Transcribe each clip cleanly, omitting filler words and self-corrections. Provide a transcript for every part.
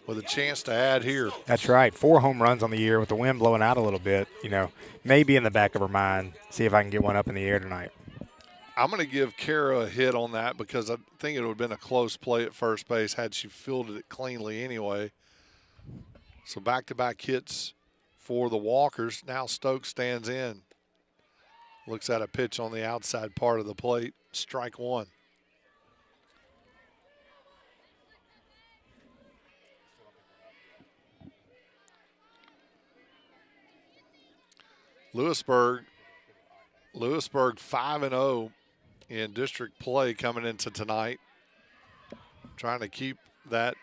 with a chance to add here. That's right. 4 home runs on the year with the wind blowing out a little bit. You know, maybe in the back of her mind, see if I can get one up in the air tonight. I'm going to give Kara a hit on that because I think it would have been a close play at first base had she fielded it cleanly anyway. So back-to-back hits for the Walkers. Now Stokes stands in. Looks at a pitch on the outside part of the plate. Strike one. Lewisburg 5-0 in district play coming into tonight. Trying to keep that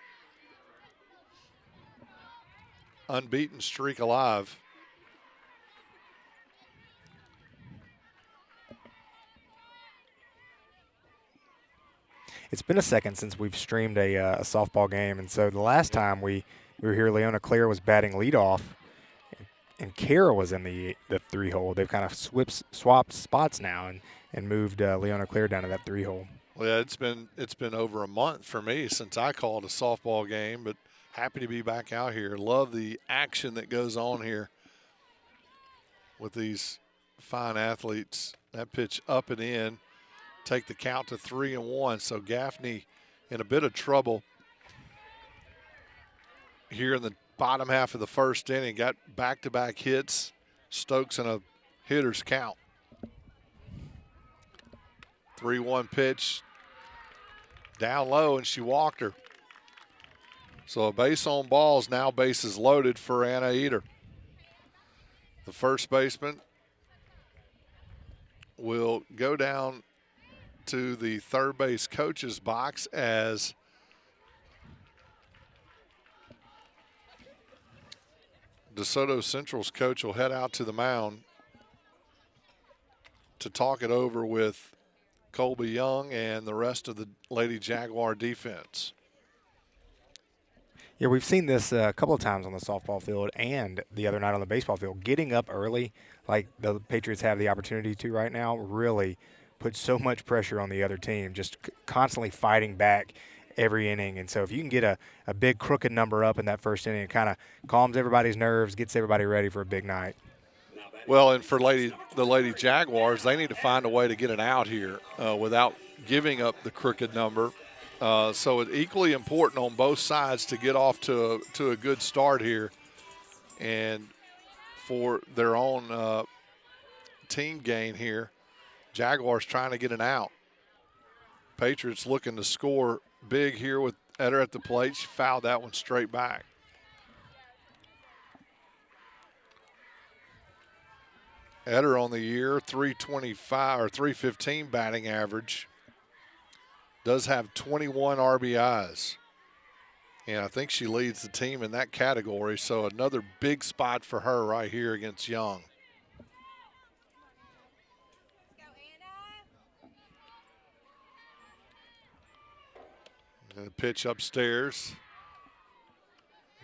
unbeaten streak alive. It's been a second since we've streamed a softball game, and so the last time we were here, Leona Claire was batting leadoff, and Kara was in the 3-hole. They've kind of swapped spots now and moved Leona Claire down to that 3-hole. Well, yeah, it's been over a month for me since I called a softball game, but happy to be back out here. Love the action that goes on here with these fine athletes. That pitch up and in, take the count to 3-1. So Gaffney in a bit of trouble here in the bottom half of the first inning. Got back-to-back hits. Stokes in a hitter's count. 3-1 pitch down low, and she walked her. So a base on balls, now bases loaded for Anna Eder. The first baseman will go down to the third base coach's box as DeSoto Central's coach will head out to the mound to talk it over with Colby Young and the rest of the Lady Jaguar defense. Yeah, we've seen this a couple of times on the softball field and the other night on the baseball field. Getting up early, like the Patriots have the opportunity to right now, really puts so much pressure on the other team, just constantly fighting back every inning. And so if you can get a big crooked number up in that first inning, it kind of calms everybody's nerves, gets everybody ready for a big night. Well, and for the Lady Jaguars, they need to find a way to get an out here without giving up the crooked number. So it's equally important on both sides to get off to a good start here, and for their own team gain here. Jaguars trying to get an out. Patriots looking to score big here with Eder at the plate. She fouled that one straight back. Eder on the year, 325 or 315 batting average. Does have 21 RBIs. And I think she leads the team in that category. So another big spot for her right here against Young. And the pitch upstairs.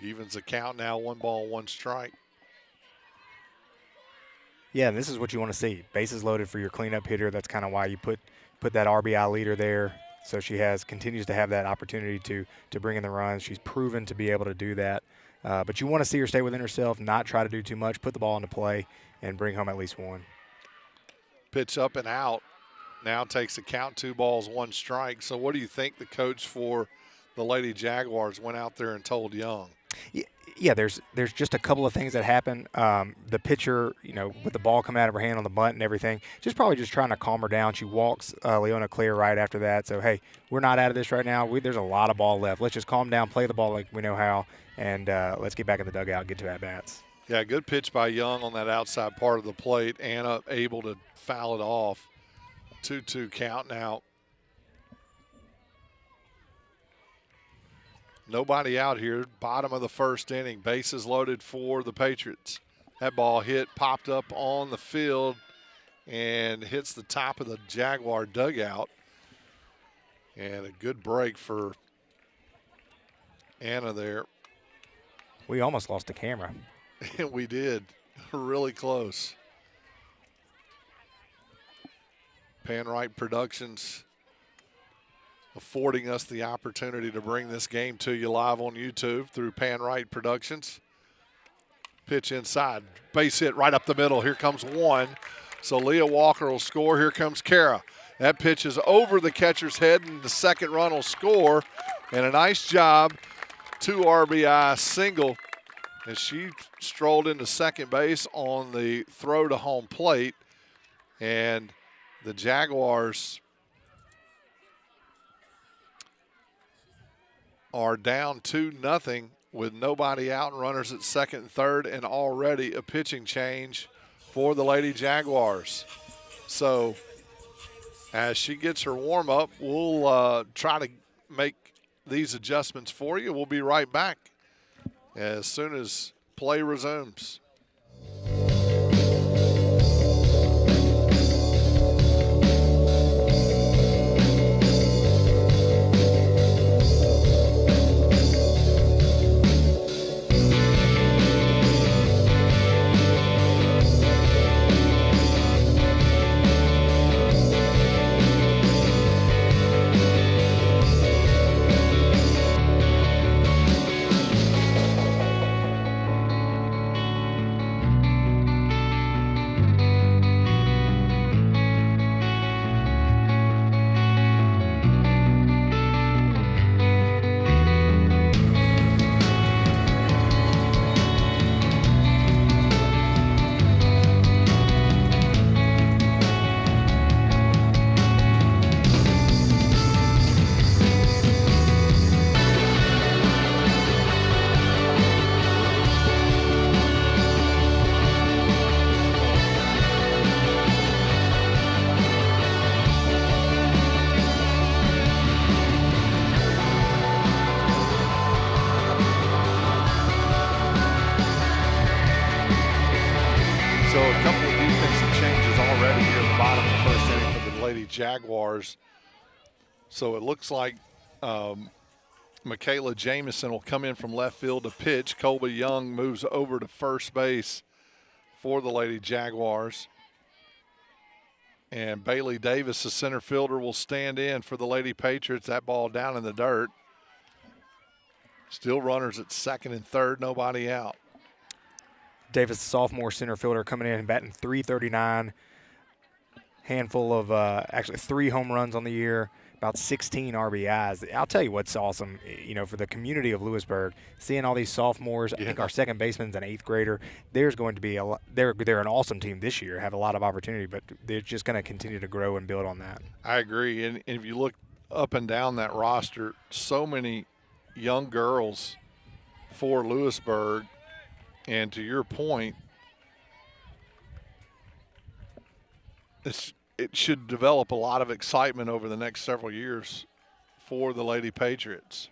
Evens the count now, 1-1 strike. Yeah, and this is what you want to see. Bases loaded for your cleanup hitter. That's kind of why you put that RBI leader there. So she continues to have that opportunity to bring in the runs. She's proven to be able to do that. But you want to see her stay within herself, not try to do too much, put the ball into play, and bring home at least one. Pitch up and out. Now takes the count, 2-1 strike. So what do you think the coach for the Lady Jaguars went out there and told Young? Yeah, there's just a couple of things that happen. The pitcher, with the ball coming out of her hand on the bunt and everything, probably just trying to calm her down. She walks Leona Claire right after that. So, hey, we're not out of this right now. There's a lot of ball left. Let's just calm down, play the ball like we know how, and let's get back in the dugout, get to at-bats. Yeah, good pitch by Young on that outside part of the plate. Anna able to foul it off. 2-2 count now. Nobody out here. Bottom of the first inning. Bases loaded for the Patriots. That ball popped up on the field and hits the top of the Jaguar dugout. And a good break for Anna there. We almost lost the camera. We did. Really close. PanRight Productions affording us the opportunity to bring this game to you live on YouTube through PanRight Productions. Pitch inside, base hit right up the middle. Here comes one. So Leah Walker will score. Here comes Kara. That pitch is over the catcher's head, and the second run will score. And a nice job, 2 RBI single, as she strolled into second base on the throw to home plate. And the Jaguars are down 2-0 with nobody out and runners at second and third, and already a pitching change for the Lady Jaguars. So as she gets her warm-up, we'll try to make these adjustments for you. We'll be right back as soon as play resumes. Jaguars. So it looks like Michaela Jamison will come in from left field to pitch. Colby Young moves over to first base for the Lady Jaguars. And Bailey Davis, the center fielder, will stand in for the Lady Patriots. That ball down in the dirt. Still runners at second and third, nobody out. Davis, sophomore center fielder, coming in and batting .339. Handful of actually 3 home runs on the year, about 16 RBIs. I'll tell you what's awesome, for the community of Lewisburg, seeing all these sophomores. I think our second baseman's an 8th grader. There's going to be they're an awesome team this year, have a lot of opportunity, but they're just going to continue to grow and build on that. I agree. And if you look up and down that roster, so many young girls for Lewisburg. And to your point, it should develop a lot of excitement over the next several years for the Lady Patriots.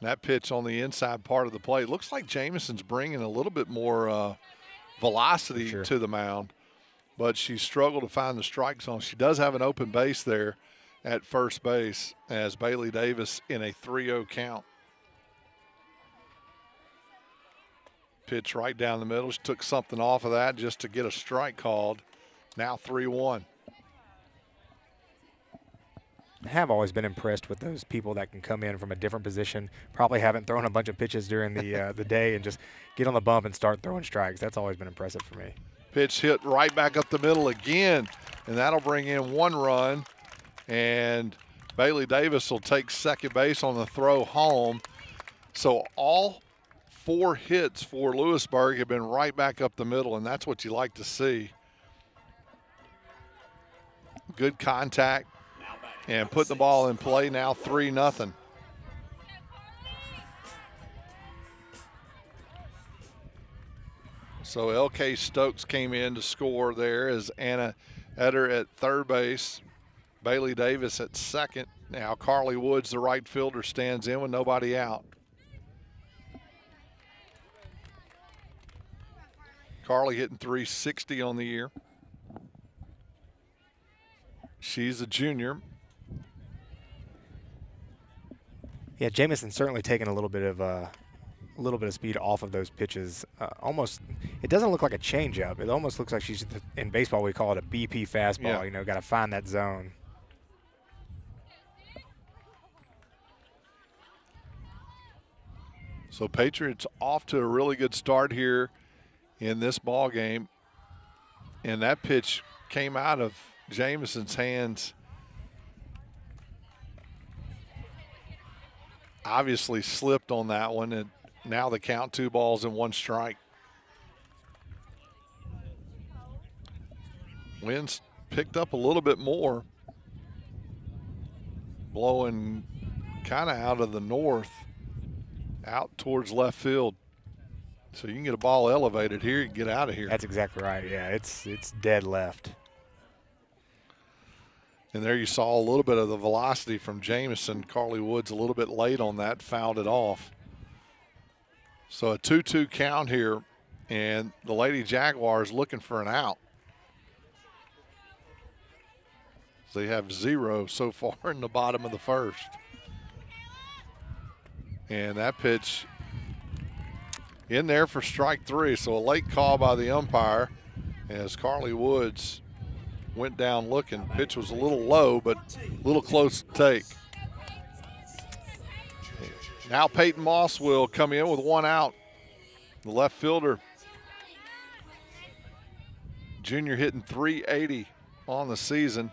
That pitch on the inside part of the plate. Looks like Jamison's bringing a little bit more velocity to the mound, but she struggled to find the strike zone. She does have an open base there at first base as Bailey Davis in a 3-0 count. Pitch right down the middle. She took something off of that just to get a strike called. Now 3-1. I have always been impressed with those people that can come in from a different position, probably haven't thrown a bunch of pitches during the day, and just get on the bump and start throwing strikes. That's always been impressive for me. Pitch hit right back up the middle again, and that'll bring in 1 run. And Bailey Davis will take second base on the throw home. So all 4 hits for Lewisburg have been right back up the middle, and that's what you like to see. Good contact and putting the ball in play. Now 3-0. So L.K. Stokes came in to score there as Anna Eder at third base. Bailey Davis at second. Now Carly Woods, the right fielder, stands in with nobody out. Carly hitting .360 on the year. She's a junior. Yeah, Jamison's certainly taken a little bit of speed off of those pitches. Almost, it doesn't look like a changeup. It almost looks like she's, in baseball we call it a BP fastball. Yeah. Got to find that zone. So Patriots off to a really good start here in this ball game. And that pitch came out of Jamison's hands. Obviously slipped on that one, and now the count 2 balls and 1 strike. Winds picked up a little bit more, blowing kind of out of the north, out towards left field. So you can get a ball elevated here, you can get out of here. That's exactly right. Yeah, it's dead left. And there you saw a little bit of the velocity from Jamison. Carly Woods a little bit late on that, fouled it off. So a 2-2 count here, and the Lady Jaguars looking for an out. They have 0 so far in the bottom of the first. And that pitch in there for strike 3. So a late call by the umpire as Carly Woods went down looking. Pitch was a little low, but a little close to take. Now Peyton Moss will come in with 1 out. The left fielder, junior, hitting .380 on the season.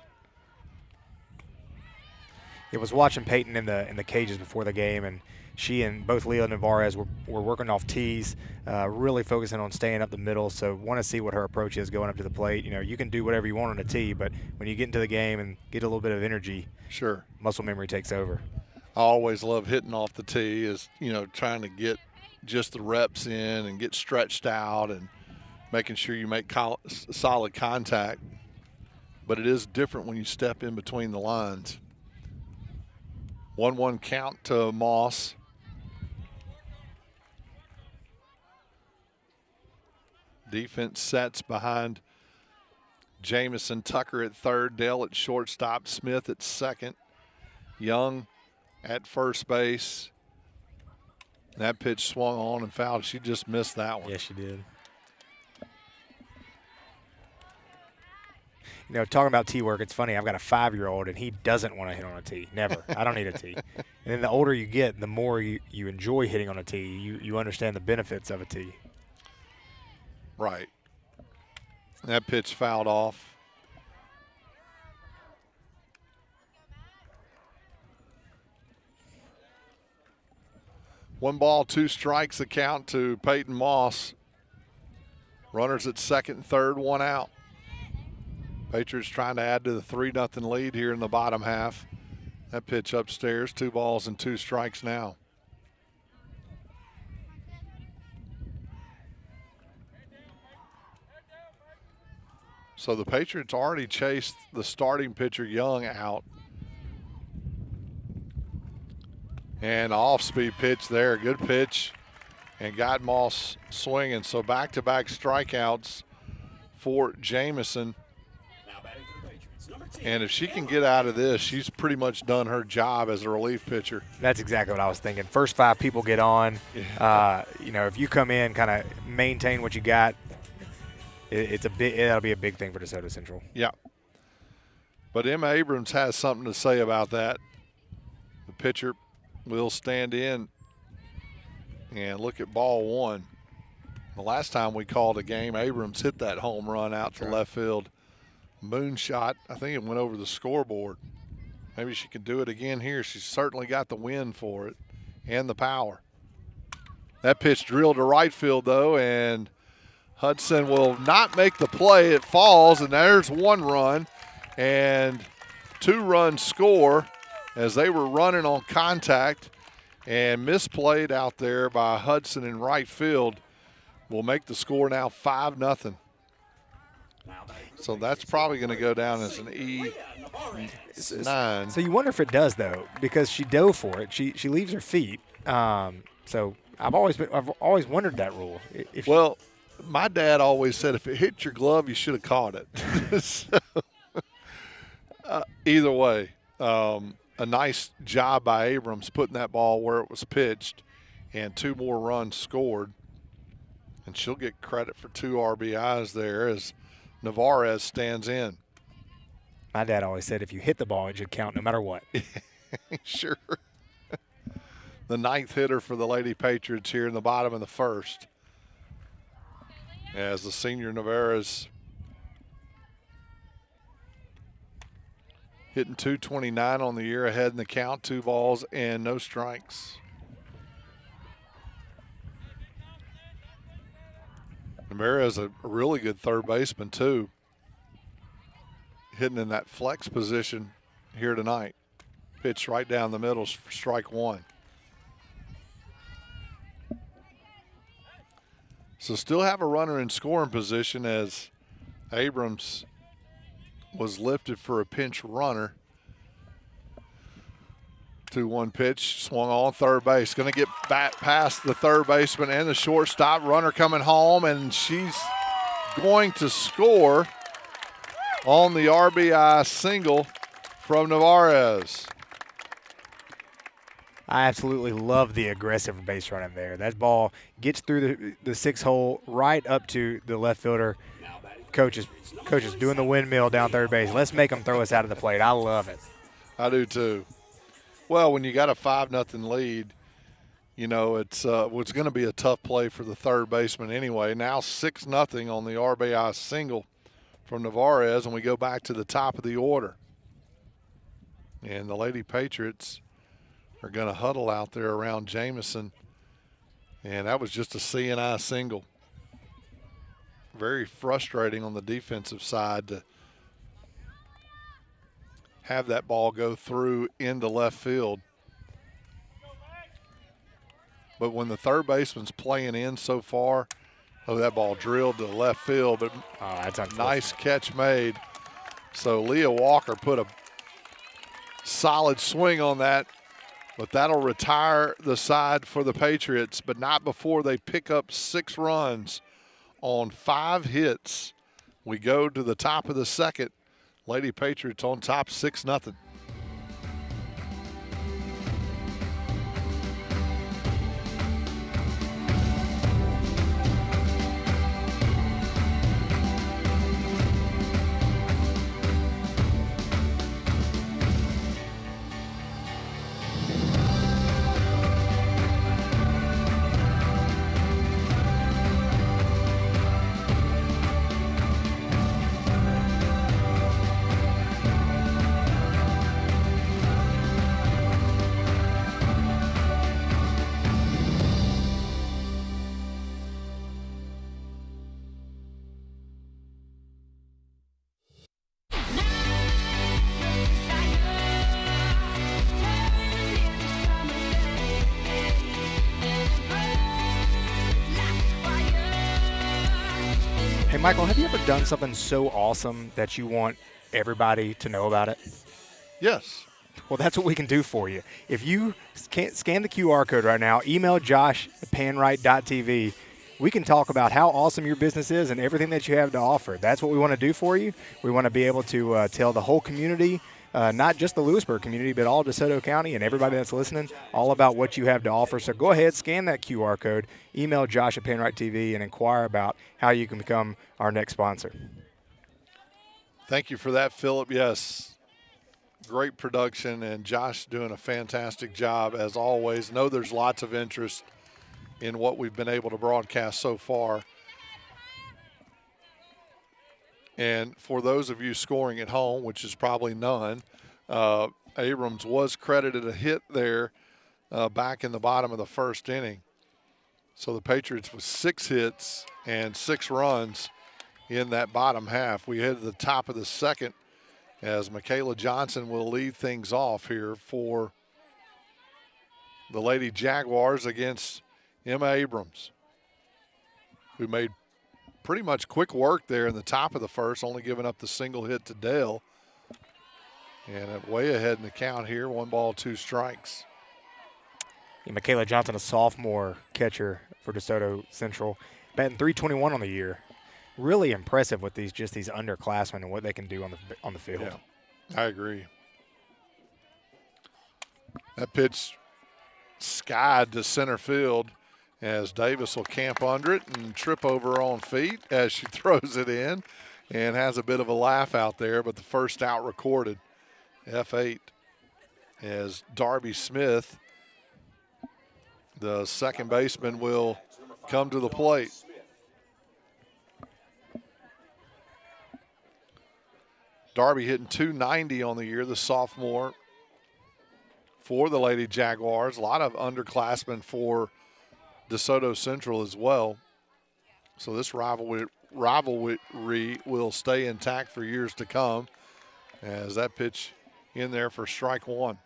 It was watching Peyton in the cages before the game, and she and both Leah and Navarez were working off tees, really focusing on staying up the middle. So want to see what her approach is going up to the plate. You know, you can do whatever you want on a tee, but when you get into the game and get a little bit of energy, sure, muscle memory takes over. I always love hitting off the tee, is, you know, trying to get just the reps in and get stretched out and making sure you make solid contact. But it is different when you step in between the lines. 1-1 count to Moss. Defense sets behind Jamison. Tucker at third, Dale at shortstop, Smith at second, Young at first base. That pitch swung on and fouled. She just missed that one. Yes, she did. You know, talking about tee work, it's funny. I've got a 5-year-old, and he doesn't want to hit on a tee. Never. I don't need a tee. And then the older you get, the more you enjoy hitting on a tee. You understand the benefits of a tee. Right. That pitch fouled off. One ball, 2 strikes, the count to Peyton Moss. Runners at second and third, 1 out. Patriots trying to add to the 3-0 lead here in the bottom half. That pitch upstairs, 2 balls and 2 strikes now. So the Patriots already chased the starting pitcher Young out. And off-speed pitch there, good pitch, and got Moss swinging. So back-to-back strikeouts for Jamison. And if she can get out of this, she's pretty much done her job as a relief pitcher. That's exactly what I was thinking. First 5 people get on. Yeah. You know, if you come in, kind of maintain what you got, that'll be a big thing for DeSoto Central. Yeah. But Emma Abrams has something to say about that. The pitcher will stand in and look at ball 1. The last time we called a game, Abrams hit that home run out to left field. Moonshot, I think it went over the scoreboard. Maybe she can do it again here. She's certainly got the wind for it and the power. That pitch drilled to right field, though, and Hudson will not make the play. It falls, and there's 1 run, and 2 runs score as they were running on contact and misplayed out there by Hudson in right field. Will make the score now 5-0. So that's probably going to go down as an E9. So you wonder if it does, though, because she dove for it. She leaves her feet. So I've always wondered that rule. Well, my dad always said if it hit your glove, you should have caught it. So, either way, a nice job by Abrams putting that ball where it was pitched, and 2 more runs scored. And she'll get credit for 2 RBIs there as Navarez stands in. My dad always said if you hit the ball, it should count no matter what. Sure. the ninth hitter for the Lady Patriots here in the bottom of the first. As the senior Navarez hitting 229 on the year, ahead in the count, 2 balls and no strikes. Navarez a really good third baseman too, hitting in that flex position here tonight. Pitch right down the middle for strike 1. So still have a runner in scoring position as Abrams was lifted for a pinch runner. 2-1 pitch, swung on third base. Going to get back past the third baseman and the shortstop. Runner coming home, and she's going to score on the RBI single from Navarez. I absolutely love the aggressive base running there. That ball gets through the 6 hole right up to the left fielder. Coach is doing the windmill down third base. Let's make them throw us out of the plate. I love it. I do too. Well, when you got a 5-0 lead, you know it's going to be a tough play for the third baseman anyway. Now 6-0 on the RBI single from Navarez, and we go back to the top of the order. And the Lady Patriots are going to huddle out there around Jamison, and that was just a CNI single. Very frustrating on the defensive side to have that ball go through into left field. But when the third baseman's playing in so far, that ball drilled to left field, but that's unfortunate. Nice catch made. So Leah Walker put a solid swing on that, but that'll retire the side for the Patriots, but not before they pick up 6 runs on 5 hits. We go to the top of the second. Lady Patriots on top 6-0. Hey, Michael, have you ever done something so awesome that you want everybody to know about it? Yes. Well, that's what we can do for you. If you scan the QR code right now, email Josh at PanRight.tv. We can talk about how awesome your business is and everything that you have to offer. That's what we want to do for you. We want to be able to tell the whole community, not just the Lewisburg community, but all DeSoto County and everybody that's listening, all about what you have to offer. So go ahead, scan that QR code, email Josh at PanRight TV, and inquire about how you can become our next sponsor. Thank you for that, Philip. Yes, great production, and Josh doing a fantastic job as always. Know there's lots of interest in what we've been able to broadcast so far. And for those of you scoring at home, which is probably none, Abrams was credited a hit there back in the bottom of the first inning. So the Patriots with 6 hits and 6 runs in that bottom half. We head to the top of the second as Michaela Johnson will lead things off here for the Lady Jaguars against Emma Abrams, who made pretty much quick work there in the top of the first, only giving up the single hit to Dale. And way ahead in the count here, 1 ball, 2 strikes. Yeah, Michaela Johnson, a sophomore catcher for DeSoto Central, batting .321 on the year. Really impressive with these underclassmen and what they can do on the field. Yeah, I agree. That pitch skied to center field as Davis will camp under it and trip over on feet as she throws it in and has a bit of a laugh out there, but the first out recorded, F8, as Darby Smith The second baseman will come to the plate. Darby hitting .290 on the year, the sophomore for the Lady Jaguars. A lot of underclassmen for Desoto Central as well. So this rivalry will stay intact for years to come, as that pitch in there for strike one.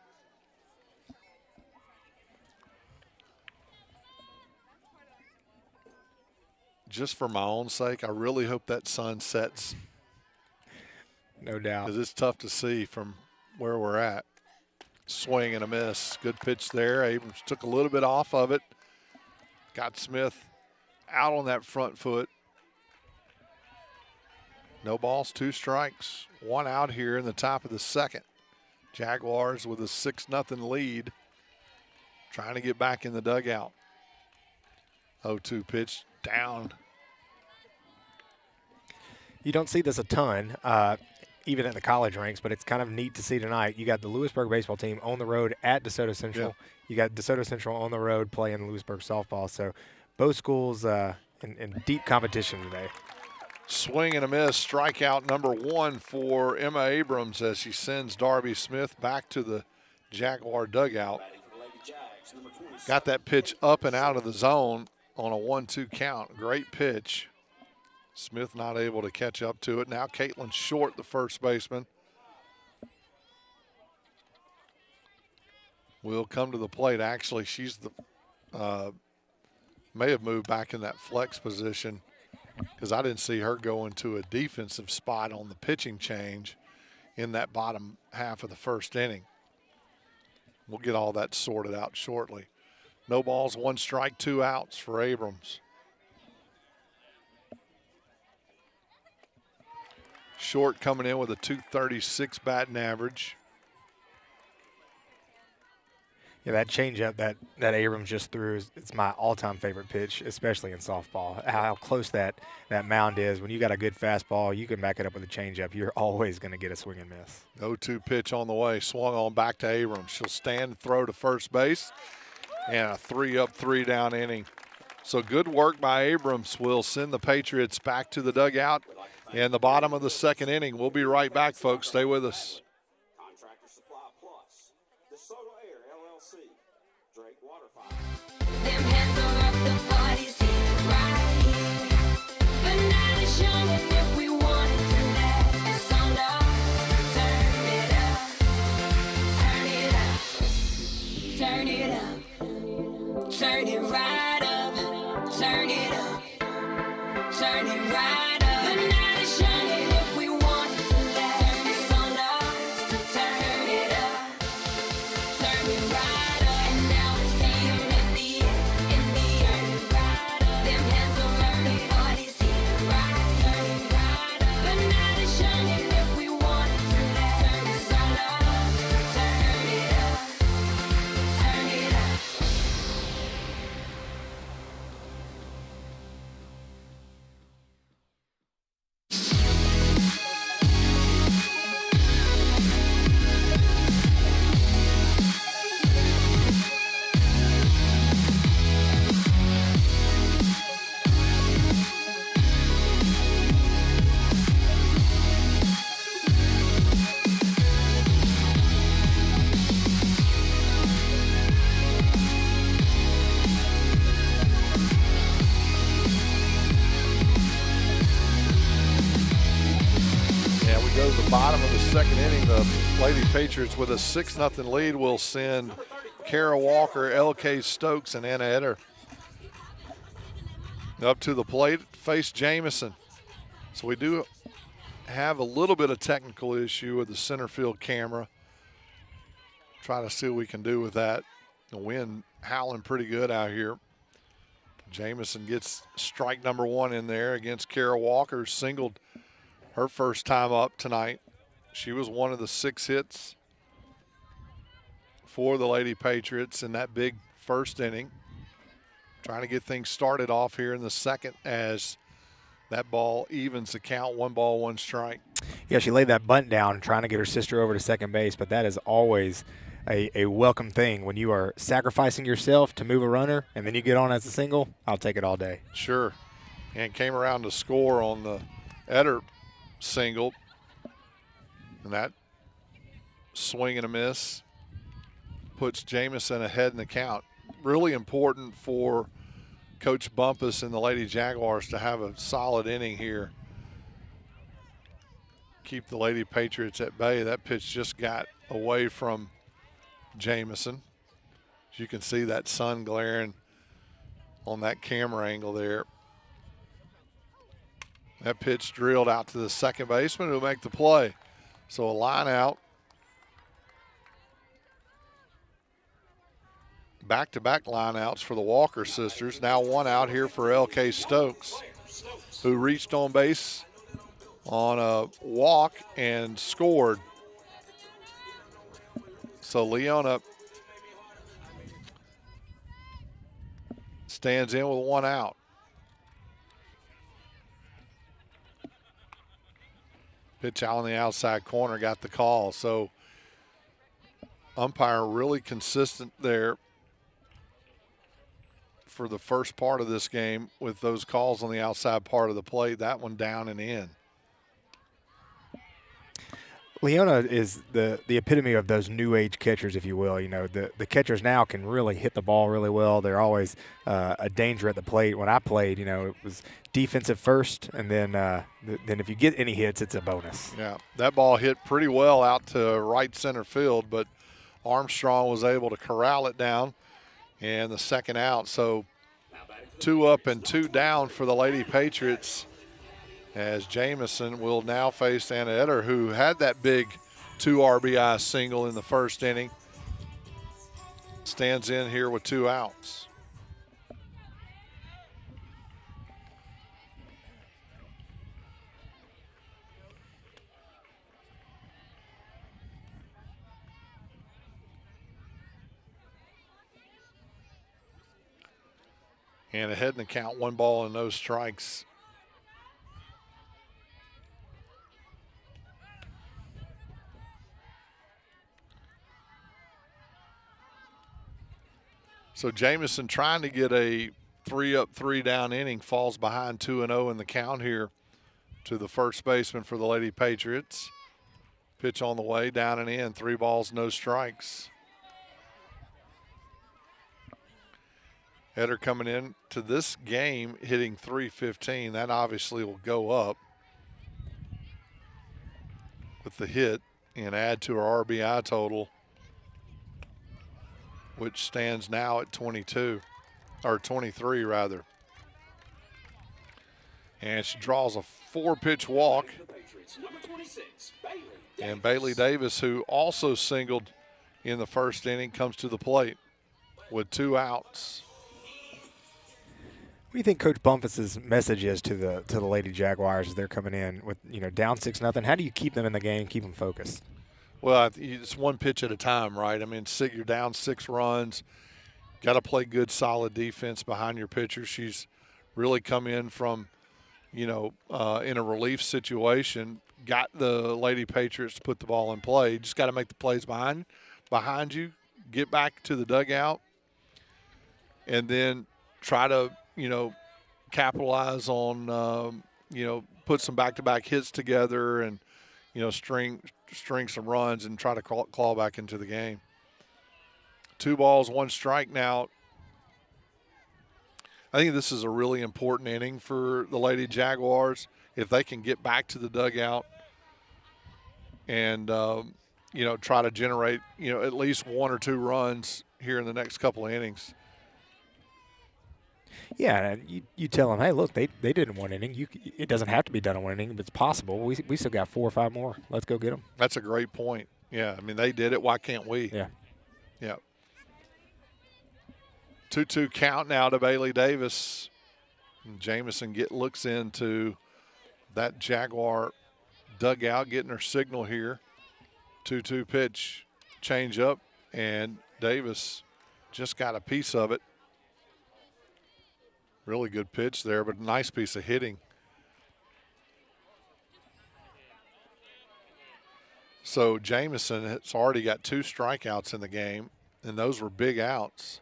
Just for my own sake, I really hope that sun sets. No doubt. Because it's tough to see from where we're at. Swing and a miss. Good pitch there. Abrams took a little bit off of it. Got Smith out on that front foot. No balls, 2 strikes. 1 out here in the top of the second. Jaguars with a 6-0 lead. Trying to get back in the dugout. 0-2 pitch down. You don't see this a ton, even at the college ranks, but it's kind of neat to see tonight. You got the Lewisburg baseball team on the road at Desoto Central. Yeah. You got Desoto Central on the road playing Lewisburg softball. So both schools in deep competition today. Swing and a miss. Strikeout number 1 for Emma Abrams as she sends Darby Smith back to the Jaguar dugout. Got that pitch up and out of the zone on a 1-2 count. Great pitch. Smith not able to catch up to it. Now Caitlin Short, the first baseman, will come to the plate. Actually, she's the may have moved back in that flex position because I didn't see her go into a defensive spot on the pitching change in that bottom half of the first inning. We'll get all that sorted out shortly. No balls, 1 strike, 2 outs for Abrams. Short coming in with a .236 batting average. Yeah, that changeup that Abrams just threw, it's my all-time favorite pitch, especially in softball. How close that mound is. When you got a good fastball, you can back it up with a changeup. You're always going to get a swing and miss. 0-2 pitch on the way. Swung on back to Abrams. She'll stand and throw to first base. And a 3-up, 3-down inning. So good work by Abrams will send the Patriots back to the dugout in the bottom of the second inning. We'll be right back, folks. Stay with us. Contractor Supply Plus, Desoto Air LLC, Drake Waterfall. Them hands are up, the party's here, right here. But now it's young, and if we wanted to last, it's on us. Turn it up, turn it up, turn it right up, turn it up, turn it right up. But now it's young, and if we wanted to last, it's on us to turn it up, turn it right up. And now it's him in the air, right up. Them hands will turn the party's here, right, turn it right up. But now it's young, and if we wanted to last, it's on us to turn it up, turn it up. Yeah, we go to the bottom of the second inning. The Lady Patriots with a 6-0 lead will send Kara Walker, L.K. Stokes, and Anna Etter up to the plate, face Jamison. So we do have a little bit of technical issue with the center field camera. Try to see what we can do with that. The wind howling pretty good out here. Jamison gets strike number 1 in there against Kara Walker, singled her first time up tonight. She was one of the 6 hits for the Lady Patriots in that big first inning. Trying to get things started off here in the second as that ball evens the count, 1 ball, 1 strike. Yeah, she laid that bunt down trying to get her sister over to second base, but that is always a welcome thing when you are sacrificing yourself to move a runner and then you get on as a single. I'll take it all day. Sure. And came around to score on the Eder single. And that swing and a miss puts Jamison ahead in the count. Really important for Coach Bumpus and the Lady Jaguars to have a solid inning here. Keep the Lady Patriots at bay. That pitch just got away from Jamison. As you can see that sun glaring on that camera angle there. That pitch drilled out to the second baseman who'll make the play. So a line out. Back-to-back line outs for the Walker sisters. Now one out here for L.K. Stokes, who reached on base on a walk and scored. So Leona stands in with one out. Pitch out on the outside corner, got the call. So umpire really consistent there for the first part of this game with those calls on the outside part of the plate. That one down and in. Leona is the epitome of those new age catchers, if you will. You know, the catchers now can really hit the ball really well. They're always a danger at the plate. When I played, you know, it was defensive first, and then if you get any hits, it's a bonus. Yeah, that ball hit pretty well out to right center field, but Armstrong was able to corral it down, and the second out. So 2 up and 2 down for the Lady Patriots, as Jamison will now face Anna Eder, who had that big 2 RBI single in the first inning. Stands in here with 2 outs. And ahead in the count, 1 ball and no strikes. So Jamison trying to get a 3 up, 3 down inning, falls behind 2-0 in the count here to the first baseman for the Lady Patriots. Pitch on the way, down and in, 3 balls, no strikes. Eder coming in to this game hitting .315. That obviously will go up with the hit and add to her RBI total, which stands now at 22, or 23 rather. And she draws a 4-pitch walk. And Bailey Davis, who also singled in the first inning, comes to the plate with 2 outs. What do you think Coach Bumpus's message is to the Lady Jaguars as they're coming in with, you know, down 6-0? How do you keep them in the game, keep them focused? Well, it's 1 pitch at a time, right? I mean, you're down 6 runs. Got to play good, solid defense behind your pitcher. She's really come in from, you know, in a relief situation, got the Lady Patriots to put the ball in play. Just got to make the plays behind you, get back to the dugout, and then try to, you know, capitalize on, you know, put some back-to-back hits together and, you know, string some runs and try to claw back into the game. 2 balls, 1 strike now. I think this is a really important inning for the Lady Jaguars. If they can get back to the dugout and, you know, try to generate, you know, at least 1 or 2 runs here in the next couple of innings. Yeah, and you tell them, hey, look, they did in 1 inning. It doesn't have to be done in 1 inning, but it's possible. We still got 4 or 5 more. Let's go get them. That's a great point. Yeah, I mean, they did it. Why can't we? Yeah. Yeah. 2-2 count now to Bailey Davis. And Jamison looks into that Jaguar dugout, getting her signal here. 2-2 pitch, change up, and Davis just got a piece of it. Really good pitch there, but a nice piece of hitting. So Jamison has already got 2 strikeouts in the game, and those were big outs.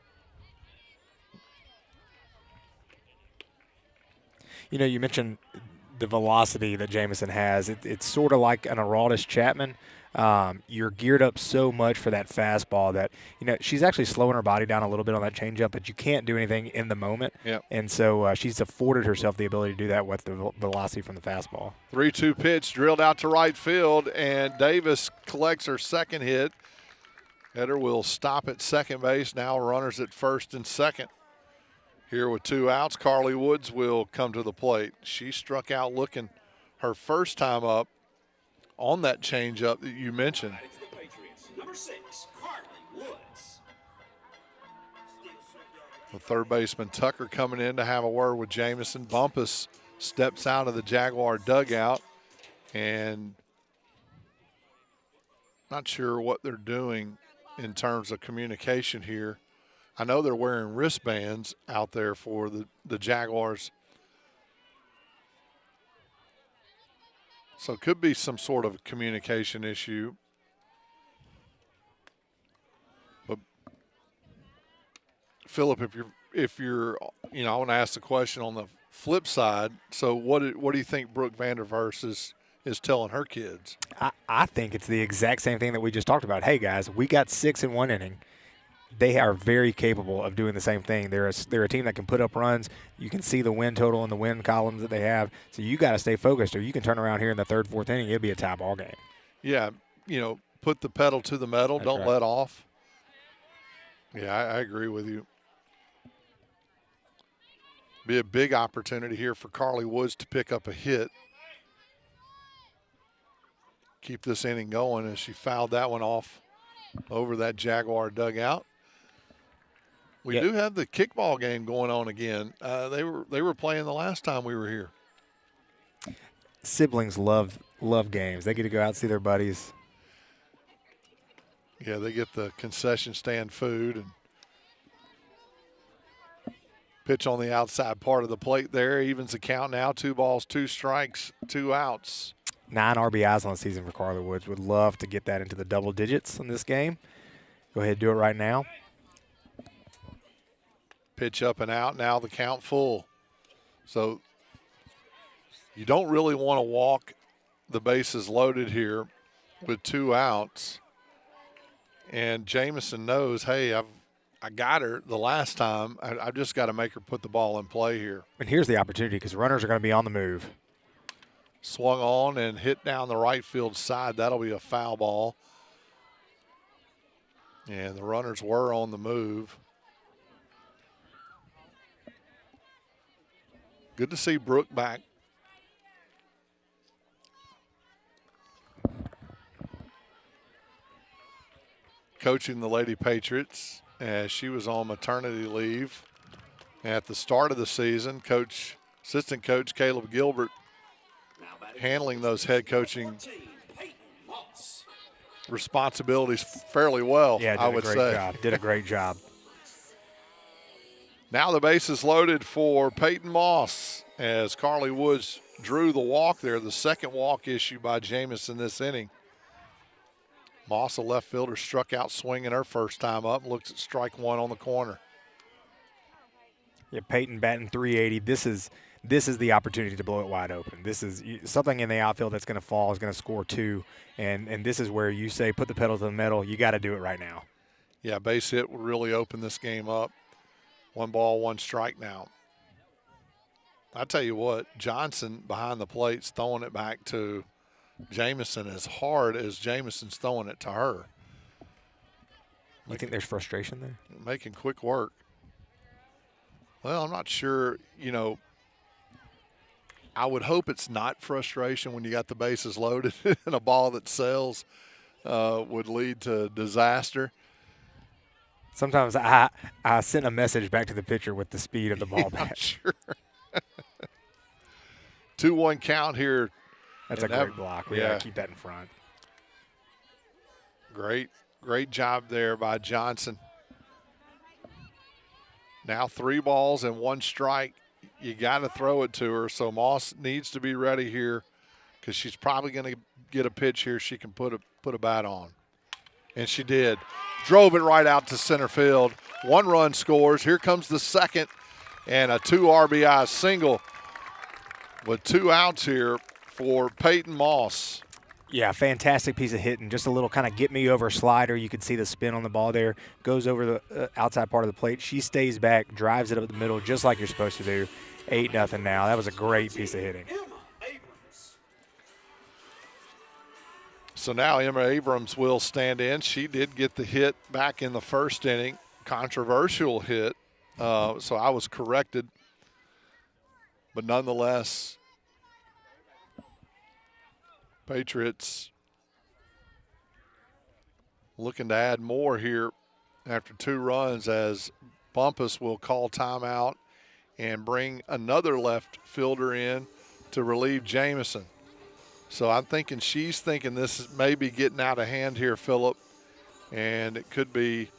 You know, you mentioned the velocity that Jamison has. It's sort of like an Aroldis Chapman. You're geared up so much for that fastball that, you know, she's actually slowing her body down a little bit on that changeup, but you can't do anything in the moment. Yep. And so she's afforded herself the ability to do that with the velocity from the fastball. 3-2 pitch drilled out to right field, and Davis collects her second hit. Header will stop at second base. Now runners at first and second. Here with 2 outs, Carly Woods will come to the plate. She struck out looking her first time up on that changeup that you mentioned. The Patriots, number 6, Carly Woods. The third baseman Tucker coming in to have a word with Jamison. Bumpus steps out of the Jaguar dugout, and not sure what they're doing in terms of communication here. I know they're wearing wristbands out there for the Jaguars. So it could be some sort of communication issue. But Philip, if you're, you know, I want to ask the question on the flip side. So what do you think Brooke Vanderverse is telling her kids? I think it's the exact same thing that we just talked about. Hey, guys, we got 6 in 1 inning. They are very capable of doing the same thing. They're a team that can put up runs. You can see the win total in the win columns that they have. So you got to stay focused, or you can turn around here in the 3rd, 4th inning. It'll be a tie ball game. Yeah, you know, put the pedal to the metal. That's Don't right. let off. Yeah, I agree with you. Be a big opportunity here for Carly Woods to pick up a hit. Keep this inning going as she fouled that one off over that Jaguar dugout. We do have the kickball game going on again. They were playing the last time we were here. Siblings love games. They get to go out and see their buddies. Yeah, they get the concession stand food and pitch on the outside part of the plate there. Evens the count now. 2 balls, 2 strikes, 2 outs. 9 RBIs on the season for Carly Woods. Would love to get that into the double digits in this game. Go ahead and do it right now. Pitch up and out. Now the count full. So you don't really want to walk the bases loaded here with 2 outs. And Jamison knows, hey, I got her the last time. I've just got to make her put the ball in play here. And here's the opportunity because runners are going to be on the move. Swung on and hit down the right field side. That'll be a foul ball. And the runners were on the move. Good to see Brooke back. Coaching the Lady Patriots as she was on maternity leave at the start of the season. Assistant coach Caleb Gilbert handling those head coaching responsibilities fairly well, Yeah, I would say. Did a great job. Now the base is loaded for Peyton Moss as Carly Woods drew the walk there, the second walk issued by Jamison this inning. Moss, a left fielder, struck out swinging her first time up, looks at strike 1 on the corner. Yeah, Peyton batting 380. This is the opportunity to blow it wide open. This is something in the outfield that's going to fall is going to score 2, and this is where you say put the pedal to the metal. You got to do it right now. Yeah, base hit would really open this game up. 1 ball, 1 strike now. I tell you what, Johnson behind the plate's throwing it back to Jamison as hard as Jamison's throwing it to her. You think there's frustration there? Making quick work. Well, I'm not sure, you know, I would hope it's not frustration when you got the bases loaded and a ball that sells would lead to disaster. Sometimes I send a message back to the pitcher with the speed of the ball back. Sure. 2-1 count here. That's a great block. We got to keep that in front. Great job there by Johnson. Now 3 balls and 1 strike. You got to throw it to her. So Moss needs to be ready here because she's probably going to get a pitch here she can put a put a bat on. And she did. Drove it right out to center field. 1 run scores. Here comes the second, and a 2 RBI single with 2 outs here for Peyton Moss. Yeah, fantastic piece of hitting. Just a little kind of get-me-over slider. You could see the spin on the ball there. Goes over the outside part of the plate. She stays back, drives it up the middle just like you're supposed to do. 8-0 now. That was a great piece of hitting. So now Emma Abrams will stand in. She did get the hit back in the first inning. Controversial hit. So I was corrected. But nonetheless, Patriots looking to add more here after 2 runs as Bumpus will call timeout and bring another left fielder in to relieve Jamison. So I'm thinking she's thinking this is maybe getting out of hand here, Phillip, and it could be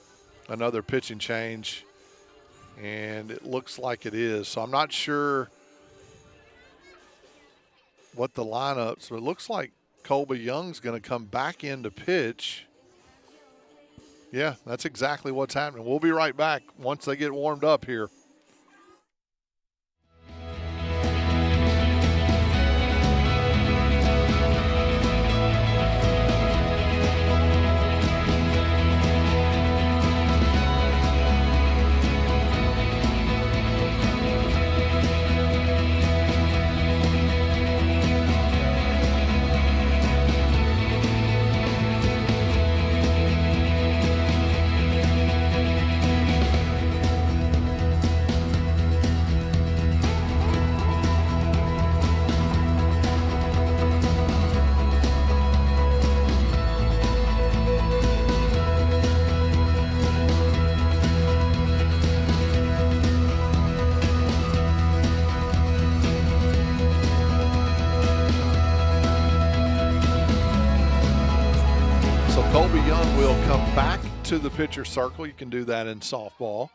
another pitching change, and it looks like it is. So I'm not sure what the lineup. So it looks like Colby Young's going to come back in to pitch. Yeah, that's exactly what's happening. We'll be right back once they get warmed up here. To the pitcher circle. You can do that in softball,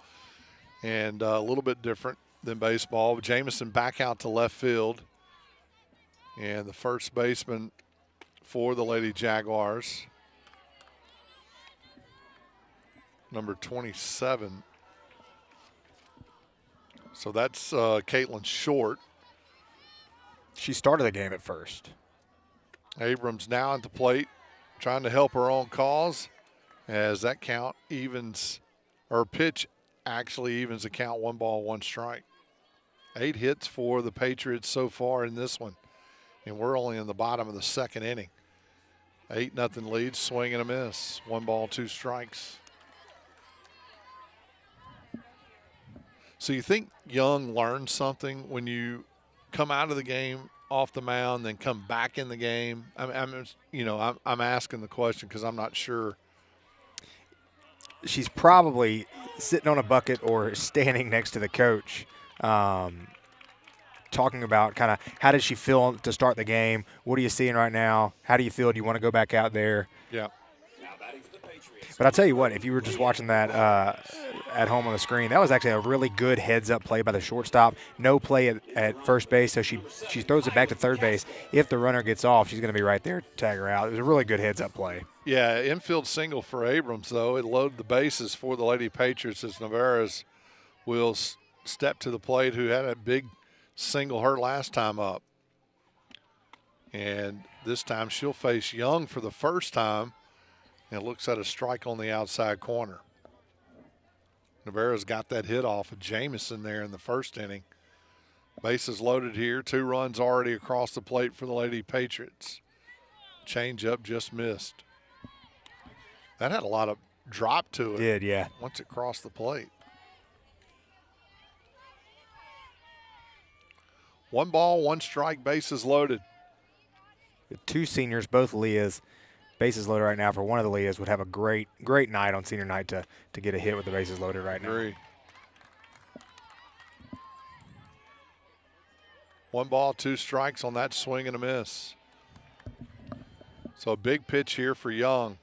and a little bit different than baseball. Jamison back out to left field, and the first baseman for the Lady Jaguars, number 27. So that's Caitlin Short. She started the game at first. Abrams now at the plate, trying to help her own cause. As that count evens, or pitch actually evens the count, 1 ball, 1 strike. 8 hits for the Patriots so far in this one, and we're only in the bottom of the second inning. 8-0 lead, swing and a miss. 1 ball, 2 strikes. So you think Young learned something when you come out of the game off the mound, then come back in the game? I'm asking the question because I'm not sure. She's probably sitting on a bucket or standing next to the coach, talking about kind of how did she feel to start the game? What are you seeing right now? How do you feel? Do you want to go back out there? Yeah. But I'll tell you what, if you were just watching that at home on the screen, that was actually a really good heads-up play by the shortstop. No play at first base, so she throws it back to third base. If the runner gets off, she's going to be right there to tag her out. It was a really good heads-up play. Yeah, infield single for Abrams, though. It loaded the bases for the Lady Patriots as Navarez will step to the plate, who had a big single her last time up. And this time she'll face Young for the first time and looks at a strike on the outside corner. Navarez got that hit off of Jamison there in the first inning. Bases loaded here. 2 runs already across the plate for the Lady Patriots. Changeup just missed. That had a lot of drop to it. Did, yeah. Once it crossed the plate. 1 ball, 1 strike, bases loaded. The 2 seniors, both Leahs, bases loaded right now. For one of the Leahs would have a great night on senior night to get a hit with the bases loaded right now. Agree. 1 ball, 2 strikes on that swing and a miss. So a big pitch here for Young.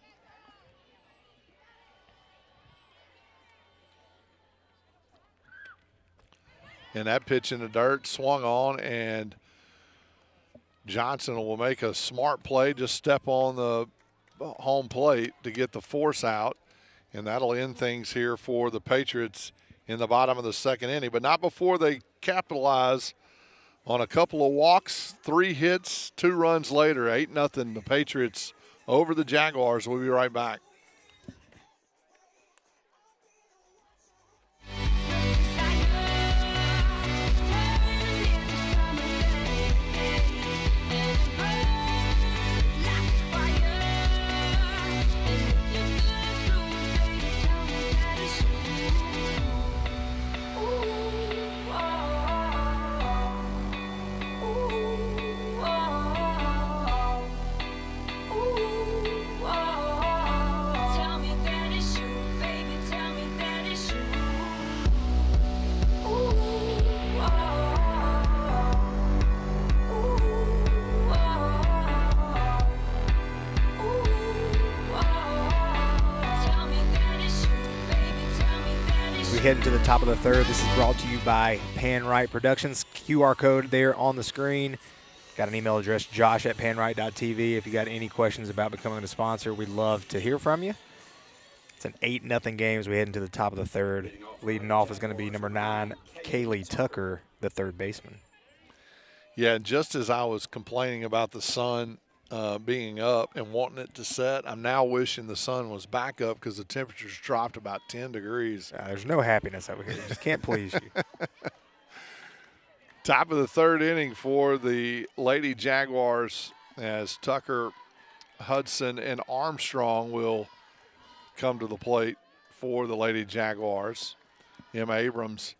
And that pitch in the dirt swung on, and Johnson will make a smart play, just step on the home plate to get the force out, and that'll end things here for the Patriots in the bottom of the second inning, but not before they capitalize on a couple of walks, 3 hits, 2 runs later, 8-0, the Patriots over the Jaguars. We'll be right back. Heading to the top of the third. This is brought to you by PanRight Productions. QR code there on the screen. Got an email address, josh@panright.tv. If you got any questions about becoming a sponsor, we'd love to hear from you. It's an 8-0 game as we head into the top of the third. Leading off is going to be number 9, Kaylee Tucker, the third baseman. Yeah, just as I was complaining about the sun being up and wanting it to set, I'm now wishing the sun was back up because the temperature's dropped about 10 degrees. There's no happiness over here. Just can't please you. Top of the third inning for the Lady Jaguars as Tucker, Hudson, and Armstrong will come to the plate for the Lady Jaguars. Emma Abrams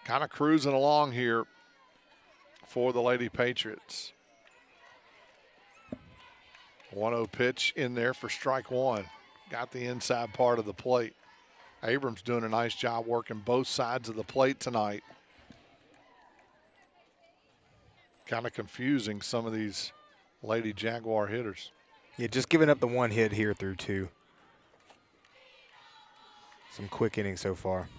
kind of cruising along here for the Lady Patriots. 1-0 pitch in there for strike one. Got the inside part of the plate. Abrams doing a nice job working both sides of the plate tonight. Kind of confusing some of these Lady Jaguar hitters. Yeah, just giving up the 1 hit here through 2. Some quick innings so far.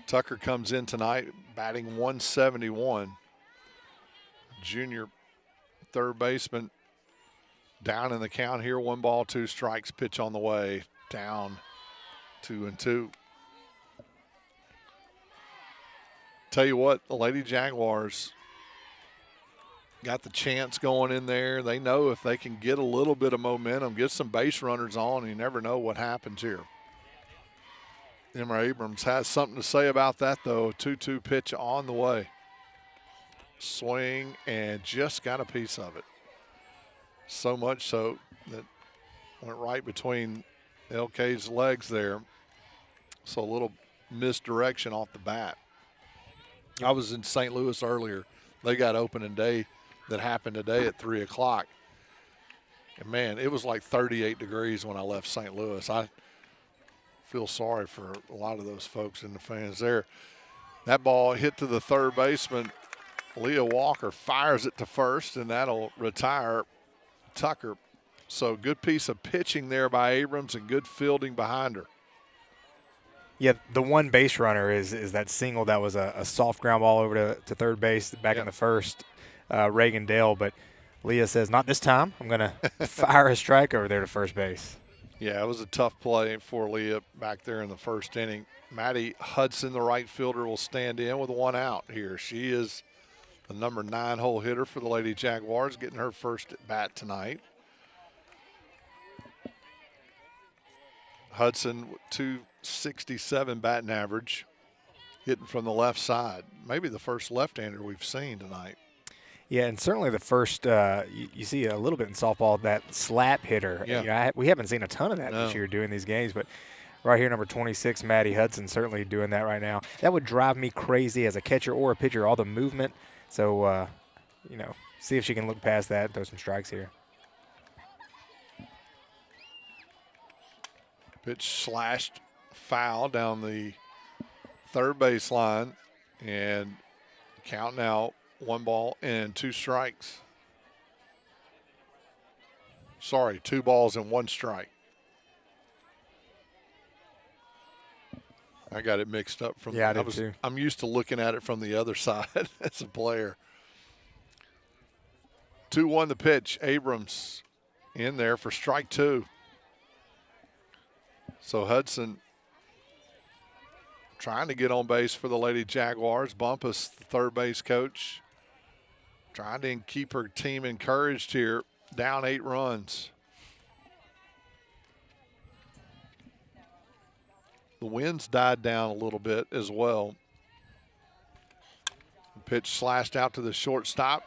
Tucker comes in tonight batting 171. Junior third baseman down in the count here. 1 ball, 2 strikes, pitch on the way. Down 2-2. Tell you what, the Lady Jaguars got the chance going in there. They know if they can get a little bit of momentum, get some base runners on, you never know what happens here. Emma Abrams has something to say about that, though. 2-2 pitch on the way. Swing and just got a piece of it. So much so that went right between LK's legs there. So a little misdirection off the bat. I was in St. Louis earlier. They got opening day that happened today at 3 o'clock. And, man, it was like 38 degrees when I left St. Louis. I feel sorry for a lot of those folks and the fans there. That ball hit to the third baseman. Leah Walker fires it to first, and that'll retire Tucker. So good piece of pitching there by Abrams and good fielding behind her. Yeah, the one base runner is that single that was a soft ground ball over to third base back in the first, Reagan Dale. But Leah says, not this time. I'm going to fire a strike over there to first base. Yeah, it was a tough play for Leah back there in the first inning. Maddie Hudson, the right fielder, will stand in with 1 out here. She is the number 9 hole hitter for the Lady Jaguars, getting her first at bat tonight. Hudson, 267 batting average, hitting from the left side. Maybe the first left-hander we've seen tonight. Yeah, and certainly the first, you see a little bit in softball, that slap hitter. Yeah. You know, we haven't seen a ton of that this year doing these games, but right here, number 26, Maddie Hudson, certainly doing that right now. That would drive me crazy as a catcher or a pitcher, all the movement. So, you know, see if she can look past that and throw some strikes here. Pitch slashed foul down the third baseline, and count now 1 ball and 2 strikes. Sorry, 2 balls and 1 strike. I got it mixed up from. Yeah, I did too. I'm used to looking at it from the other side as a player. 2-1 the pitch. Abrams in there for strike 2. So Hudson trying to get on base for the Lady Jaguars. Bumpus, the third base coach, trying to keep her team encouraged here. Down 8 runs. The wind's died down a little bit as well. The pitch slashed out to the shortstop.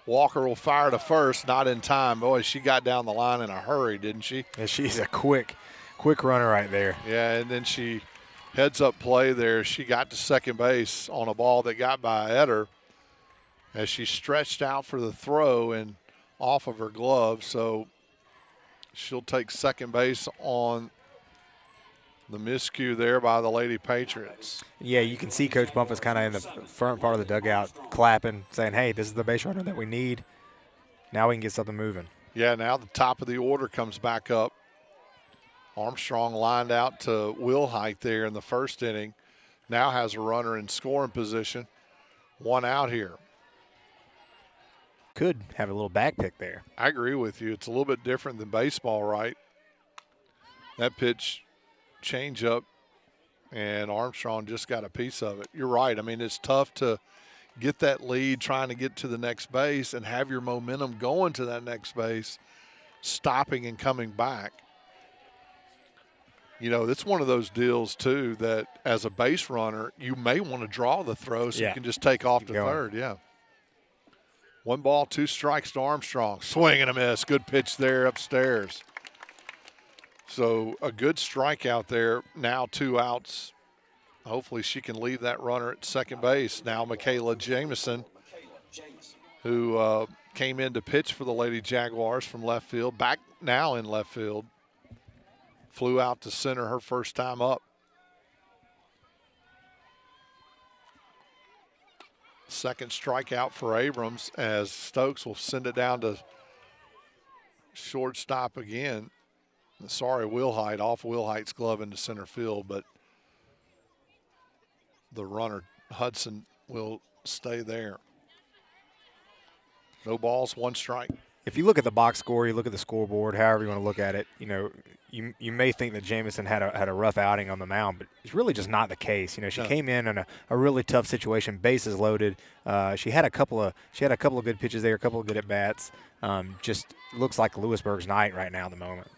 Walker will fire to first, not in time. Boy, she got down the line in a hurry, didn't she? Yeah, she's a quick runner right there. Yeah, and then she heads up play there. She got to second base on a ball that got by Eder as she stretched out for the throw and off of her glove. So she'll take second base on the miscue there by the Lady Patriots. Yeah, you can see Coach Bumpus kind of in the front part of the dugout clapping, saying, hey, this is the base runner that we need. Now we can get something moving. Yeah, now the top of the order comes back up. Armstrong lined out to Wilhite there in the first inning. Now has a runner in scoring position. 1 out here. Could have a little back pick there. I agree with you. It's a little bit different than baseball, right? That pitch, change up, and Armstrong just got a piece of it. You're right. I mean, it's tough to get that lead trying to get to the next base and have your momentum going to that next base, stopping and coming back. You know, it's one of those deals, too, that as a base runner, you may want to draw the throw so you can just take off to third. Yeah. 1 ball, 2 strikes to Armstrong. Swing and a miss. Good pitch there upstairs. So a good strikeout there. Now 2 outs. Hopefully she can leave that runner at second base. Now Michaela Jamison, who came in to pitch for the Lady Jaguars from left field, back now in left field. Flew out to center her first time up. Second strikeout for Abrams as Stokes will send it down to shortstop again. Sorry, Wilhite, off Wilhite's glove into center field, but the runner, Hudson, will stay there. No balls, 1 strike. If you look at the box score, you look at the scoreboard, however you want to look at it, you know, you may think that Jamison had a rough outing on the mound, but it's really just not the case. You know, she came in a really tough situation, bases loaded. She had a couple of good pitches there, a couple of good at bats. Just looks like Lewisburg's night right now at the moment.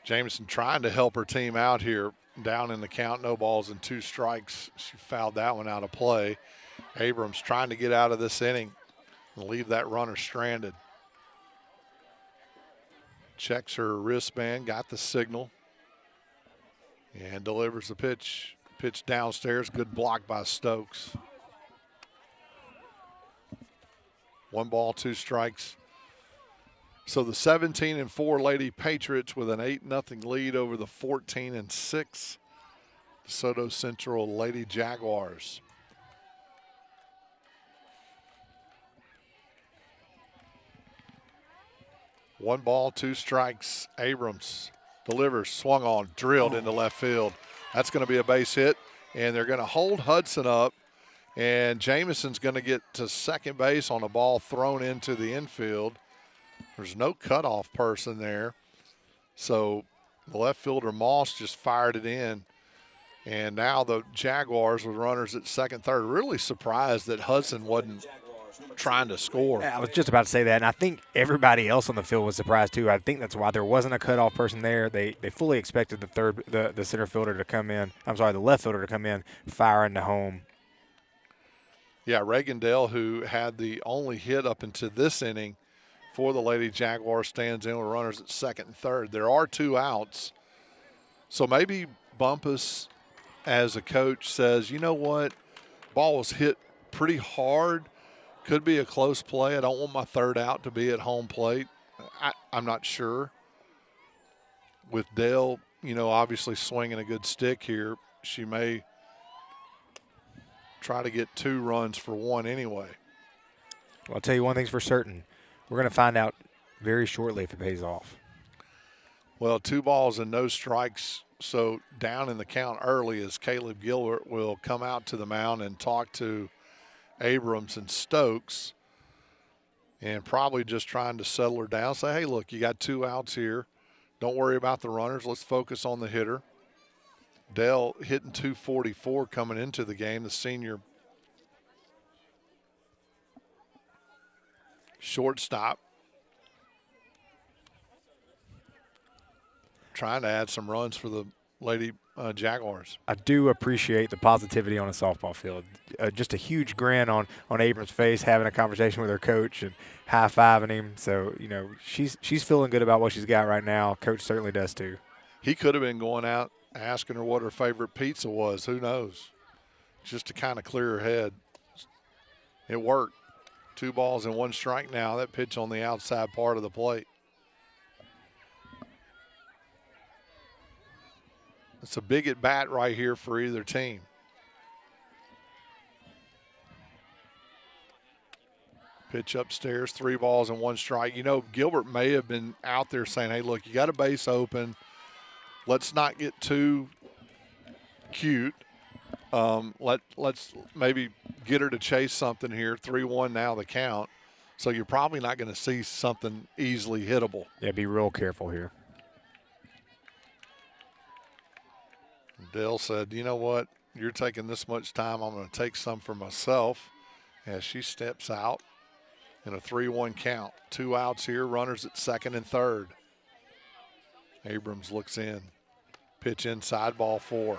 Jamison trying to help her team out here, down in the count, no balls and 2 strikes. She fouled that one out of play. Abrams trying to get out of this inning and leave that runner stranded. Checks her wristband, got the signal, and delivers the pitch. Pitch downstairs, good block by Stokes. 1 ball, 2 strikes. So the 17-4 Lady Patriots with an 8-0 lead over the 14-6 DeSoto Central Lady Jaguars. One ball, 2 strikes. Abrams delivers, swung on, drilled into left field. That's going to be a base hit, and they're going to hold Hudson up, and Jamison's going to get to second base on a ball thrown into the infield. There's no cutoff person there. So the left fielder Moss just fired it in. And now the Jaguars with runners at second, third. Really surprised that Hudson wasn't trying to score. I was just about to say that, and I think everybody else on the field was surprised too. I think that's why there wasn't a cutoff person there. They fully expected the center fielder to come in. The left fielder to come in, firing to home. Yeah, Regandale, who had the only hit up into this inning for the Lady Jaguars, stands in with runners at second and third. There are 2 outs. So maybe Bumpus, as a coach, says, you know what, ball was hit pretty hard. Could be a close play. I don't want my third out to be at home plate. I'm not sure. With Dale, you know, obviously swinging a good stick here, she may try to get 2 runs for 1 anyway. Well, I'll tell you one thing's for certain. We're going to find out very shortly if it pays off. Well, 2 balls and no strikes. So down in the count early as Caleb Gilbert will come out to the mound and talk to Abrams and Stokes. and probably just trying to settle her down. Say, hey, look, you got 2 outs here. Don't worry about the runners. Let's focus on the hitter. Dell hitting 244 coming into the game, the senior shortstop. Trying to add some runs for the Lady Jaguars. I do appreciate the positivity on a softball field. Just a huge grin on Abrams' face, having a conversation with her coach and high-fiving him. So, you know, she's feeling good about what she's got right now. Coach certainly does too. He could have been going out asking her what her favorite pizza was. Who knows? Just to kind of clear her head. It worked. 2 balls and 1 strike now. That pitch on the outside part of the plate. It's a big at bat right here for either team. Pitch upstairs, 3 balls and 1 strike. You know, Gilbert may have been out there saying, hey, look, you got a base open. Let's not get too cute. Let's maybe get her to chase something here. 3-1 now the count. So you're probably not going to see something easily hittable. Yeah, be real careful here. Dale said, you know what? You're taking this much time. I'm going to take some for myself as she steps out in a 3-1 count. 2 outs here, runners at second and third. Abrams looks in. Pitch inside, ball 4.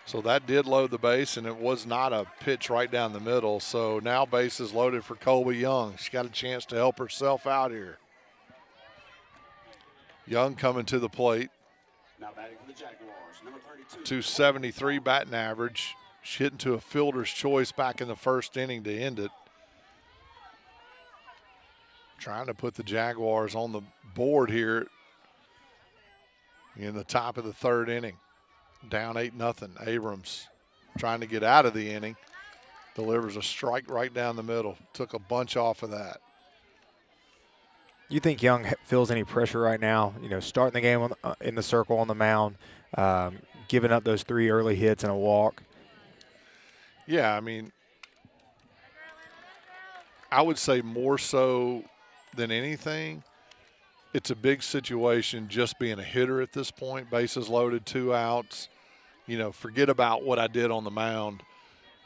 So that did load the base, and it was not a pitch right down the middle. So now base is loaded for Colby Young. She's got a chance to help herself out here. Young coming to the plate. Now batting for the Jaguars, number 32. 273 batting average. She hit into a fielder's choice back in the first inning to end it. Trying to put the Jaguars on the board here in the top of the 3rd inning. Down 8-0. Abrams trying to get out of the inning. Delivers a strike right down the middle. Took a bunch off of that. You think Young feels any pressure right now? You know, starting the game in the circle on the mound, giving up those 3 early hits and a walk. Yeah, I mean, I would say more so than anything, it's a big situation just being a hitter at this point. Bases loaded, 2 outs. You know, forget about what I did on the mound.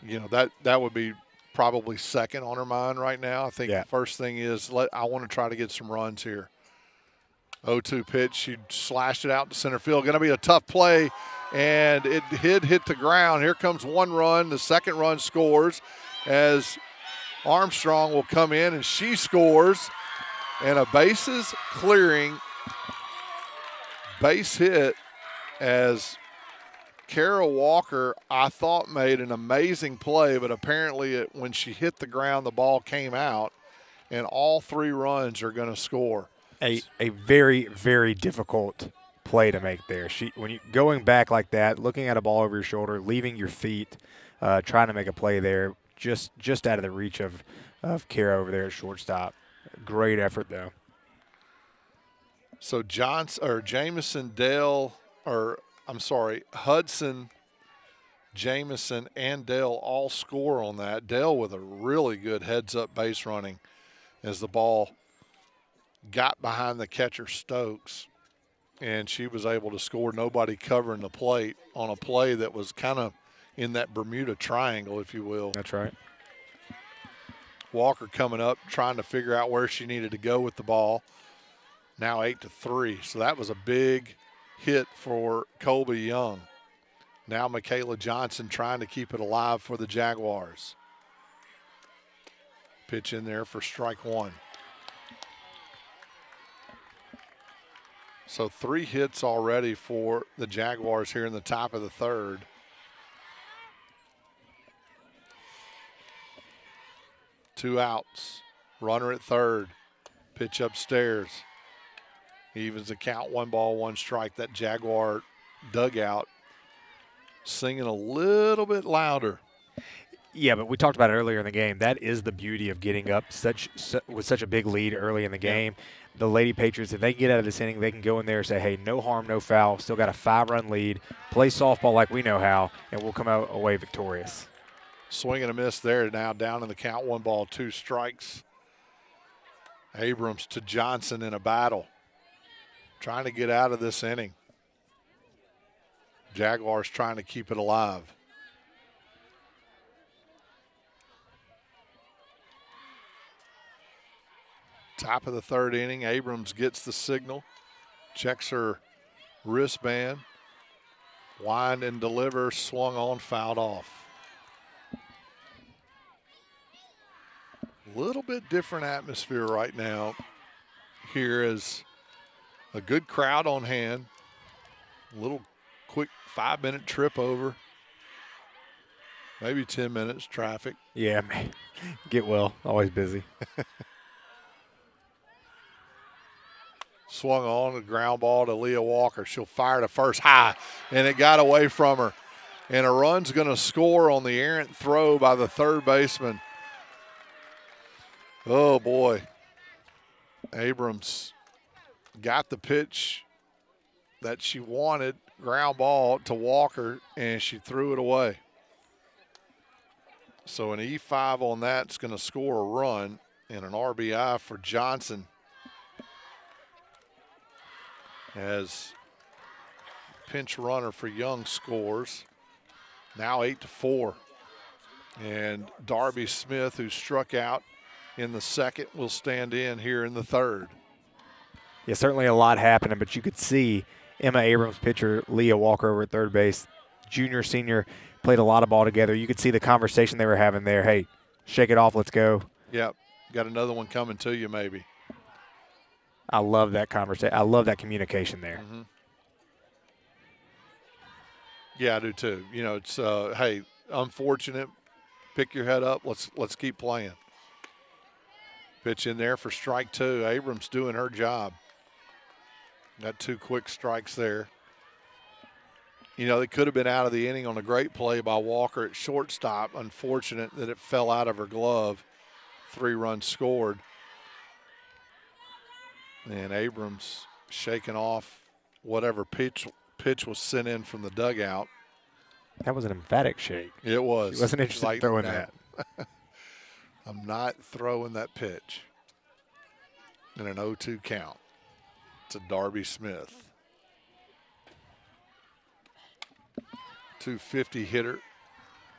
You know, that would be probably second on her mind right now. I think the first thing is I want to try to get some runs here. 0-2 pitch. She slashed it out to center field. Going to be a tough play, and it hit the ground. Here comes 1 run. The second run scores as Armstrong will come in, and she scores. And a bases clearing base hit as Kara Walker, I thought, made an amazing play, but apparently when she hit the ground, the ball came out, and all 3 runs are going to score. A very, very difficult play to make there. When you going back like that, looking at a ball over your shoulder, leaving your feet, trying to make a play there, just out of the reach of Kara over there at shortstop. Great effort, though. So Hudson, Jamison, and Dale all score on that. Dale with a really good heads-up base running as the ball got behind the catcher Stokes, and she was able to score. Nobody covering the plate on a play that was kind of in that Bermuda Triangle, if you will. That's right. Walker coming up, trying to figure out where she needed to go with the ball. Now 8-3. So that was a big hit for Colby Young. Now Michaela Johnson trying to keep it alive for the Jaguars. Pitch in there for strike 1. So 3 hits already for the Jaguars here in the top of the 3rd. Two outs. Runner at third. Pitch upstairs. Evens the count. 1 ball, 1 strike. That Jaguar dugout singing a little bit louder. Yeah, but we talked about it earlier in the game. That is the beauty of getting up with such a big lead early in the game. The Lady Patriots, if they get out of this inning, they can go in there and say, hey, no harm, no foul. Still got a 5-run lead. Play softball like we know how, and we'll come out away victorious. Swing and a miss there now, down in the count. 1 ball, 2 strikes. Abrams to Johnson in a battle, trying to get out of this inning. Jaguars trying to keep it alive. Top of the third inning, Abrams gets the signal, checks her wristband, wind and deliver, swung on, fouled off. A little bit different atmosphere right now. Here is a good crowd on hand. A little quick 5-minute trip over. Maybe 10 minutes, traffic. Yeah, man. Get well. Always busy. Swung on a ground ball to Leah Walker. She'll fire to first high, and it got away from her. And a run's going to score on the errant throw by the third baseman. Oh, boy. Abrams got the pitch that she wanted, ground ball to Walker, and she threw it away. So an E5 on that's going to score a run and an RBI for Johnson. As pinch runner for Young scores. Now 8-4. And Darby Smith, who struck out in the second, will stand in here in the third. Yeah, certainly a lot happening, but you could see Emma Abrams, pitcher, Leah Walker over at third base. Junior, senior, played a lot of ball together. You could see the conversation they were having there. Hey, shake it off, let's go. Yep, got another one coming to you maybe. I love that conversation. I love that communication there. Mm-hmm. Yeah, I do too. You know, it's hey, unfortunate. Pick your head up. Let's keep playing. Pitch in there for strike two. Abrams doing her job. Got 2 quick strikes there. You know, they could have been out of the inning on a great play by Walker at shortstop. Unfortunate that it fell out of her glove. 3 runs scored. And Abrams shaking off whatever pitch was sent in from the dugout. That was an emphatic shake. It was. She wasn't interested in throwing that. I'm not throwing that pitch. In an 0-2 count to Darby Smith. 250 hitter.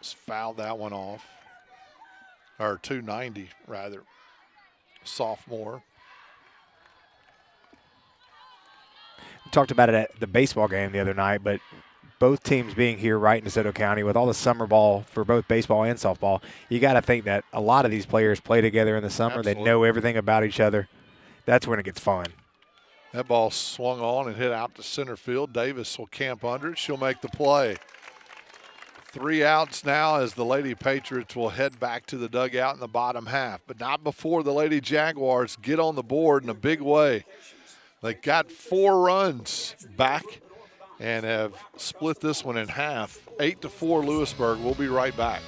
Just fouled that one off. Or 290, rather. Sophomore. We talked about it at the baseball game the other night, but both teams being here right in DeSoto County with all the summer ball for both baseball and softball, you got to think that a lot of these players play together in the summer. Absolutely. They know everything about each other. That's when it gets fun. That ball swung on and hit out to center field. Davis will camp under it. She'll make the play. 3 outs now as the Lady Patriots will head back to the dugout in the bottom half, but not before the Lady Jaguars get on the board in a big way. They got 4 runs back and have split this one in half. 8-4 Lewisburg. We'll be right back.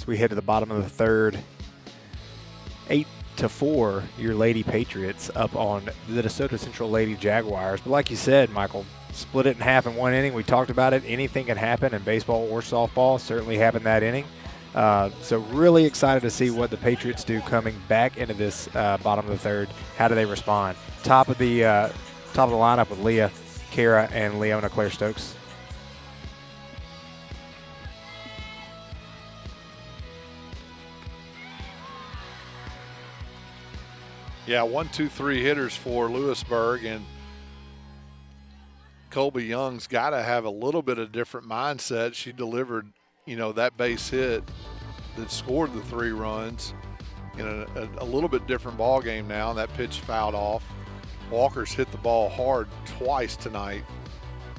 We head to the bottom of the third. 8-4, your Lady Patriots up on the DeSoto Central Lady Jaguars. But like you said, Michael, split it in half in one inning. We talked about it. Anything can happen in baseball or softball. Certainly happened that inning. So really excited to see what the Patriots do coming back into this bottom of the third. How do they respond? Top of the lineup with Leah, Kara, and Leona Claire Stokes. Yeah, 1, 2, 3 hitters for Lewisburg, and Colby Young's got to have a little bit of different mindset. She delivered, that base hit that scored the 3 runs in a little bit different ball game now. That pitch fouled off. Walker's hit the ball hard twice tonight.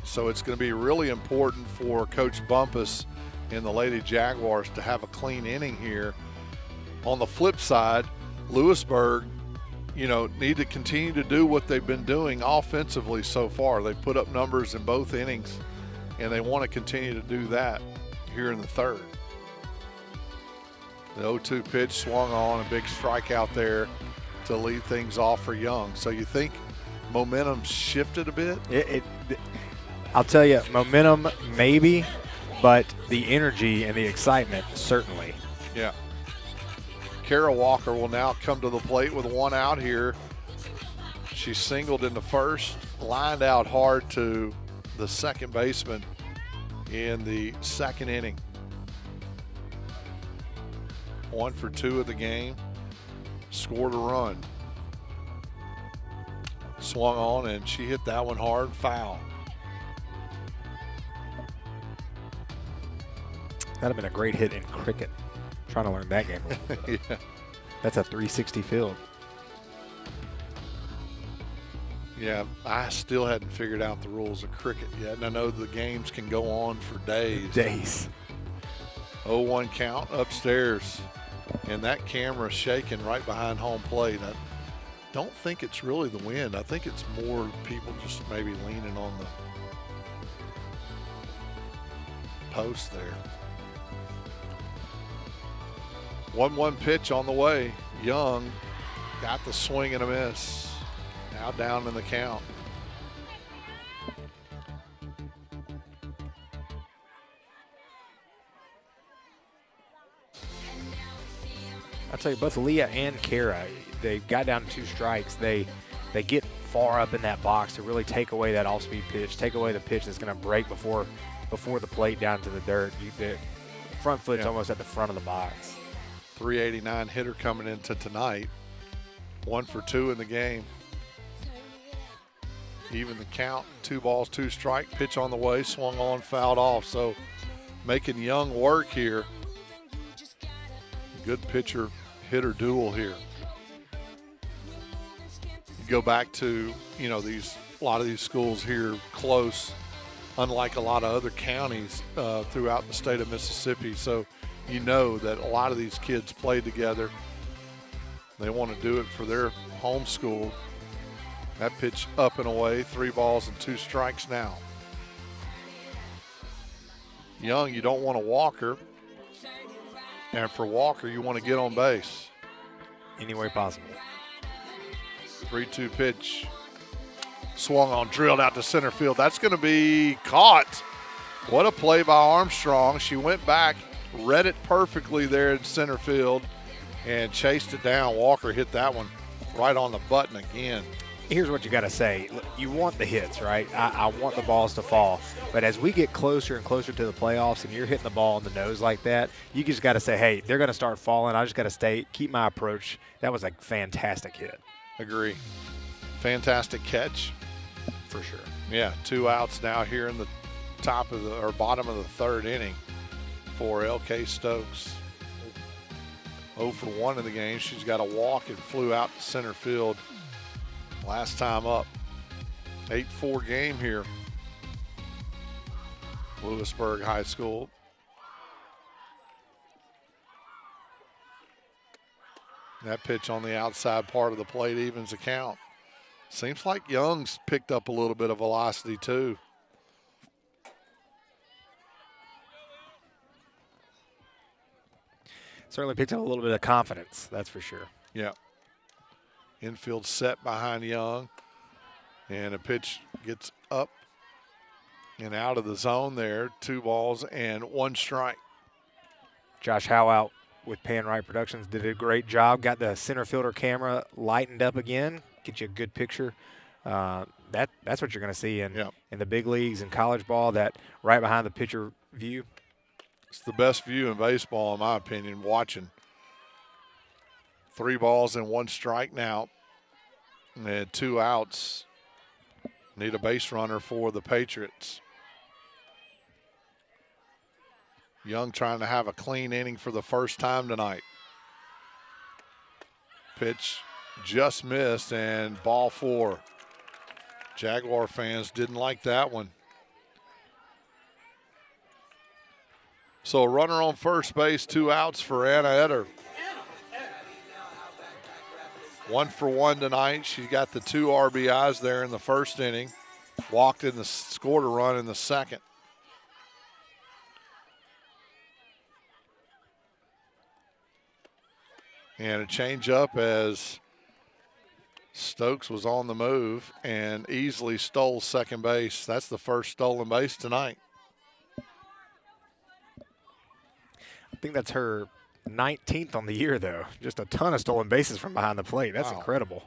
So it's going to be really important for Coach Bumpus and the Lady Jaguars to have a clean inning here. On the flip side, Lewisburg, need to continue to do what they've been doing offensively so far. They've put up numbers in both innings, and they want to continue to do that here in the third. The 0-2 pitch swung on, a big strikeout there to lead things off for Young. So you think momentum shifted a bit? I'll tell you, momentum maybe, but the energy and the excitement certainly. Yeah. Kara Walker will now come to the plate with 1 out here. She singled in the first, lined out hard to the second baseman in the second inning. 1 for 2 of the game, scored a run. Swung on, and she hit that one hard, foul. That'd have been a great hit in cricket. Trying to learn that game. Yeah. That's a 360 field. Yeah, I still hadn't figured out the rules of cricket yet, and I know the games can go on for days. 0-1 count upstairs, and that camera's shaking right behind home plate. I don't think it's really the wind. I think it's more people just maybe leaning on the post there. 1-1 pitch on the way. Young got the swing and a miss. Now down in the count. I'll tell you, both Leah and Kara, they got down to 2 strikes. They get far up in that box to really take away that off-speed pitch, take away the pitch that's going to break before the plate down to the dirt. The front foot's almost at the front of the box. 389 hitter coming into tonight. 1 for 2 in the game. Even the count, 2 balls, 2 strike. Pitch on the way, swung on, fouled off. So making Young work here. Good pitcher hitter duel here. You go back to, a lot of these schools here close, unlike a lot of other counties throughout the state of Mississippi. So you know that a lot of these kids play together. They want to do it for their home school. That pitch up and away, 3 balls and 2 strikes now. Young, you don't want a walker. And for Walker, you want to get on base. Any way possible. 3-2 pitch. Swung on, drilled out to center field. That's going to be caught. What a play by Armstrong. She went back, read it perfectly there in center field, and chased it down. Walker hit that one right on the button again. Here's what you got to say. You want the hits, right? I want the balls to fall. But as we get closer and closer to the playoffs and you're hitting the ball on the nose like that, you just got to say, hey, they're going to start falling. I just got to keep my approach. That was a fantastic hit. Agree. Fantastic catch. For sure. Yeah, 2 outs now here in the bottom of the third inning for LK Stokes. 0 for 1 in the game. She's got a walk and flew out to center field last time up. 8-4 game here. Lewisburg High School. That pitch on the outside part of the plate evens the count. Seems like Young's picked up a little bit of velocity too. Certainly picked up a little bit of confidence, that's for sure. Yeah. Infield set behind Young. And a pitch gets up and out of the zone there. 2 balls and 1 strike. Josh Howe out with PanRight Productions did a great job. Got the center fielder camera lightened up again. Get you a good picture. That's what you're going to see in the big leagues and college ball, that right behind the pitcher view. It's the best view in baseball, in my opinion, watching. 3 balls and 1 strike now. And 2 outs. Need a base runner for the Patriots. Young trying to have a clean inning for the first time tonight. Pitch just missed, and ball 4. Jaguar fans didn't like that one. So a runner on first base, 2 outs for Anna Eder. 1 for 1 tonight. She got the 2 RBIs there in the first inning. Scored a run in the second. And a changeup as Stokes was on the move and easily stole second base. That's the first stolen base tonight. I think that's her 19th on the year, though. Just a ton of stolen bases from behind the plate. That's Wow. incredible.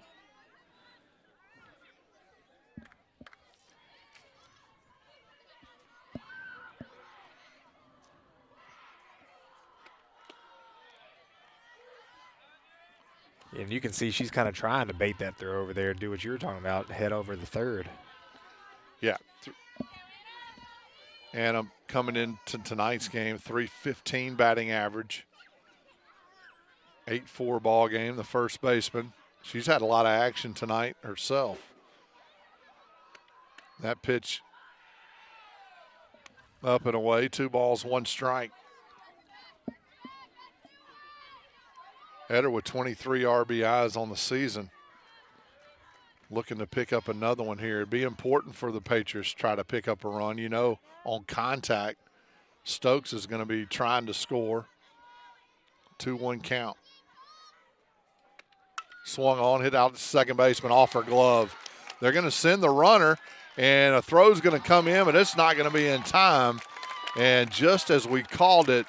And you can see she's kind of trying to bait that throw over there and do what you were talking about, head over the third. Yeah. And I'm coming into tonight's game, .315 batting average. 8-4 ball game, the first baseman. She's had a lot of action tonight herself. That pitch up and away, 2 balls, 1 strike. Eder with 23 RBIs on the season. Looking to pick up another one here. It'd be important for the Patriots to try to pick up a run. You know, on contact, Stokes is going to be trying to score. 2-1 count. Swung on, hit out to second baseman off her glove. They're going to send the runner, and a throw's going to come in, but it's not going to be in time. And just as we called it,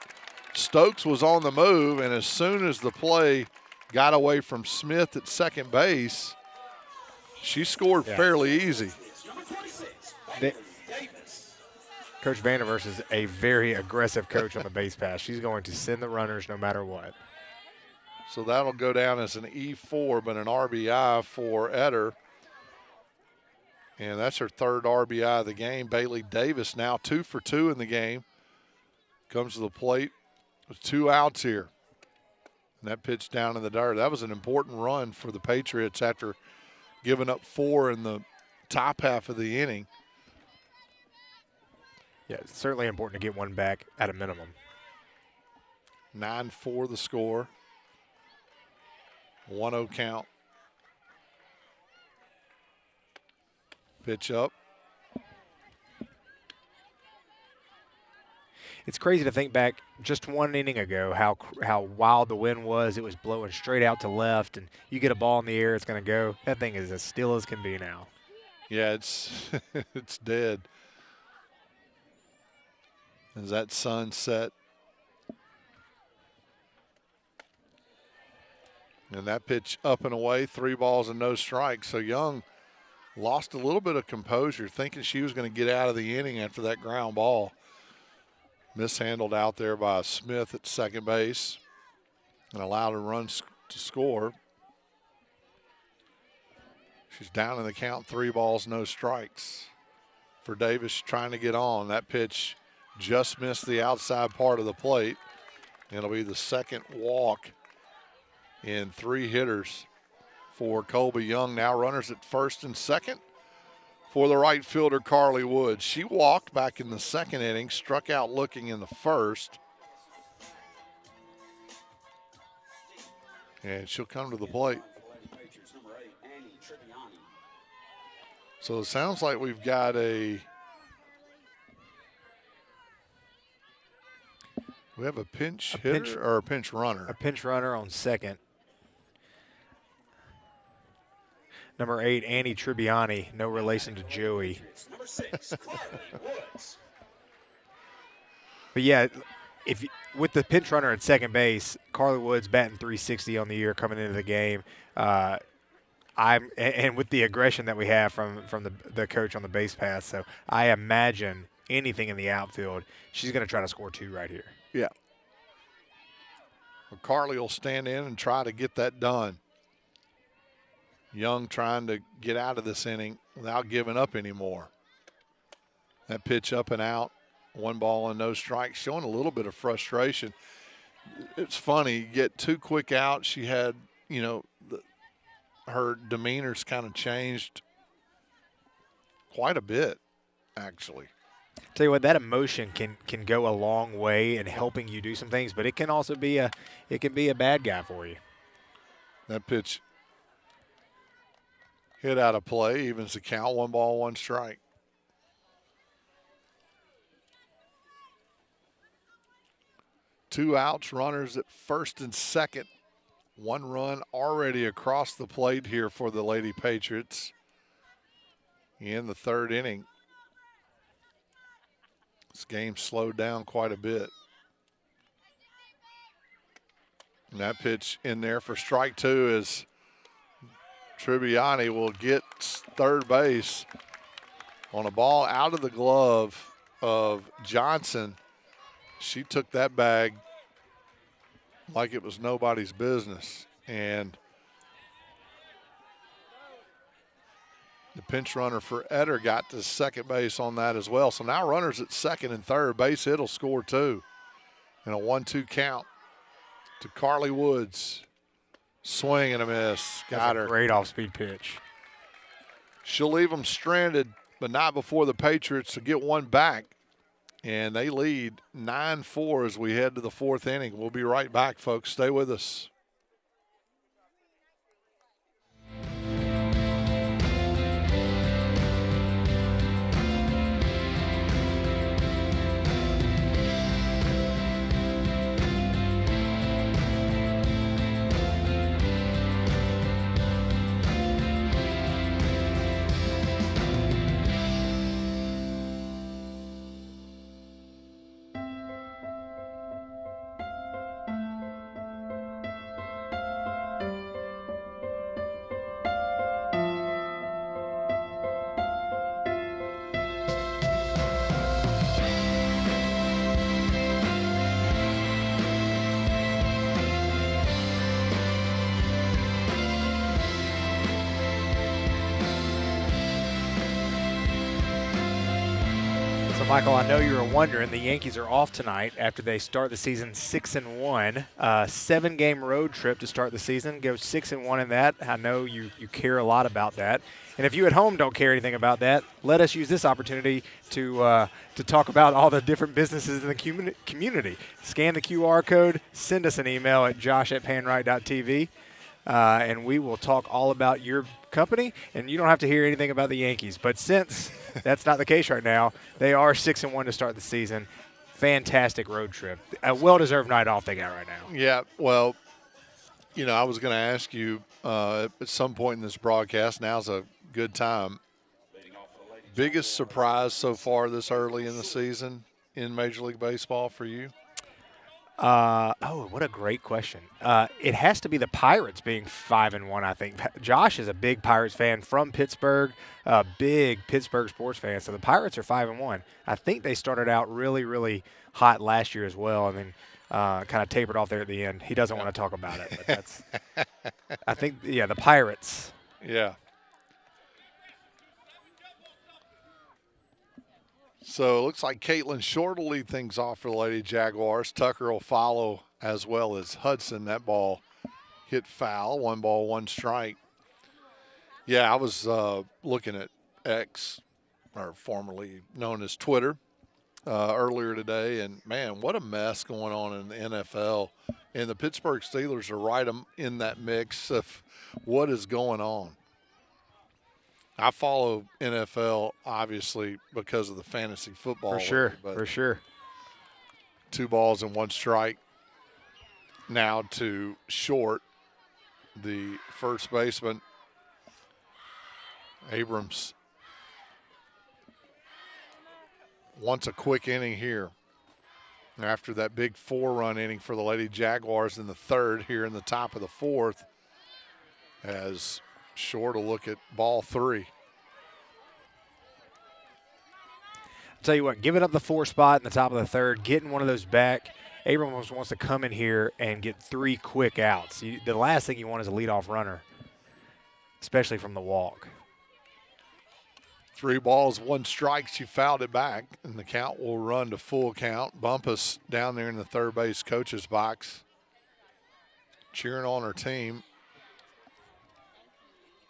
Stokes was on the move, and as soon as the play got away from Smith at second base, she scored fairly easy. Coach Vanderverse is a very aggressive coach on the base pass. She's going to send the runners no matter what. So that'll go down as an E4, but an RBI for Eder. And that's her 3rd RBI of the game. Bailey Davis now 2 for 2 in the game. Comes to the plate with 2 outs here. And that pitch down in the dirt. That was an important run for the Patriots after giving up 4 in the top half of the inning. Yeah, it's certainly important to get one back at a minimum. 9-4 the score. 1-0 count. Pitch up. It's crazy to think back just 1 inning ago how wild the wind was. It was blowing straight out to left, and you get a ball in the air, it's going to go. That thing is as still as can be now. Yeah, it's it's dead. As that sun set. And that pitch up and away, 3 balls and no strikes. So Young lost a little bit of composure, thinking she was going to get out of the inning after that ground ball. Mishandled out there by Smith at second base and allowed a run to score. She's down in the count, 3 balls, no strikes. For Davis trying to get on. That pitch just missed the outside part of the plate. It'll be the second walk in 3 hitters for Colby Young. Now runners at first and second for the right fielder, Carly Woods. She walked back in the second inning, struck out looking in the first. And she'll come to the plate. So it sounds like we've got we have a pinch hitter or a pinch runner. A pinch runner on second. Number 8, Annie Tribbiani, no relation to Joey. But yeah, with the pinch runner at second base, Carly Woods batting .360 on the year coming into the game. And with the aggression that we have from the coach on the base pass, so I imagine anything in the outfield, she's going to try to score 2 right here. Yeah. Well, Carly will stand in and try to get that done. Young trying to get out of this inning without giving up anymore. That pitch up and out, 1 ball and no strikes, showing a little bit of frustration. It's funny, you get 2 quick outs. She had, her demeanor's kind of changed quite a bit, actually. Tell you what, that emotion can go a long way in helping you do some things, but it can also be a bad guy for you. That pitch hit out of play, evens the count, 1 ball, 1 strike. Two outs, runners at first and second. 1 run already across the plate here for the Lady Patriots in the 3rd inning. This game slowed down quite a bit. And that pitch in there for strike 2 is Tribbiani will get third base on a ball out of the glove of Johnson. She took that bag like it was nobody's business. And the pinch runner for Etter got to second base on that as well. So now runners at second and third. Base hit will score 2. And a 1-2 count to Carly Woods. Swing and a miss. Got her. Great off-speed pitch. She'll leave them stranded, but not before the Patriots to get 1 back. And they lead 9-4 as we head to the 4th inning. We'll be right back, folks. Stay with us. Michael, I know you were wondering, the Yankees are off tonight after they start the season 6-1. 7-game road trip to start the season. Go 6-1 in that. I know you care a lot about that. And if you at home don't care anything about that, let us use this opportunity to talk about all the different businesses in the community. Scan the QR code, send us an email at josh@panright.tv, and we will talk all about your company, and you don't have to hear anything about the Yankees. But since that's not the case right now, they are 6-1 to start the season. Fantastic road trip. A well-deserved night off they got right now. Yeah, well, I was going to ask you at some point in this broadcast, now's a good time. Biggest surprise so far this early in the season in Major League Baseball for you? What a great question. It has to be the Pirates being 5-1, I think. Josh is a big Pirates fan from Pittsburgh, a big Pittsburgh sports fan. So the Pirates are 5-1. I think they started out really, really hot last year as well, and then kind of tapered off there at the end. He doesn't want to talk about it, but that's – I think, the Pirates. Yeah. So it looks like Caitlin Short will lead things off for the Lady Jaguars. Tucker will follow as well as Hudson. That ball hit foul. 1 ball, 1 strike. Yeah, I was looking at X, or formerly known as Twitter, earlier today. And, man, what a mess going on in the NFL. And the Pittsburgh Steelers are right in that mix of what is going on. I follow NFL, obviously, because of the fantasy football. For sure. 2 balls and 1 strike. Now to Short, the first baseman. Abrams wants a quick inning here. After that big 4-run inning for the Lady Jaguars in the 3rd here in the top of the 4th, as Short will look at ball 3. I'll tell you what, giving up the 4 spot in the top of the 3rd, getting one of those back, Abrams wants to come in here and get 3 quick outs. The last thing you want is a leadoff runner. especially from the walk. 3 balls, 1 strike. She fouled it back, and the count will run to full count. Bumpus down there in the third base coach's box, cheering on her team.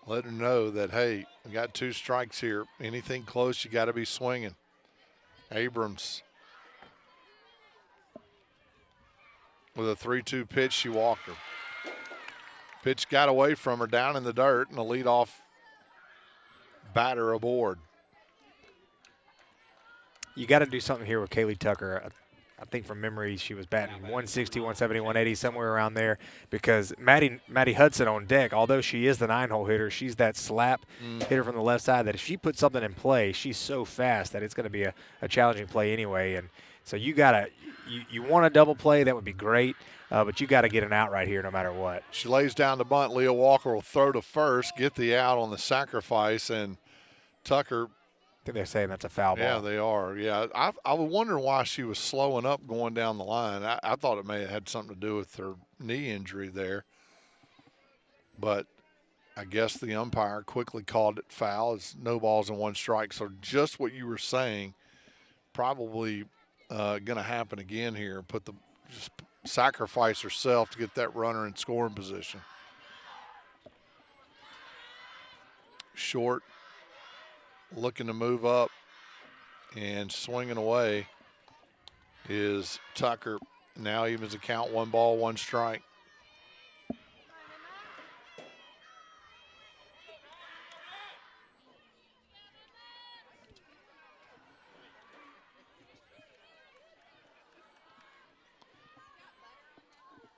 Let her know that, hey, we got 2 strikes here. Anything close, you got to be swinging. Abrams with a 3-2 pitch, she walked her. Pitch got away from her down in the dirt, and the leadoff batter aboard. You got to do something here with Kaylee Tucker. I think from memory she was batting 160, 170, 180, somewhere around there, because Maddie Hudson on deck, although she is the 9-hole hitter, she's that slap hitter from the left side that if she puts something in play, she's so fast that it's going to be a challenging play anyway. And so you want a double play, that would be great, but you got to get an out right here no matter what. She lays down the bunt. Leah Walker will throw to first, get the out on the sacrifice, and Tucker. I think they're saying that's a foul ball. Yeah, they are. Yeah, I was wondering why she was slowing up going down the line. I thought it may have had something to do with her knee injury there. But I guess the umpire quickly called it foul. It's no balls and 1 strike. So just what you were saying, probably going to happen again here. Just sacrifice herself to get that runner in scoring position. Short. Looking to move up and swinging away is Tucker. Now evens the count, 1 ball, 1 strike.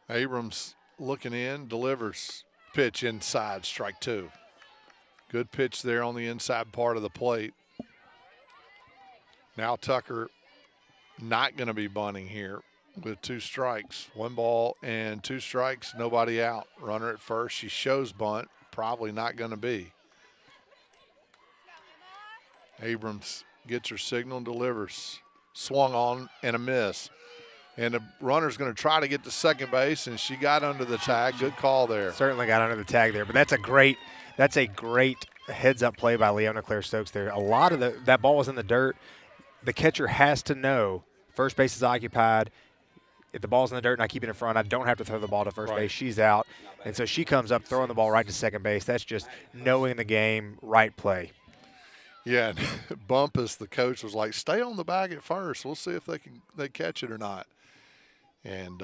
Abrams looking in, delivers. Pitch inside, strike 2. Good pitch there on the inside part of the plate. Now Tucker not going to be bunting here with 2 strikes. 1 ball and 2 strikes, nobody out. Runner at first. She shows bunt, probably not going to be. Abrams gets her signal and delivers. Swung on and a miss. And the runner's going to try to get to second base, and she got under the tag. Good call there. Certainly got under the tag there, but that's a great heads-up play by Leona Claire Stokes there. A lot of that ball was in the dirt. The catcher has to know first base is occupied. If the ball's in the dirt and I keep it in front, I don't have to throw the ball to first base. She's out. And so she comes up throwing the ball right to second base. That's just knowing the game, right play. Yeah, Bumpus, the coach, was like, stay on the bag at first. We'll see if they catch it or not. And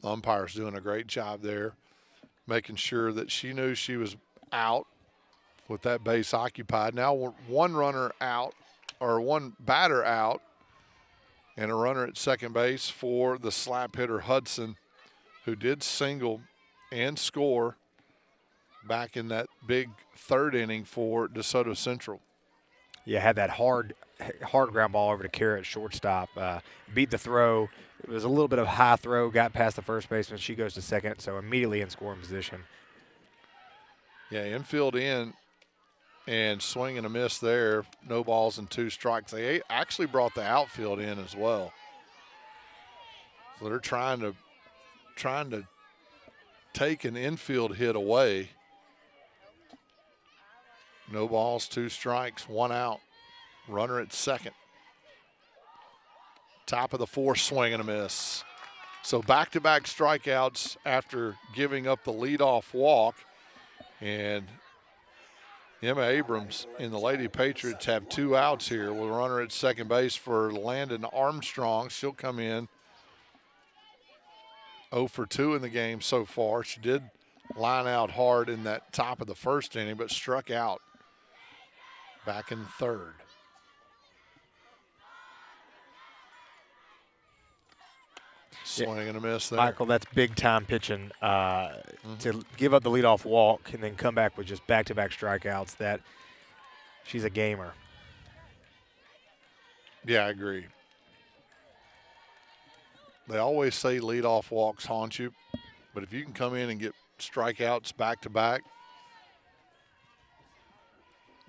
umpire's doing a great job there, making sure that she knew she was out with that base occupied. Now 1 runner out, or 1 batter out, and a runner at second base for the slap hitter Hudson, who did single and score back in that big 3rd inning for DeSoto Central. Yeah, had that hard ground ball over to Kara at shortstop. Beat the throw. It was a little bit of high throw, got past the first baseman. She goes to second, so immediately in scoring position. Yeah, infield in and swing and a miss there. No balls and 2 strikes. They actually brought the outfield in as well. So they're trying to take an infield hit away. No balls, 2 strikes, 1 out. Runner at second. Top of the 4th, swing and a miss. So back-to-back strikeouts after giving up the leadoff walk. And Emma Abrams and the Lady Patriots have 2 outs here with a runner at second base for Landon Armstrong. She'll come in 0 for 2 in the game so far. She did line out hard in that top of the 1st inning, but struck out back in the 3rd. Swing and a miss there. Michael, that's big-time pitching to give up the leadoff walk and then come back with just back-to-back strikeouts. That she's a gamer. Yeah, I agree. They always say leadoff walks haunt you, but if you can come in and get strikeouts back-to-back,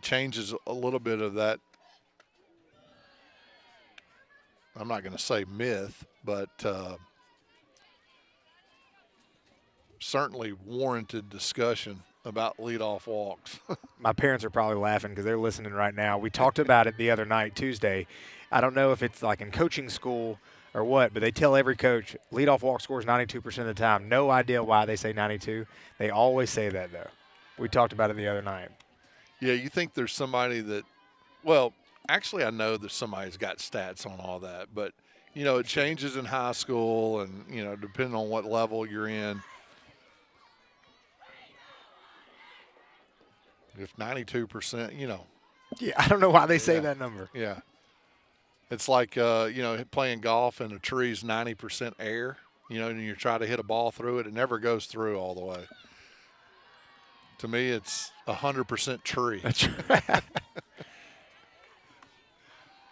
changes a little bit of that. I'm not going to say myth, but certainly warranted discussion about leadoff walks. My parents are probably laughing because they're listening right now. We talked about it the other night, Tuesday. I don't know if it's like in coaching school or what, but they tell every coach leadoff walk scores 92% of the time. No idea why they say 92. They always say that, though. We talked about it the other night. Yeah, you think there's somebody that, well, actually I know that somebody's got stats on all that, but, you know, it changes in high school and, you know, depending on what level you're in. If 92%, you know. Yeah, I don't know why they say that number. Yeah. It's like, you know, playing golf and a tree's 90% air, you know, and you try to hit a ball through it. It never goes through all the way. To me, it's 100% tree. That's right.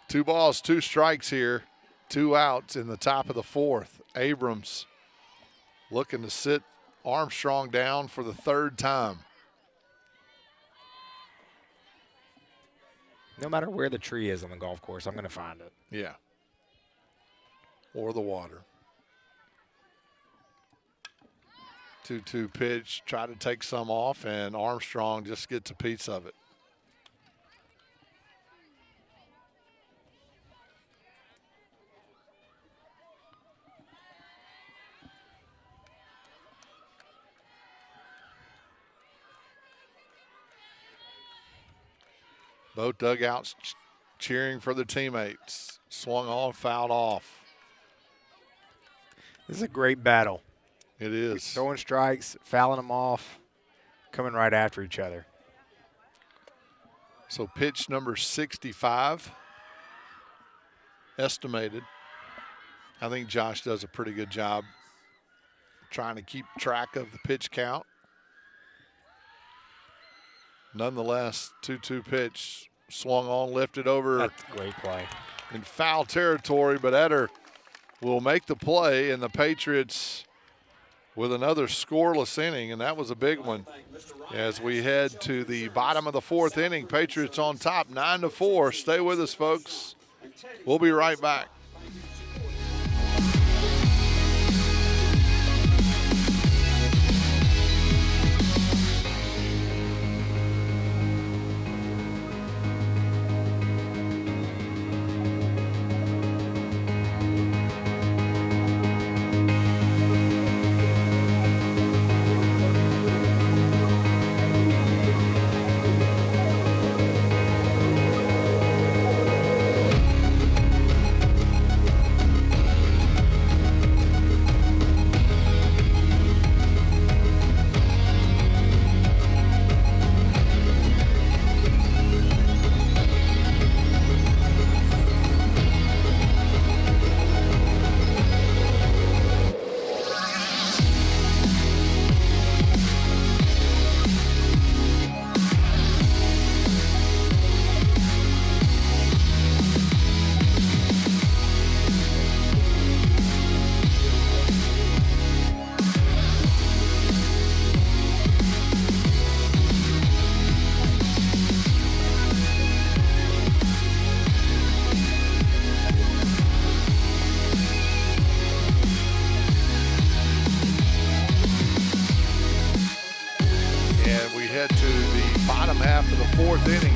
2 balls, 2 strikes here, 2 outs in the top of the 4th. Abrams looking to sit Armstrong down for the 3rd time. No matter where the tree is on the golf course, I'm going to find it. Yeah. Or the water. 2-2 pitch, try to take some off, and Armstrong just gets a piece of it. Both dugouts cheering for their teammates. Swung on, fouled off. This is a great battle. It is. Throwing strikes, fouling them off, coming right after each other. So pitch number 65, estimated. I think Josh does a pretty good job trying to keep track of the pitch count. Nonetheless, 2-2 pitch, swung on, lifted over. That's a great play. In foul territory, but Etter will make the play, and the Patriots with another scoreless inning, and that was a big one. As we head to the bottom of the 4th inning, Patriots on top, 9-4. Stay with us, folks. We'll be right back.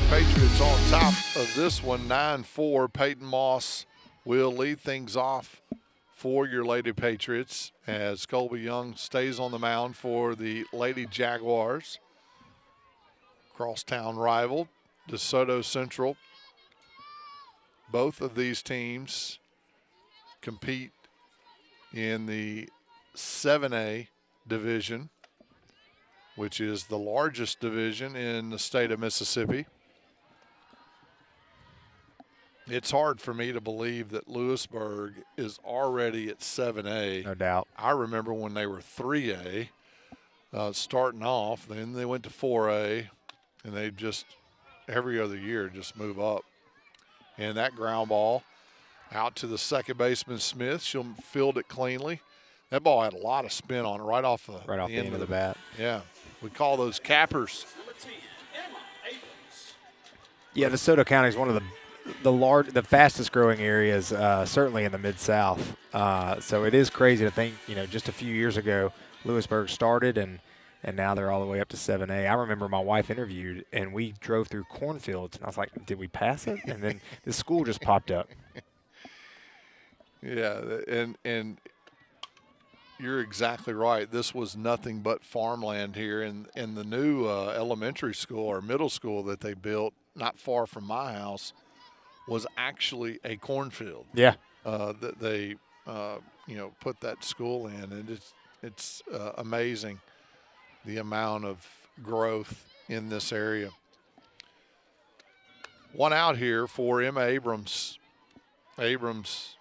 Patriots on top of this one, 9-4. Peyton Moss will lead things off for your Lady Patriots as Colby Young stays on the mound for the Lady Jaguars. Crosstown rival, Desoto Central. Both of these teams compete in the 7A division, which is the largest division in the state of Mississippi. It's hard for me to believe that Lewisburg is already at 7A. No doubt. I remember when they were 3A starting off. Then they went to 4A, and they just every other year just move up. And that ground ball out to the second baseman, Smith. She'll field it cleanly. That ball had a lot of spin on it right off the end of the bat. Yeah. We call those cappers. Yeah, DeSoto County is one of the fastest growing areas, certainly in the Mid-South. So it is crazy to think, just a few years ago, Lewisburg started and and now they're all the way up to 7A. I remember my wife interviewed, and we drove through cornfields, and I was like, did we pass it? And then the school just popped up. Yeah, and you're exactly right. This was nothing but farmland here, and the new elementary school or middle school that they built not far from my house was actually a cornfield. Yeah. That they put that school in, and it's amazing the amount of growth in this area. One out here for Emma Abrams. Abrams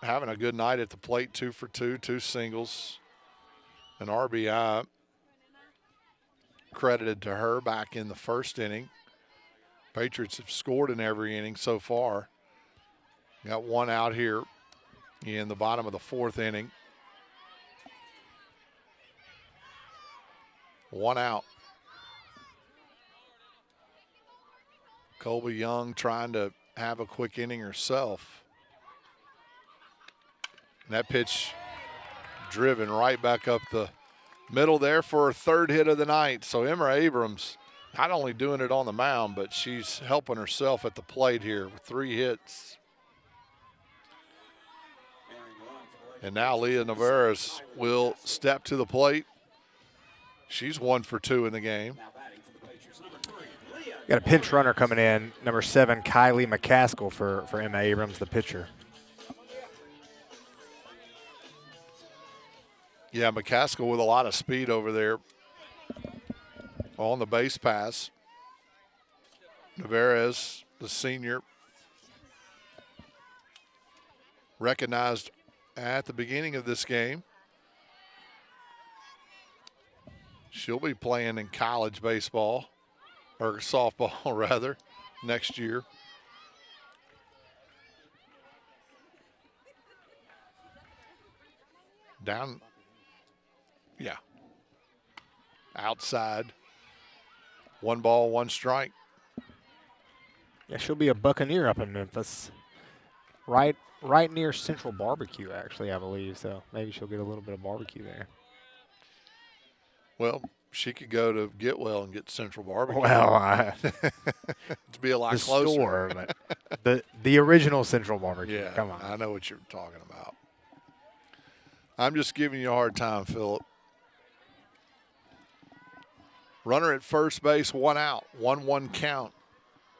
having a good night at the plate, 2 for 2, 2 singles, an RBI credited to her back in the first inning. Patriots have scored in every inning so far. Got one out here in the bottom of the 4th inning. One out. Colby Young trying to have a quick inning herself. And that pitch driven right back up the middle there for her 3rd hit of the night. So Emma Abrams not only doing it on the mound, but she's helping herself at the plate here with 3 hits. And now Leah Navarez will step to the plate. She's 1 for 2 in the game. Got a pinch runner coming in, number 7, Kylie McCaskill for Emma Abrams, the pitcher. Yeah, McCaskill with a lot of speed over there on the base pass. Navarez, the senior, recognized at the beginning of this game. She'll be playing in college baseball, or softball rather, next year. Down, yeah. Outside. 1 ball, 1 strike. Yeah, she'll be a Buccaneer up in Memphis. Right near Central Barbecue, actually, I believe. So maybe she'll get a little bit of barbecue there. Well, she could go to Getwell and get Central Barbecue. Well, to be a lot the closer. store, but the original Central Barbecue. Yeah, Come on. I know what you're talking about. I'm just giving you a hard time, Philip. Runner at first base, 1 out, 1-1 count.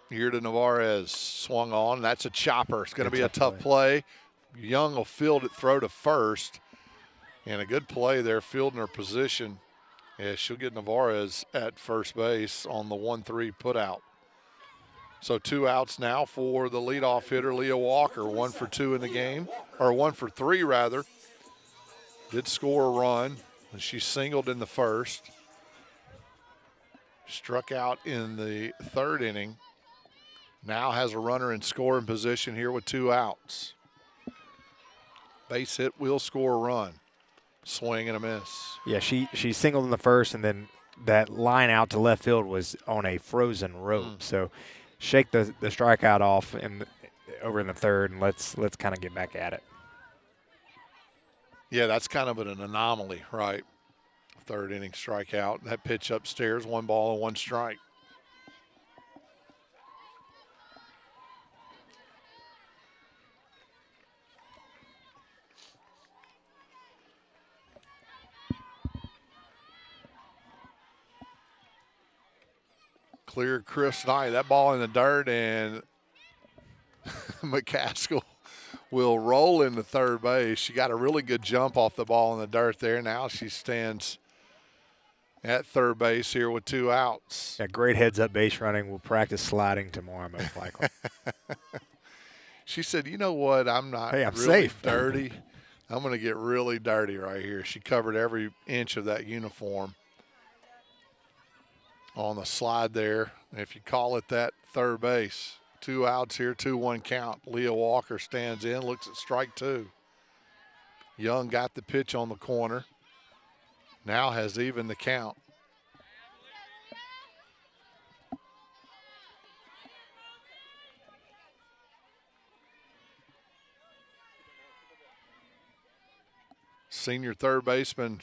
Here to Navarez, swung on. That's a chopper. It's going to be a tough play. Young will field it, throw to first. And a good play there, fielding her position. Yeah, she'll get Navarez at first base on the 1-3 put out. So 2 outs now for the leadoff hitter, Leah Walker. 1 for 2 in the game, or 1 for 3 rather. Did score a run, and she singled in the first. Struck out in the 3rd inning. Now has a runner in scoring position here with 2 outs. Base hit will score a run. Swing and a miss. Yeah, she singled in the first, and then that line out to left field was on a frozen rope. So shake the strikeout off over in the 3rd, and let's kind of get back at it. Yeah, that's kind of an anomaly, right? 3rd inning strikeout. That pitch upstairs, 1 ball and 1 strike. Clear, crisp night. That ball in the dirt, and McCaskill will roll into 3rd base. She got a really good jump off the ball in the dirt there. Now she stands at 3rd base here with 2 outs. Yeah, great heads-up base running. We'll practice sliding tomorrow, most likely. She said, you know what, I'm not I'm really safe. dirty. I'm going to get really dirty right here. She covered every inch of that uniform on the slide there. If you call it that, 3rd base. 2 outs here, 2-1 count. Leah Walker stands in, looks at strike 2. Young got the pitch on the corner. Now has even the count. Senior 3rd baseman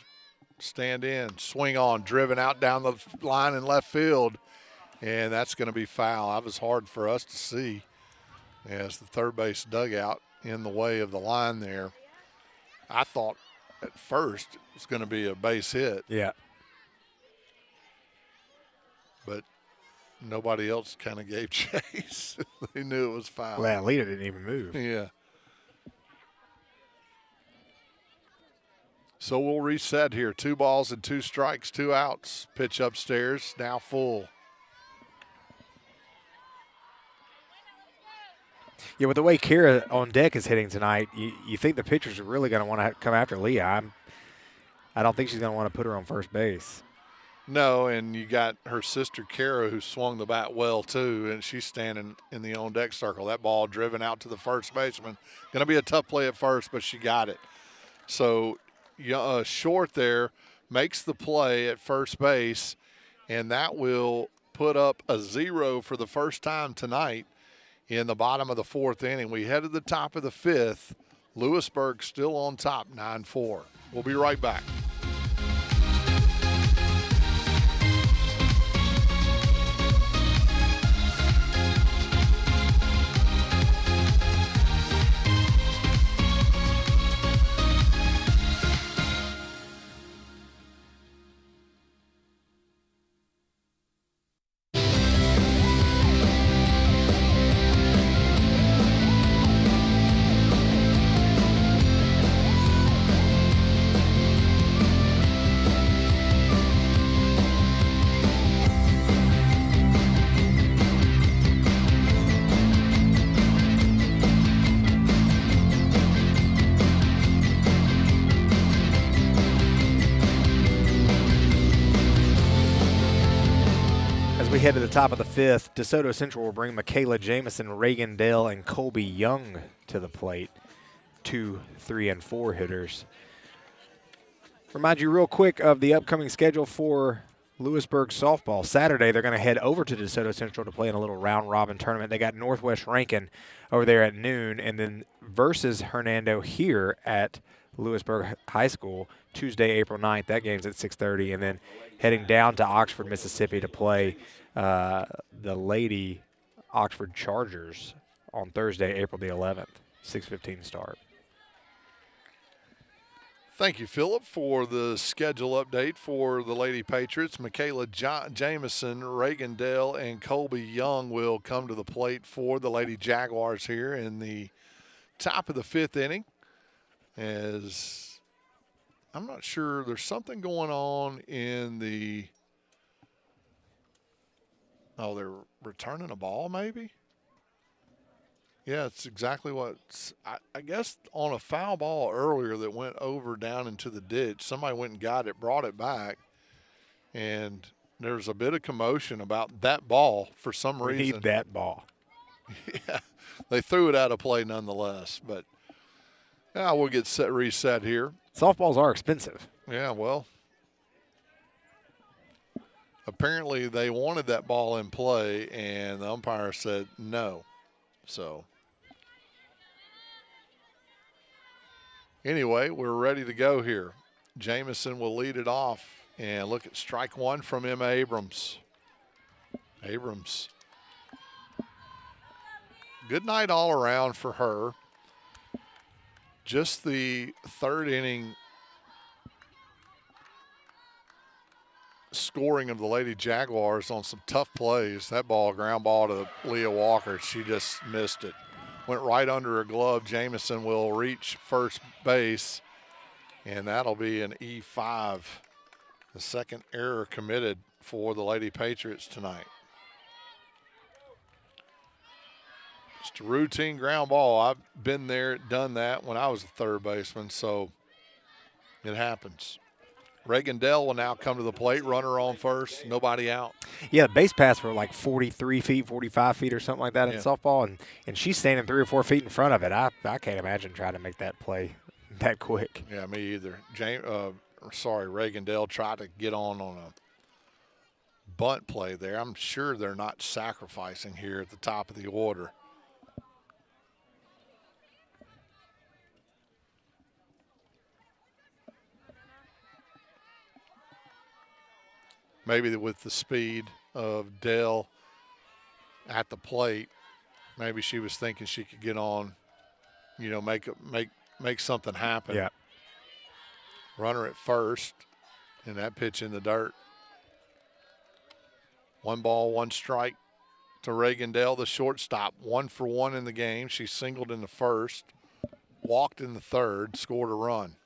stand in, swing on, driven out down the line in left field, and that's going to be foul. That was hard for us to see as the third base dugout in the way of the line there. I thought at first it was going to be a base hit. Yeah. But nobody else kind of gave chase. They knew it was foul. Well, Lita didn't even move. Yeah. So we'll reset here. 2 balls and 2 strikes, 2 outs. Pitch upstairs, now full. Yeah, with the way Kira on deck is hitting tonight, you think the pitchers are really going to want to come after Leah. I don't think she's going to want to put her on first base. No, and you got her sister Kara who swung the bat well too, and she's standing in the on deck circle. That ball driven out to the first baseman. Going to be a tough play at first, but she got it. So Short there makes the play at first base, and that will put up a 0 for the first time tonight in the bottom of the 4th inning. We head to the top of the 5th. Lewisburg still on top, 9-4. We'll be right back. Head to the top of the 5th. DeSoto Central will bring Michaela Jamison, Reagan Dale, and Colby Young to the plate. 2, 3, and 4 hitters. Remind you real quick of the upcoming schedule for Lewisburg softball. Saturday, they're going to head over to DeSoto Central to play in a little round-robin tournament. They got Northwest Rankin over there at noon, and then versus Hernando here at Lewisburg High School Tuesday, April 9th. That game's at 6:30, and then heading down to Oxford, Mississippi to play the Lady Oxford Chargers on Thursday, April the 11th, 6:15 start. Thank you, Philip, for the schedule update for the Lady Patriots. Michaela Jamison, Reagan Dale, and Colby Young will come to the plate for the Lady Jaguars here in the top of the 5th inning. As I'm not sure, there's something going on in the – oh, they're returning a ball maybe? Yeah, it's exactly what I guess on a foul ball earlier that went over down into the ditch. Somebody went and got it, brought it back, and there's a bit of commotion about that ball for some reason. We need that ball. Yeah, they threw it out of play nonetheless, but we'll get reset here. Softballs are expensive. Yeah, well, apparently they wanted that ball in play, and the umpire said no. So anyway, we're ready to go here. Jamison will lead it off, and look at strike 1 from Emma Abrams. Abrams. Good night all around for her. Just the 3rd inning scoring of the Lady Jaguars on some tough plays. That ball, ground ball to Leah Walker. She just missed it. Went right under her glove. Jamison will reach first base, and that'll be an E5. The 2nd error committed for the Lady Patriots tonight. Just a routine ground ball. I've been there, done that when I was a 3rd baseman, so it happens. Reagan Dell will now come to the plate, runner on first, nobody out. Yeah, base paths were like 43 feet, 45 feet or something like that in softball, and she's standing 3 or 4 feet in front of it. I can't imagine trying to make that play that quick. Yeah, me either. Reagan Dell tried to get on a bunt play there. I'm sure they're not sacrificing here at the top of the order. maybe with the speed of Dell at the plate, maybe she was thinking she could get on, make something happen. Yeah. Runner at first, and that pitch in the dirt. 1 ball, 1 strike to Reagan Dell, the shortstop. 1 for 1 in the game. She singled in the first, walked in the third, scored a run.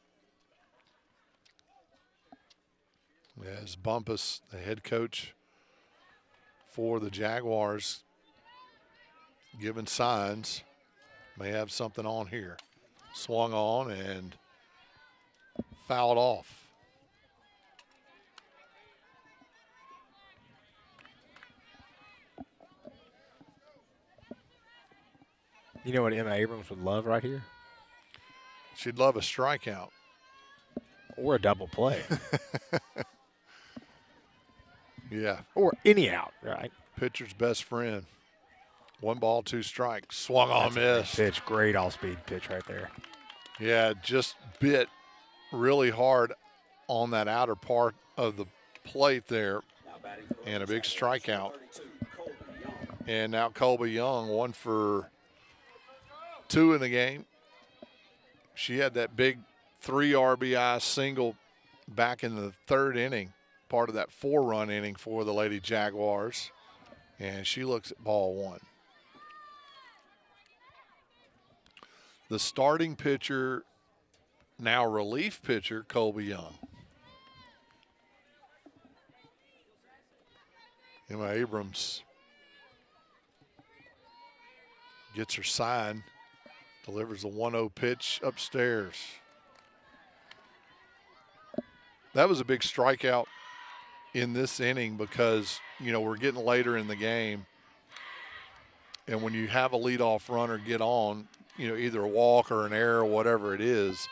As Bumpus, the head coach for the Jaguars, giving signs, may have something on here. Swung on and fouled off. You know what Emma Abrams would love right here? She'd love a strikeout. Or a double play. Yeah. Or any out, right? Pitcher's best friend. 1 ball, 2 strikes. Swung on, missed. Pitch, great all-speed pitch right there. Yeah, just bit really hard on that outer part of the plate there. And a big strikeout. And now Colby Young, 1 for 2 in the game. She had that big 3 RBI single back in the 3rd inning, part of that 4-run inning for the Lady Jaguars. And she looks at ball 1. The starting pitcher, now relief pitcher, Colby Young. Emma Abrams gets her sign, delivers a 1-0 pitch upstairs. That was a big strikeout in this inning because, we're getting later in the game. And when you have a leadoff runner get on, either a walk or an error or whatever it is,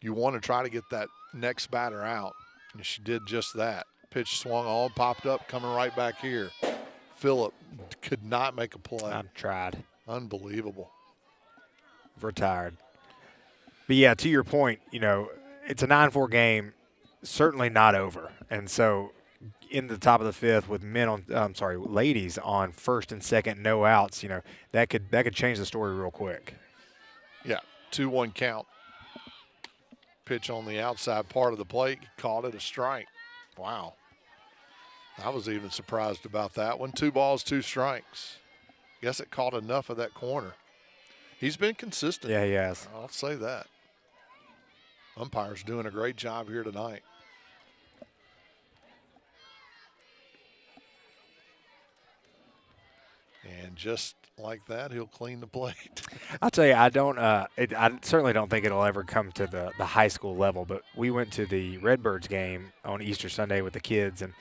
you want to try to get that next batter out. And she did just that. Pitch swung on, popped up, coming right back here. Phillip could not make a play. I've tried. Unbelievable. Retired. But, yeah, to your point, it's a 9-4 game, certainly not over. And so in the top of the 5th with ladies on first and second, no outs, that could change the story real quick. Yeah, 2-1 count. Pitch on the outside part of the plate, called it a strike. Wow. I was even surprised about that one. 2 balls, 2 strikes. Guess it caught enough of that corner. He's been consistent. Yeah, he has. I'll say that. Umpire's doing a great job here tonight. And just like that, he'll clean the plate. I'll tell you, I certainly don't think it'll ever come to the high school level, but we went to the Redbirds game on Easter Sunday with the kids, and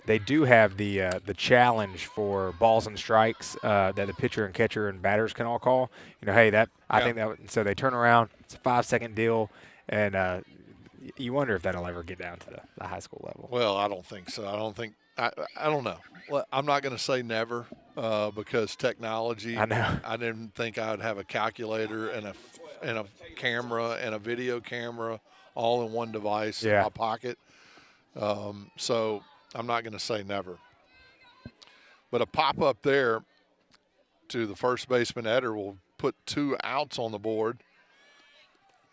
they do have the challenge for balls and strikes that the pitcher and catcher and batters can all call. I think that. So they turn around. It's a 5-second deal, and you wonder if that'll ever get down to the high school level. Well, I don't think so. I don't know. Well, I'm not going to say never because technology. I know. I didn't think I would have a calculator and a camera and a video camera all in one device in my pocket. So I'm not going to say never. But a pop up there to the first baseman Eder will put 2 outs on the board.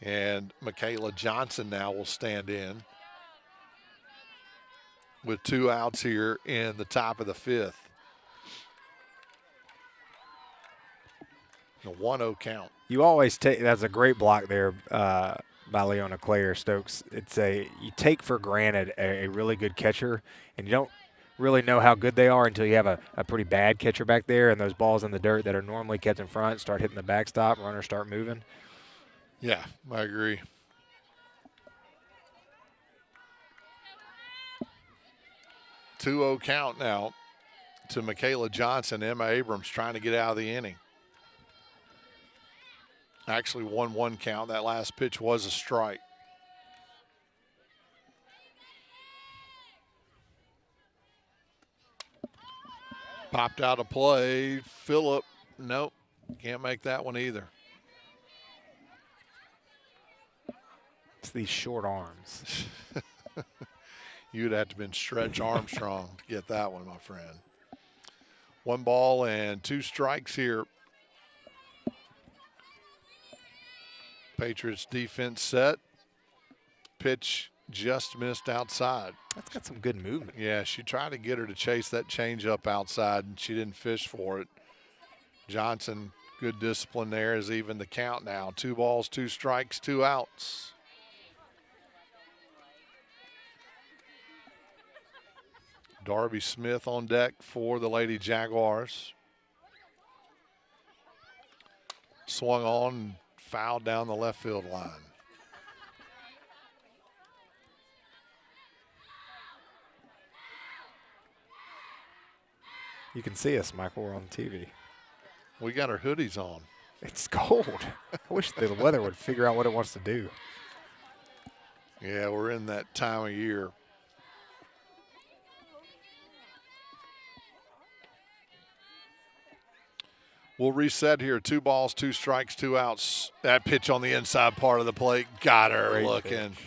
And Michaela Johnson now will stand in with 2 outs here in the top of the 5th. A 1-0 count. You always take – that's a great block there by Leona Claire Stokes. You take for granted a really good catcher, and you don't really know how good they are until you have a pretty bad catcher back there, and those balls in the dirt that are normally kept in front start hitting the backstop, runners start moving. Yeah, I agree. Two-0 count now to Michaela Johnson. Emma Abrams trying to get out of the inning. Actually 1-1 count. That last pitch was a strike. Popped out of play. Phillip, nope, can't make that one either. It's these short arms. You'd have to have been Stretch Armstrong to get that one, my friend. 1 ball and 2 strikes here. Patriots defense set. Pitch just missed outside. That's got some good movement. Yeah, she tried to get her to chase that changeup outside, and she didn't fish for it. Johnson, good discipline there, is even the count now. 2 balls, 2 strikes, 2 outs. Darby Smith on deck for the Lady Jaguars. Swung on and fouled down the left field line. You can see us, Michael. We're on TV. We got our hoodies on. It's cold. I wish the weather would figure out what it wants to do. Yeah, we're in that time of year. We'll reset here. 2 balls, 2 strikes, 2 outs. That pitch on the inside part of the plate got her Great looking. pitch.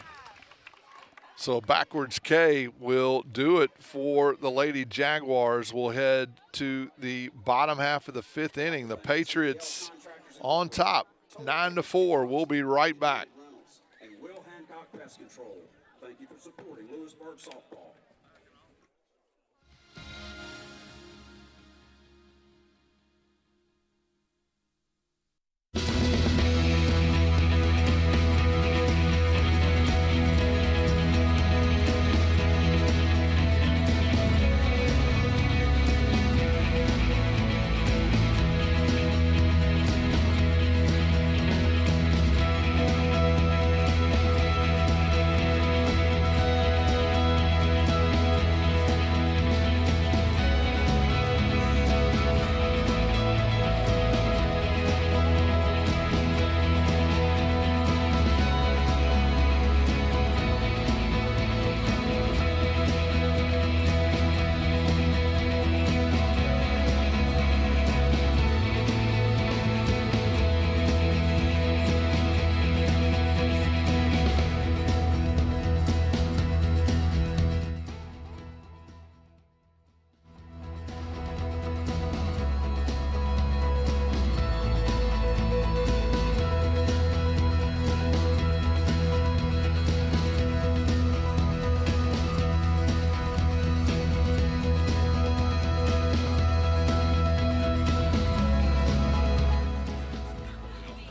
So backwards K will do it for the Lady Jaguars. We'll head to the bottom half of the 5th inning. The Patriots on top, 9-4. We'll be right back. And Will Hancock Pest Control. Thank you for supporting Lewisburg softball.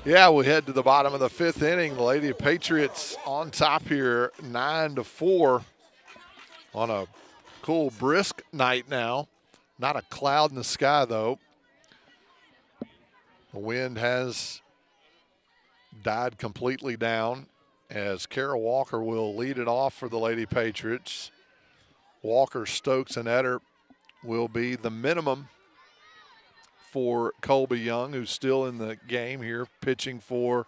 Yeah, we head to the bottom of the 5th inning. The Lady Patriots on top here, 9-4 on a cool, brisk night now. Not a cloud in the sky, though. The wind has died completely down as Kara Walker will lead it off for the Lady Patriots. Walker, Stokes, and Etter will be the minimum for Colby Young, who's still in the game here, pitching for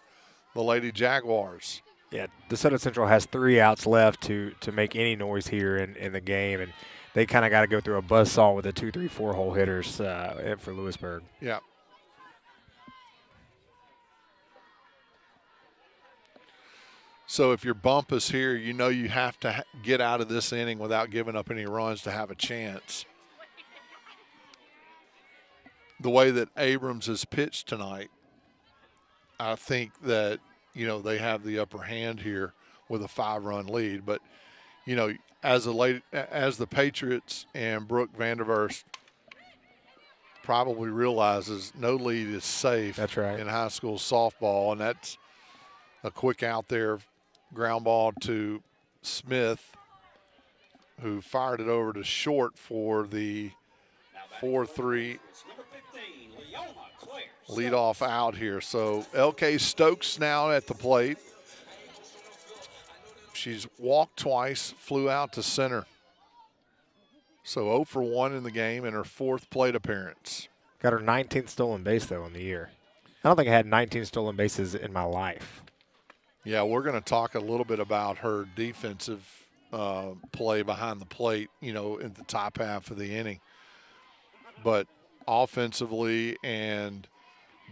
the Lady Jaguars. Yeah, DeSoto Central has 3 outs left to make any noise here in the game, and they kind of got to go through a buzzsaw with the 2, 3, 4 hole hitters for Lewisburg. Yeah. So if your bump is here, you know you have to get out of this inning without giving up any runs to have a chance. The way that Abrams has pitched tonight, I think that, you know, they have the upper hand here with a 5-run lead. But, you know, as the Patriots and Brooke Vanderverst probably realizes no lead is safe. That's right. In high school softball, and that's a quick out there, ground ball to Smith, who fired it over to short for the 4-3 leadoff out here. So LK Stokes now at the plate. She's walked twice, flew out to center. So 0 for 1 in the game in her 4th plate appearance. Got her 19th stolen base, though, in the year. I don't think I had 19 stolen bases in my life. Yeah, we're going to talk a little bit about her defensive play behind the plate, you know, in the top half of the inning. But offensively and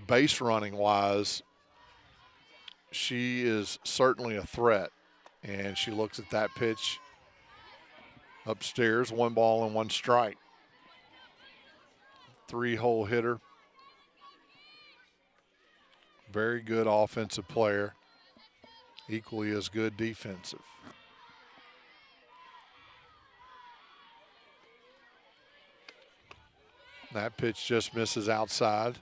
base running wise, she is certainly a threat. And she looks at that pitch Upstairs, 1 ball and 1 strike. 3-hole hitter. Very good offensive player. Equally as good defensive. That pitch just misses outside.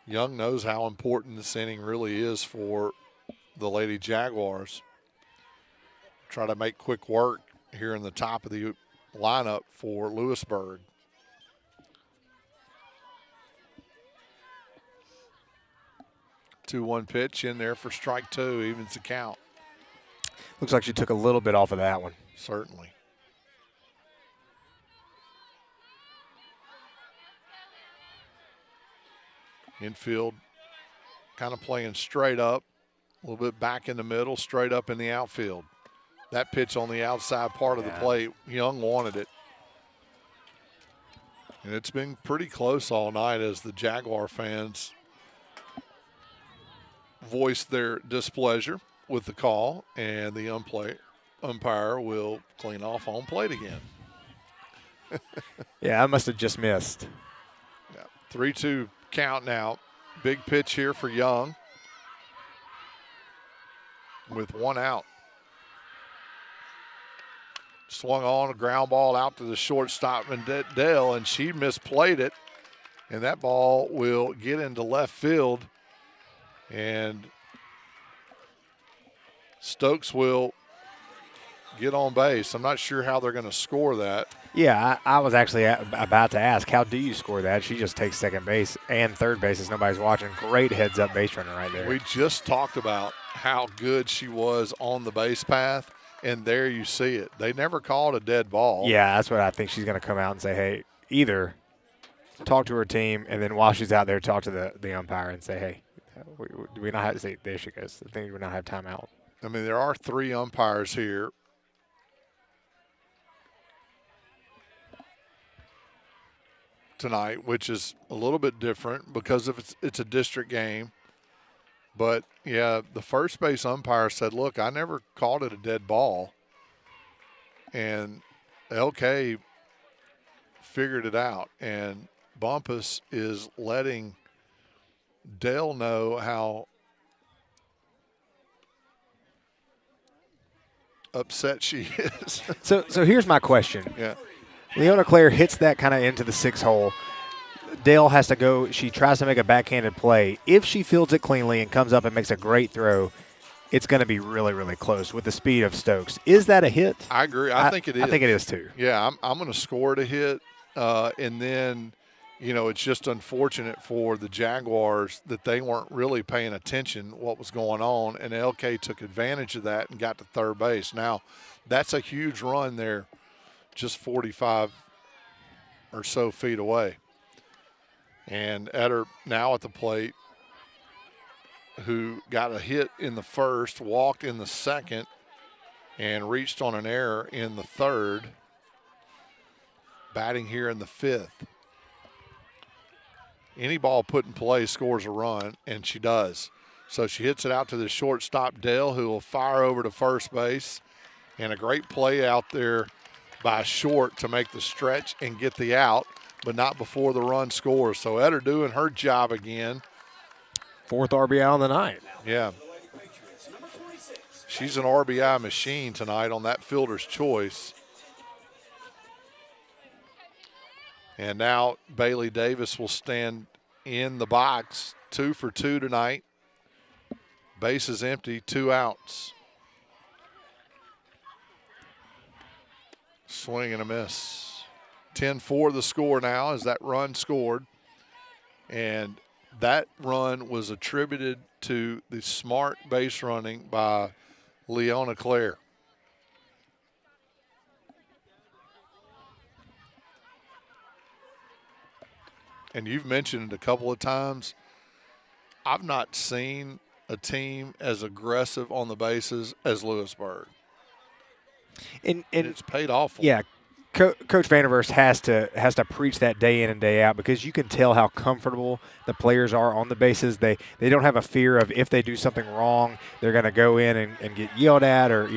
Young knows how important this inning really is for the Lady Jaguars. Try to make quick work here in the top of the lineup for Lewisburg. Two-one pitch in there for strike 2, evens the count. Looks like she took a little bit off of that one. Certainly. Infield kind of playing straight up, a little bit back in the middle, straight up in the outfield. That pitch on the outside part of the plate, Young wanted it. And it's been pretty close all night as the Jaguar fans voiced their displeasure with the call, and the umpire will clean off home plate again. Yeah, I must have just missed. Yeah, 3-2 count now. Big pitch here for Young with 1 out. Swung on a ground ball out to the shortstop and Dale, and she misplayed it, and that ball will get into left field, and Stokes will get on base. I'm not sure how they're going to score that. Yeah, I was actually about to ask, how do you score that? She just takes second base and third base as nobody's watching. Great heads-up base runner right there. We just talked about how good she was on the base path, and there you see it. They never called a dead ball. Yeah, that's what I think she's going to come out and say, hey, either talk to her team, and then while she's out there, talk to the umpire and say, hey, do we not have to say, there she goes. I think we not have timeout. I mean, there are 3 umpires here. Tonight, which is a little bit different because of it's a district game. But, yeah, the first base umpire said, look, I never called it a dead ball. And LK figured it out. And Bumpus is letting Dale know how upset she is. So here's my question. Yeah. Leona Claire hits that kind of into the 6-hole. Dale has to go. She tries to make a backhanded play. If she fields it cleanly and comes up and makes a great throw, it's going to be really, really close with the speed of Stokes. Is that a hit? I agree. I think it is. I think it is too. Yeah, I'm going to score it a hit. And then, you know, it's just unfortunate for the Jaguars that they weren't really paying attention what was going on, and LK took advantage of that and got to third base. Now, that's a huge run there, just 45 or so feet away. And Eder now at the plate, who got a hit in the first, walked in the second, and reached on an error in the third, batting here in the 5th. Any ball put in play scores a run, and she does. So she hits it out to the shortstop, Dale, who will fire over to first base. And a great play out there by Short to make the stretch and get the out, but not before the run scores. So Eder doing her job again. 4th RBI on the night. Yeah. She's an RBI machine tonight on that fielder's choice. And now Bailey Davis will stand in the box, 2 for 2 tonight. Base is empty, 2 outs. Swing and a miss. 10-4 the score now as that run scored. And that run was attributed to the smart base running by Leona Claire. And you've mentioned it a couple of times. I've not seen a team as aggressive on the bases as Lewisburg. And it's paid off for them. Yeah, Coach Vanderverst has to preach that day in and day out, because you can tell how comfortable the players are on the bases. They don't have a fear of if they do something wrong, they're going to go in and get yelled at, or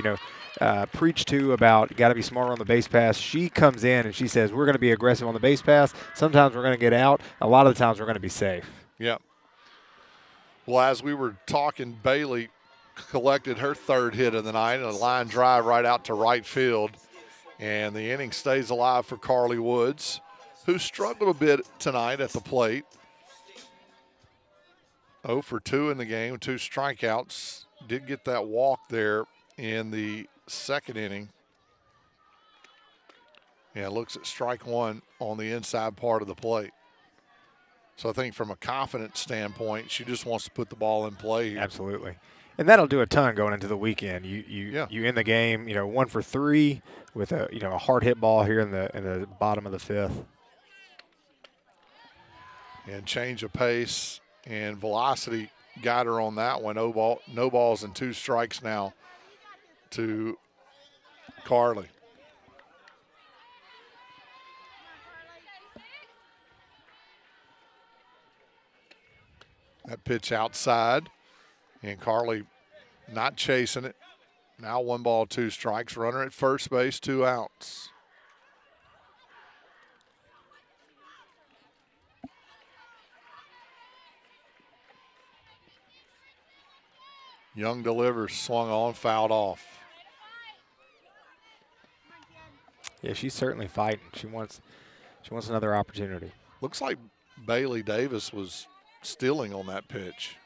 preach to about got to be smarter on the base pass. She comes in and she says, we're going to be aggressive on the base pass. Sometimes we're going to get out. A lot of the times we're going to be safe. Yeah. Well, as we were talking, Bailey collected her third hit of the night, and a line drive right out to right field. And the inning stays alive for Carly Woods, who struggled a bit tonight at the plate. 0 for 2 in the game, 2 strikeouts. Did get that walk there in the second inning. Yeah, looks at strike one on the inside part of the plate. So I think from a confidence standpoint, she just wants to put the ball in play here. Absolutely. And that'll do a ton going into the weekend. You end the game, 1 for 3 with a hard hit ball here in the bottom of the fifth. And change of pace and velocity got her on that one. No balls and 2 strikes now to Carly. That pitch outside, and Carly not chasing it. Now 1 ball, 2 strikes. Runner at first base, 2 outs. Young delivers, swung on, fouled off. Yeah, she's certainly fighting. She wants another opportunity. Looks like Bailey Davis was stealing on that pitch.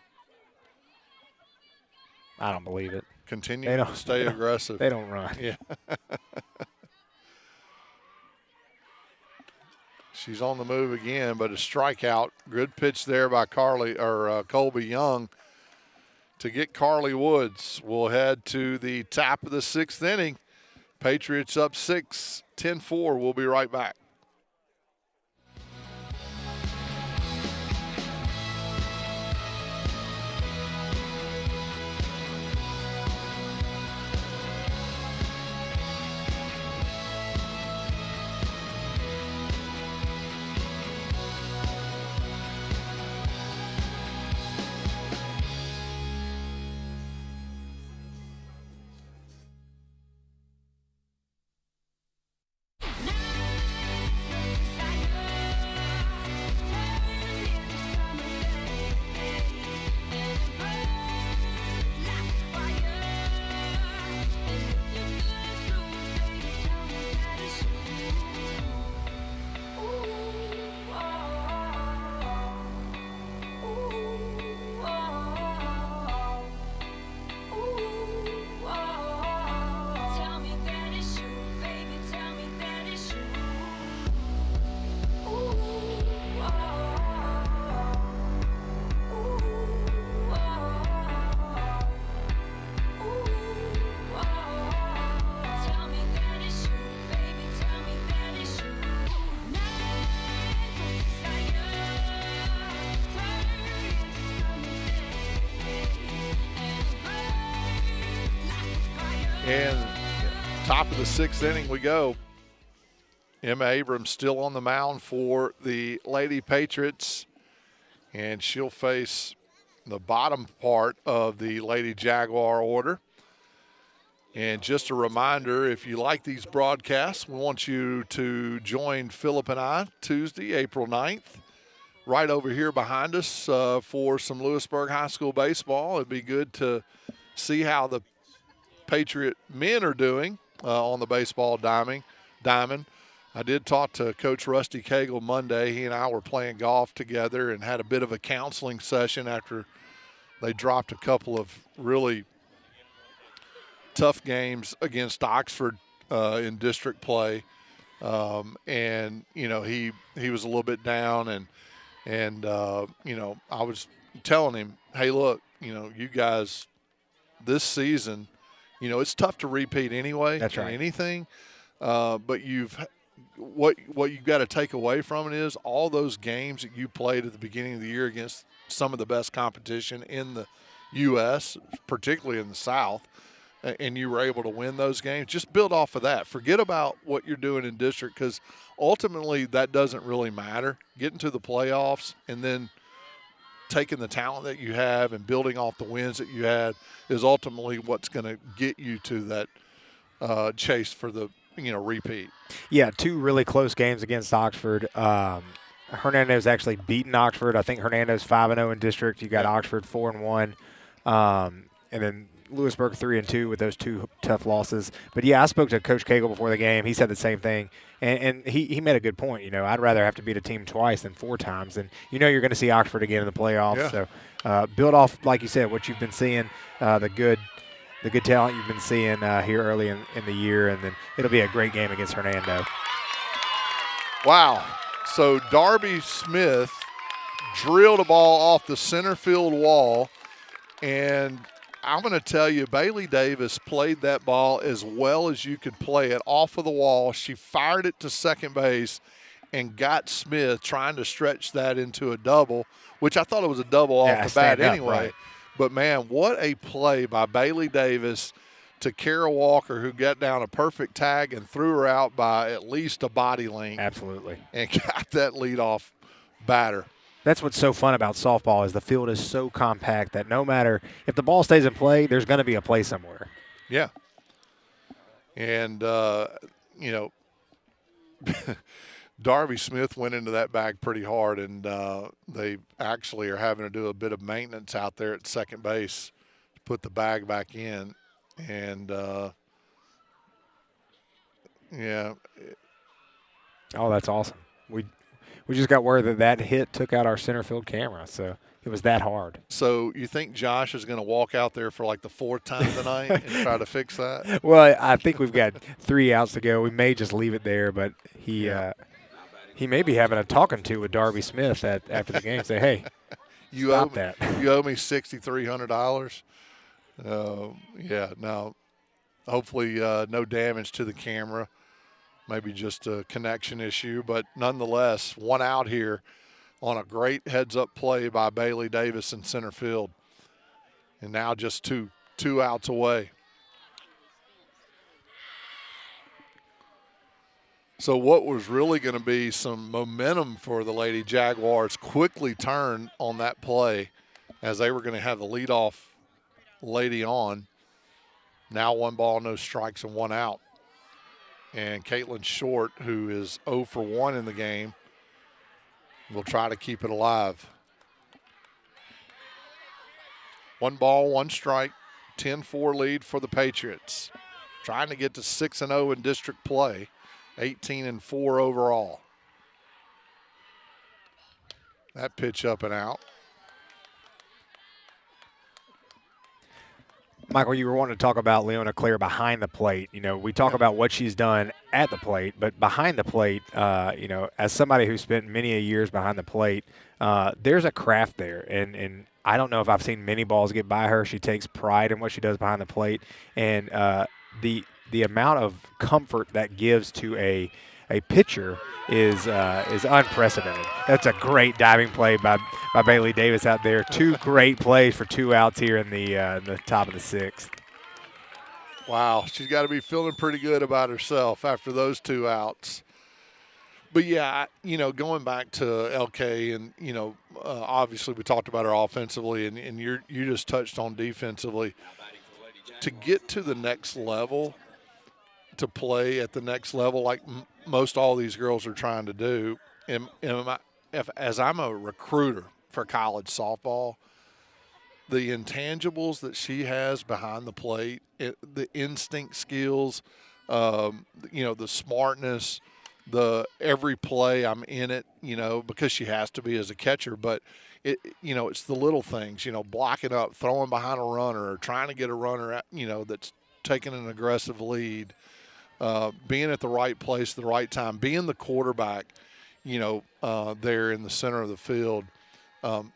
I don't believe it. Continuing to stay aggressive. They don't run. Yeah. She's on the move again, but a strikeout. Good pitch there by Colby Young to get Carly Woods. We'll head to the top of the 6th inning. Patriots up 6, 10-4. We'll be right back. And top of the 6th inning we go. Emma Abrams still on the mound for the Lady Patriots, and she'll face the bottom part of the Lady Jaguar order. And just a reminder, if you like these broadcasts, we want you to join Philip and I Tuesday, April 9th, right over here behind us for some Lewisburg High School baseball. It'd be good to see how the Patriot men are doing on the baseball diamond. I did talk to Coach Rusty Cagle Monday. He and I were playing golf together and had a bit of a counseling session after they dropped a couple of really tough games against Oxford in district play. And, he was a little bit down and I was telling him, hey, look, you guys this season, it's tough to repeat anyway. That's right. Anything. But what you've got to take away from it is all those games that you played at the beginning of the year against some of the best competition in the U.S., particularly in the South, and you were able to win those games. Just build off of that. Forget about what you're doing in district, because ultimately that doesn't really matter. Getting to the playoffs and then taking the talent that you have and building off the wins that you had is ultimately what's going to get you to that chase for the repeat. Yeah, 2 really close games against Oxford. Hernando's actually beaten Oxford. I think Hernando's 5-0 in district. You got Oxford 4-1, and then Lewisburg 3-2 with those 2 tough losses. But yeah, I spoke to Coach Cagle before the game. He said the same thing, and he made a good point. I'd rather have to beat a team twice than 4 times, and you're going to see Oxford again in the playoffs. Yeah. So build off, like you said, what you've been seeing, the good talent you've been seeing here early in the year, and then it'll be a great game against Hernando. Wow. So Darby Smith drilled a ball off the center field wall, and I'm going to tell you, Bailey Davis played that ball as well as you could play it off of the wall. She fired it to second base and got Smith trying to stretch that into a double, which I thought it was a double off the bat anyway. Right. But, man, what a play by Bailey Davis to Kara Walker, who got down a perfect tag and threw her out by at least a body length. Absolutely. And got that leadoff batter. That's what's so fun about softball is the field is so compact that no matter if the ball stays in play, there's going to be a play somewhere. Yeah. And, Darby Smith went into that bag pretty hard, and they actually are having to do a bit of maintenance out there at second base to put the bag back in. And, yeah. Oh, that's awesome. We just got word that hit took out our center field camera, so it was that hard. So you think Josh is going to walk out there for like the 4th time tonight and try to fix that? Well, I think we've got 3 outs to go. We may just leave it there, but he may be having a talking to with Darby Smith after the game. Say, hey, stop that. You owe me $6,300. Yeah, no. Hopefully no damage to the camera. Maybe just a connection issue. But nonetheless, 1 out here on a great heads-up play by Bailey Davis in center field. And now just two outs away. So what was really going to be some momentum for the Lady Jaguars quickly turned on that play as they were going to have the leadoff lady on. Now 1 ball, no strikes, and 1 out. And Caitlin Short, who is 0 for 1 in the game, will try to keep it alive. 1 ball, 1 strike, 10-4 lead for the Patriots. Trying to get to 6-0 in district play, 18-4 overall. That pitch up and out. Michael, you were wanting to talk about Leona Claire behind the plate. We talk about what she's done at the plate, but behind the plate, as somebody who spent many years behind the plate, there's a craft there. And I don't know if I've seen many balls get by her. She takes pride in what she does behind the plate. And the amount of comfort that gives to a pitcher is unprecedented. That's a great diving play by Bailey Davis out there. 2 great plays for 2 outs here in the top of the 6th. Wow, she's got to be feeling pretty good about herself after those 2 outs. But yeah, going back to LK, and obviously we talked about her offensively, and you just touched on defensively. To get to the next level, to play at the next level, like most all these girls are trying to do. As I'm a recruiter for college softball, the intangibles that she has behind the plate, the instinct skills, the smartness, the every play I'm in it, because she has to be as a catcher, but it's the little things, blocking up, throwing behind a runner, or trying to get a runner, that's taking an aggressive lead. Being at the right place at the right time, being the quarterback, there in the center of the field.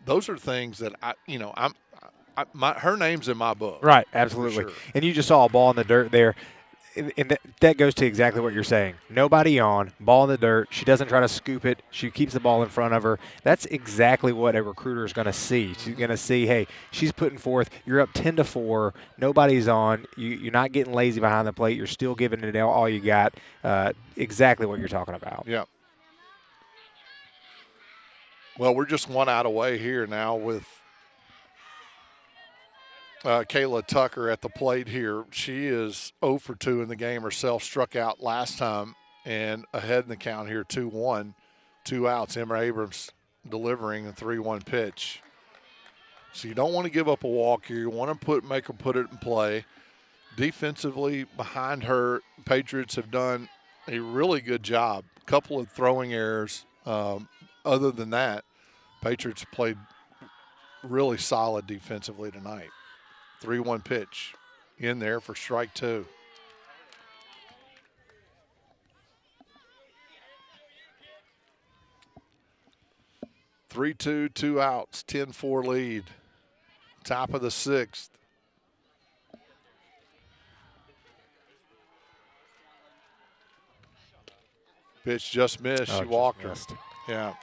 Those are things that her name's in my book. Right, absolutely. Sure. And you just saw a ball in the dirt there. And that goes to exactly what you're saying. Nobody on, ball in the dirt. She doesn't try to scoop it. She keeps the ball in front of her. That's exactly what a recruiter is going to see. She's going to see, hey, she's putting forth, you're up 10-4, nobody's on, you're not getting lazy behind the plate, you're still giving it all you got. Exactly what you're talking about. Yeah. Well, we're just 1 out away here now with Kayla Tucker at the plate here. She is 0 for 2 in the game herself, struck out last time, and ahead in the count here, 2-1, 2 outs. Emma Abrams delivering a 3-1 pitch. So you don't want to give up a walk here. You want to make her put it in play. Defensively behind her, Patriots have done a really good job. A couple of throwing errors. Other than that, Patriots played really solid defensively tonight. 3-1 pitch in there for strike 2. Three-two, 2 outs, 10-4 lead. Top of the 6th. Pitch just missed. She walked her. Yeah.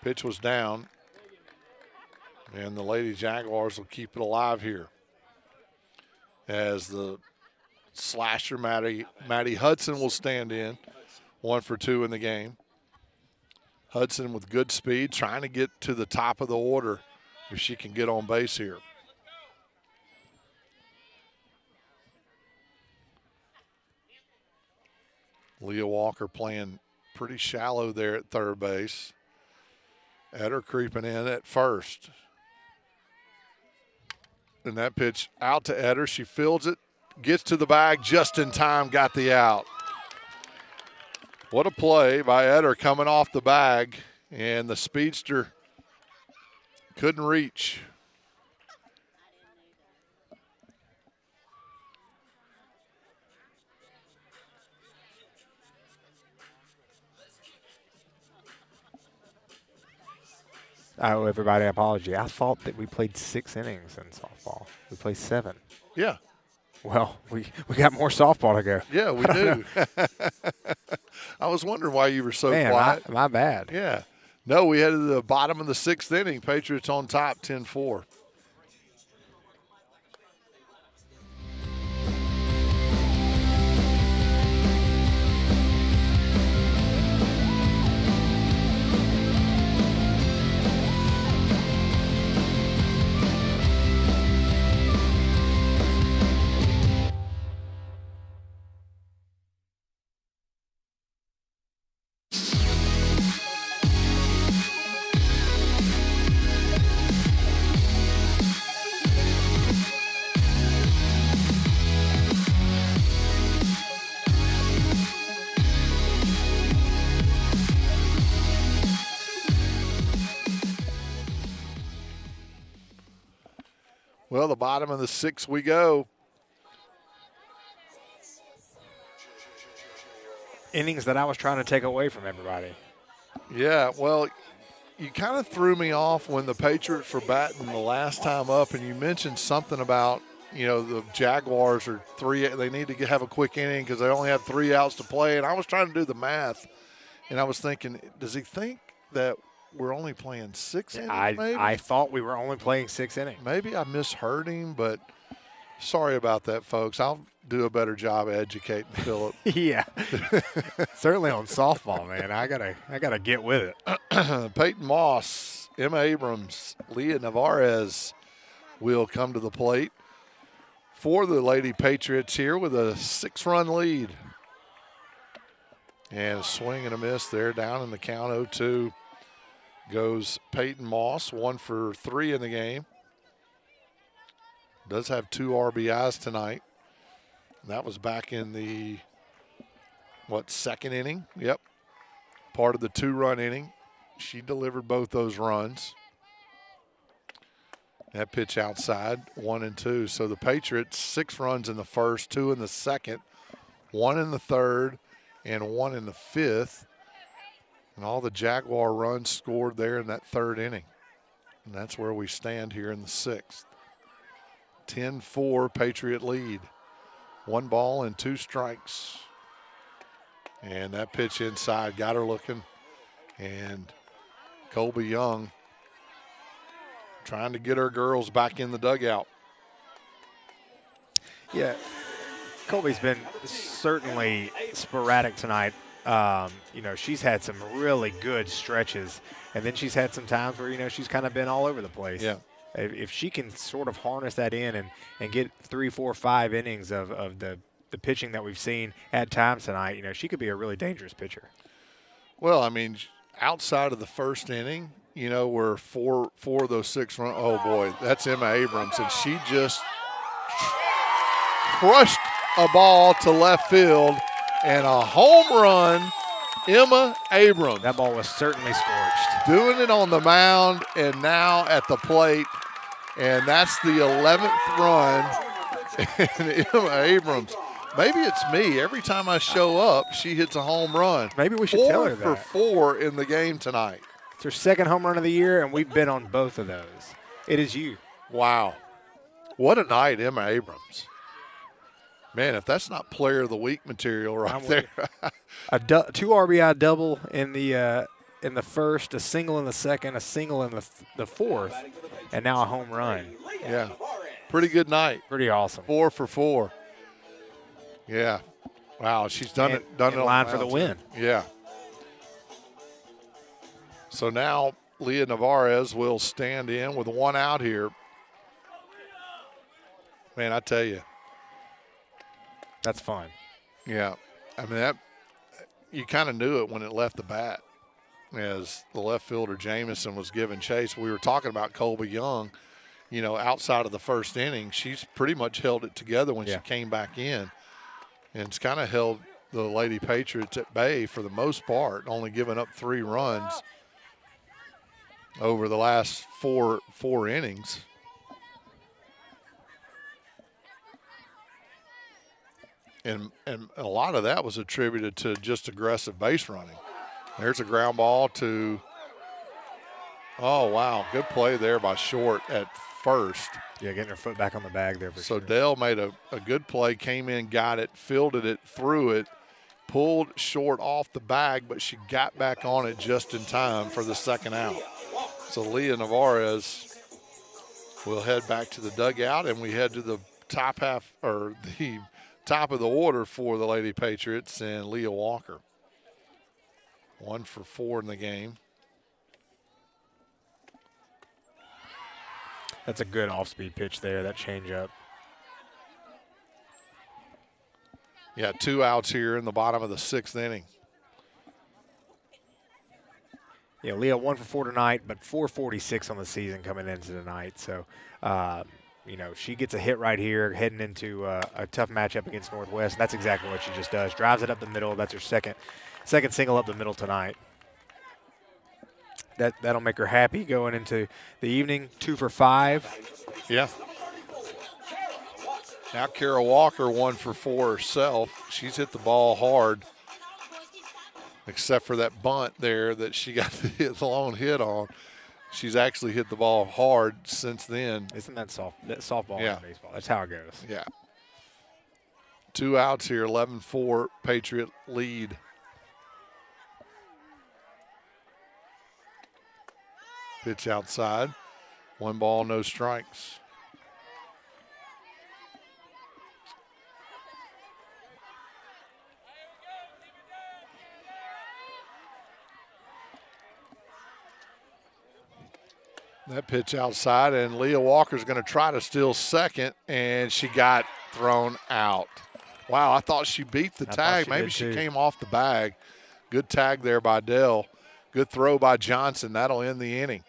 Pitch was down. And the Lady Jaguars will keep it alive here. As the slasher Maddie Hudson will stand in. 1 for 2 in the game. Hudson with good speed, trying to get to the top of the order if she can get on base here. Leah Walker playing pretty shallow there at third base. Eder creeping in at first. And that pitch out to Eder. She fields it, gets to the bag just in time, got the out. What a play by Eder coming off the bag, and the speedster couldn't reach. I owe everybody an apology. I thought that we played 6 innings in softball. We played 7. Yeah. Well, we got more softball to go. Yeah, we do. I was wondering why you were so quiet. My bad. Yeah. No, we headed to the bottom of the 6th inning. Patriots on top, 10-4. Well, the bottom of the 6th we go. Innings that I was trying to take away from everybody. Yeah, well, you kind of threw me off when the Patriots were batting the last time up, and you mentioned something about, the Jaguars are 3. They need to have a quick inning because they only have 3 outs to play. And I was trying to do the math, and I was thinking, does he think that we're only playing 6 innings, maybe? I thought we were only playing 6 innings. Maybe I misheard him, but sorry about that, folks. I'll do a better job educating Philip. Yeah. Certainly on softball, man. I gotta get with it. Peyton Moss, Emma Abrams, Leah Navarez will come to the plate for the Lady Patriots here with a 6-run lead. And a swing and a miss there down in the count. 0-2 goes Peyton Moss, 1 for 3 in the game. Does have 2 RBIs tonight. That was back in the, 2nd inning? Yep. Part of the 2-run inning. She delivered both those runs. That pitch outside, 1-2. So the Patriots, 6 runs in the first, 2 in the second, 1 in the third, and 1 in the 5th. And all the Jaguar runs scored there in that 3rd inning. And that's where we stand here in the 6th. 10-4 Patriot lead. 1 ball and 2 strikes. And that pitch inside got her looking. And Colby Young trying to get her girls back in the dugout. Yeah, Colby's been certainly sporadic tonight. She's had some really good stretches, and then she's had some times where, she's kind of been all over the place. Yeah. If she can sort of harness that in and get 3, 4, 5 innings of the pitching that we've seen at times tonight, she could be a really dangerous pitcher. Well, I mean, outside of the first inning, where four of those 6 run. Oh boy, that's Emma Abrams, and she just crushed a ball to left field, and a home run. Emma Abrams. That ball was certainly scorched. Doing it on the mound and now at the plate, and that's the 11th run. And Emma Abrams. Maybe it's me. Every time I show up, she hits a home run. Maybe we should tell her that. 4 for 4 in the game tonight. It's her second home run of the year, and we've been on both of those. It is you. Wow. What a night, Emma Abrams. Man, if that's not player of the week material right there. A 2 RBI double in the first, a single in the second, a single in the fourth, and now a home run. Yeah. Pretty good night. Pretty awesome. 4 for 4. Yeah. Wow, she's done it in line for the win. Yeah. So now Leah Navarez will stand in with 1 out here. Man, I tell you. That's fun. Yeah. I mean, you kind of knew it when it left the bat as the left fielder Jamison was giving chase. We were talking about Colby Young, outside of the first inning. She's pretty much held it together when she came back in. And it's kind of held the Lady Patriots at bay for the most part, only giving up 3 runs over the last four innings. And a lot of that was attributed to just aggressive base running. There's a ground ball to, oh, wow, good play there by Short at first. Yeah, getting her foot back on the bag there. So Dale made a good play, came in, got it, fielded it, threw it, pulled Short off the bag, but she got back on it just in time for the second out. So Leah Navarez will head back to the dugout, and we head to the top of the order for the Lady Patriots and Leah Walker. 1 for 4 in the game. That's a good off-speed pitch there, that changeup. Yeah, 2 outs here in the bottom of the 6th inning. Yeah, Leah 1 for 4 tonight, but 446 on the season coming into tonight. So, she gets a hit right here heading into a tough matchup against Northwest. That's exactly what she just does. Drives it up the middle. That's her second single up the middle tonight. That'll make her happy going into the evening. 2 for 5. Yeah. Now Kara Walker 1 for 4 herself. She's hit the ball hard, except for that bunt there that she got the lone hit on. She's actually hit the ball hard since then. Isn't that softball in baseball? That's how it goes. Yeah. 2 outs here, 11-4 Patriot lead. Pitch outside. 1 ball, no strikes. That pitch outside, and Leah Walker's going to try to steal second, and she got thrown out. Wow, I thought she beat the tag. Maybe she came off the bag. Good tag there by Dell. Good throw by Johnson. That'll end the inning.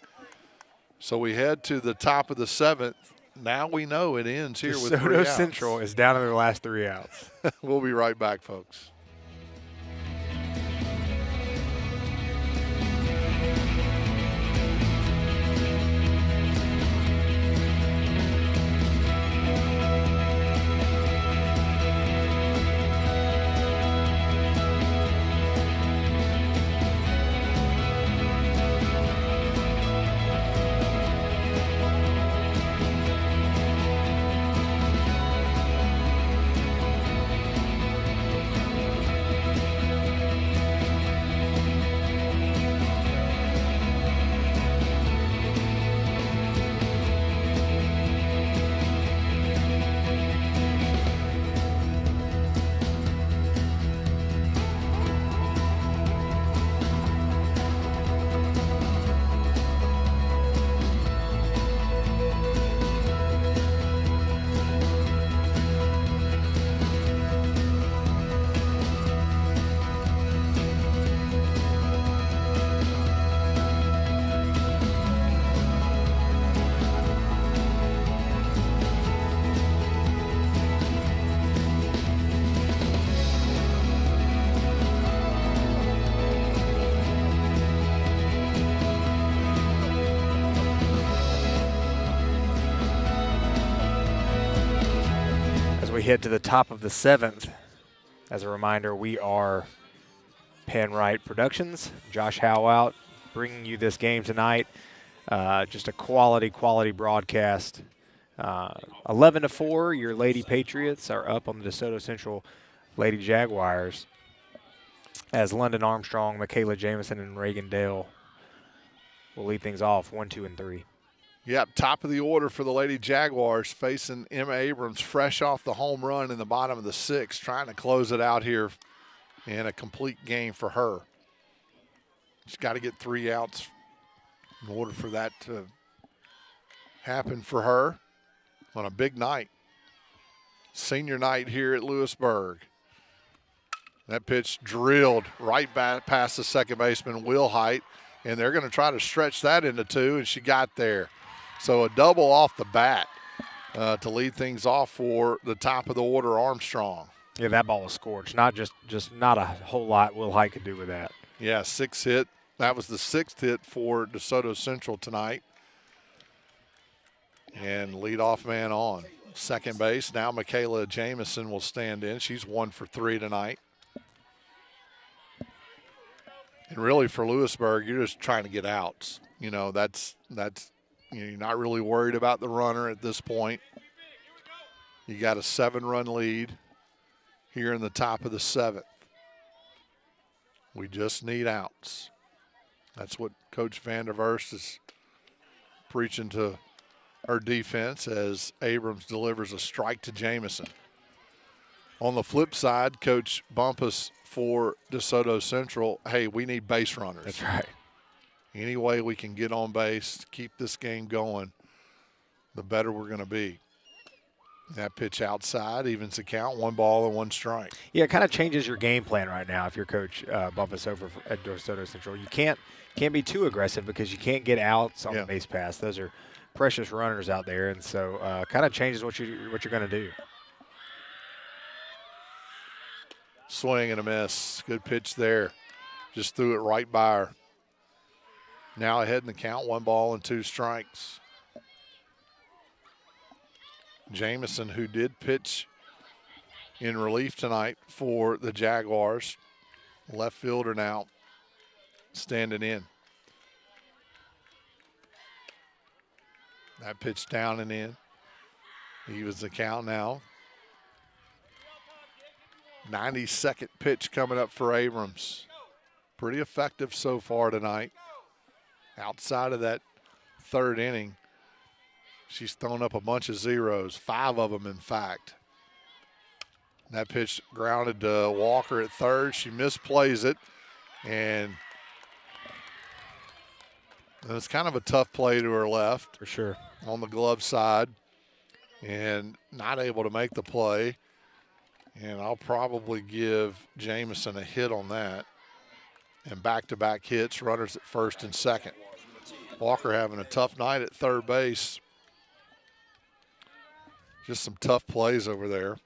So we head to the top of the 7th. Now we know it ends here with 3 outs. DeSoto Central is down to their last 3 outs. We'll be right back, folks. head to the top of the 7th, as a reminder, we are PanRight Productions. Josh Howe out, bringing you this game tonight. Just a quality broadcast. 11-4, your Lady Patriots are up on the DeSoto Central Lady Jaguars, as London Armstrong, Michaela Jamison, and Reagan Dale will lead things off 1, 2, and 3. Yep, top of the order for the Lady Jaguars, facing Emma Abrams, fresh off the home run in the bottom of the 6th, trying to close it out here in a complete game for her. She's got to get 3 outs in order for that to happen for her on a big night. Senior night here at Lewisburg. That pitch drilled right back past the second baseman, Will Height, and they're going to try to stretch that into 2, and she got there. So a double off the bat to lead things off for the top of the order, Armstrong. Yeah, that ball was scorched. Not just not a whole lot Will Height could do with that. Yeah, 6 hit. That was the 6th hit for DeSoto Central tonight. And leadoff man on second base. Now Michaela Jamison will stand in. She's 1 for 3 tonight. And really for Lewisburg, you're just trying to get outs. You know, that's you're not really worried about the runner at this point. You got a 7-run lead here in the top of the 7th. We just need outs. That's what Coach Vanderverst is preaching to her defense as Abrams delivers a strike to Jamison. On the flip side, Coach Bumpus for DeSoto Central, hey, we need base runners. That's right. Any way we can get on base, keep this game going, the better we're going to be. That pitch outside evens the count, 1 ball and 1 strike. Yeah, it kind of changes your game plan right now if you're Coach Bumpus over at DeSoto Central. You can't be too aggressive because you can't get outs on the base pass. Those are precious runners out there, and so kind of changes what you're going to do. Swing and a miss. Good pitch there. Just threw it right by her. Now ahead in the count, 1 ball and 2 strikes. Jamison, who did pitch in relief tonight for the Jaguars, left fielder now standing in. That pitch down and in. Evens the count now. 92nd pitch coming up for Abrams. Pretty effective so far tonight. Outside of that 3rd inning, she's thrown up a bunch of zeros, 5 of them in fact. That pitch grounded to Walker at 3rd. She misplays it, and it's kind of a tough play to her left. For sure. On the glove side, and not able to make the play. And I'll probably give Jamison a hit on that. And back-to-back hits, runners at 1st and 2nd. Walker having a tough night at 3rd base. Just some tough plays over there.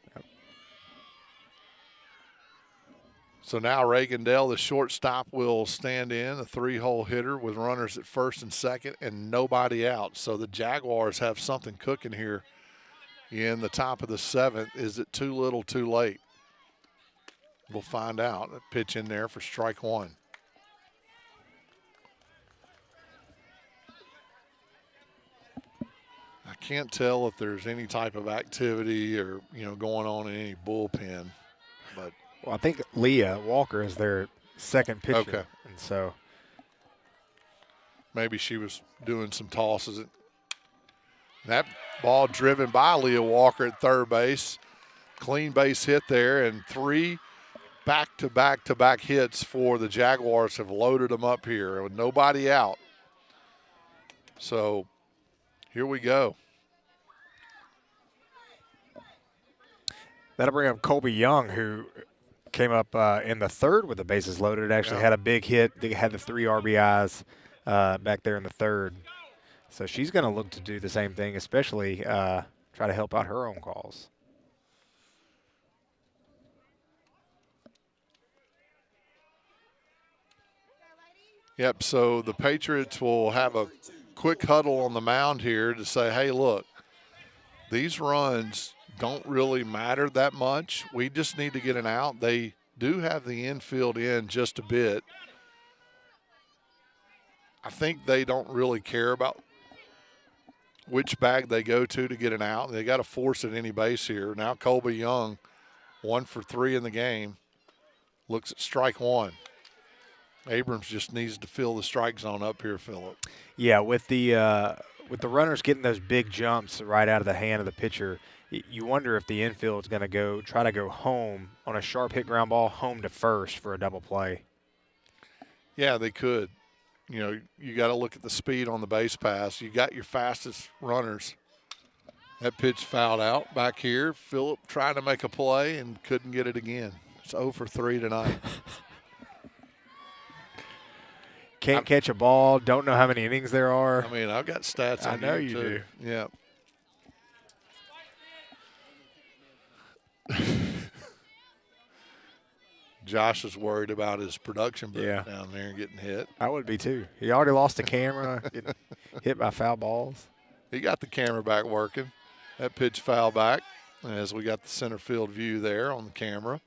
So now Reagan Dell, the shortstop, will stand in, a 3-hole hitter with runners at 1st and 2nd and nobody out. So the Jaguars have something cooking here in the top of the 7th. Is it too little, too late? We'll find out. A pitch in there for strike 1. I can't tell if there's any type of activity or, going on in any bullpen, but. Well, I think Leah Walker is their 2nd pitcher. Okay. And so maybe she was doing some tosses. That ball driven by Leah Walker at 3rd base. Clean base hit there, and 3 back-to-back hits for the Jaguars have loaded them up here with nobody out. So here we go. that'll bring up Colby Young, who came up in the 3rd with the bases loaded. Actually had a big hit. They had the 3 RBIs back there in the 3rd. So she's going to look to do the same thing, especially try to help out her own calls. Yep, so the Patriots will have a quick huddle on the mound here to say, hey, look, these runs don't really matter that much. We just need to get an out. They do have the infield in just a bit. I think they don't really care about which bag they go to get an out. They got to force at any base here. Now Colby Young, 1 for 3 in the game, looks at strike one. Abrams just needs to fill the strike zone up here, Phillip. Yeah, with the runners getting those big jumps right out of the hand of the pitcher, you wonder if the infield is going to try to go home on a sharp hit ground ball, home to first for a double play. Yeah, they could. You know, you got to look at the speed on the base pass. You got your fastest runners. That pitch fouled out back here. Phillip trying to make a play and couldn't get it again. It's 0 for 3 tonight. Can't catch a ball. Don't know how many innings there are. I mean, I've got stats on I know you too. do. Yeah. Josh is worried about his production booth down there getting hit. I would be too. He already lost the camera, getting hit by foul balls. He got the camera back working. That pitch foul back as we got the center field view there on the camera.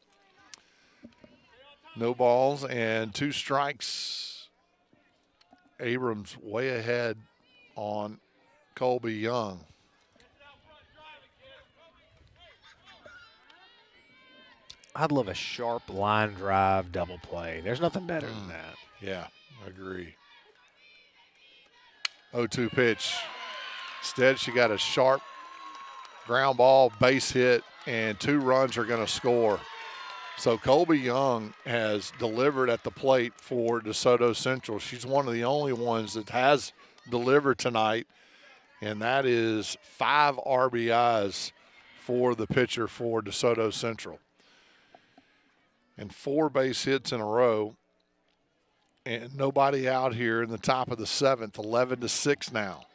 No balls and 2 strikes. Abrams way ahead on Colby Young. I'd love a sharp line drive double play. There's nothing better than that. Yeah, I agree. 0-2 pitch. Instead, she got a sharp ground ball, base hit, and 2 runs are going to score. So Colby Young has delivered at the plate for DeSoto Central. She's one of the only ones that has delivered tonight, and that is 5 RBIs for the pitcher for DeSoto Central. And 4 base hits in a row, and nobody out here in the top of the 7th, 11-6 now.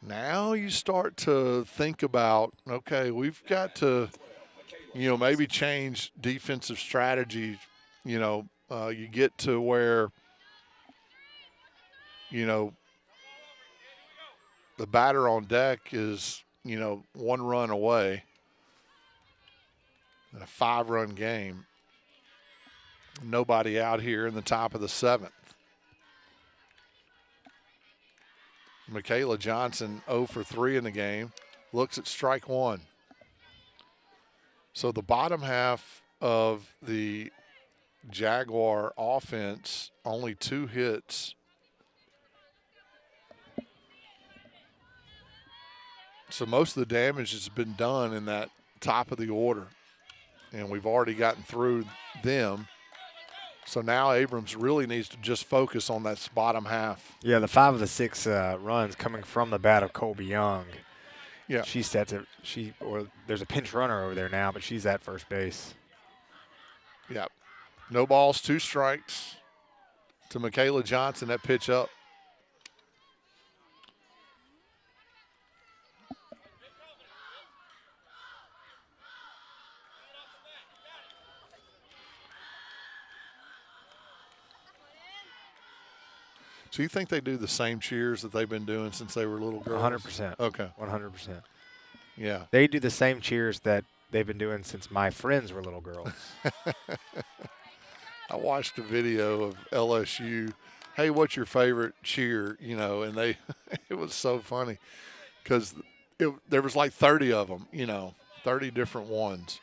Now you start to think about, okay, we've got to, maybe change defensive strategy. You get to where, the batter on deck is, 1 run away in a 5-run game. Nobody out here in the top of the 7th. Michaela Johnson 0 for 3 in the game. Looks at strike one. So the bottom half of the Jaguar offense, only 2 hits. So most of the damage has been done in that top of the order. And we've already gotten through them. So now Abrams really needs to just focus on that bottom half. Yeah, the 5 of the 6 runs coming from the bat of Colby Young. Yeah, she sets it. There's a pinch runner over there now, but she's at first base. Yeah, no balls, 2 strikes to Michaela Johnson. That pitch up. So you think they do the same cheers that they've been doing since they were little girls? 100%. Okay. 100%. Yeah. They do the same cheers that they've been doing since my friends were little girls. I watched a video of LSU. Hey, what's your favorite cheer? And they, it was so funny because there was like 30 of them, 30 different ones.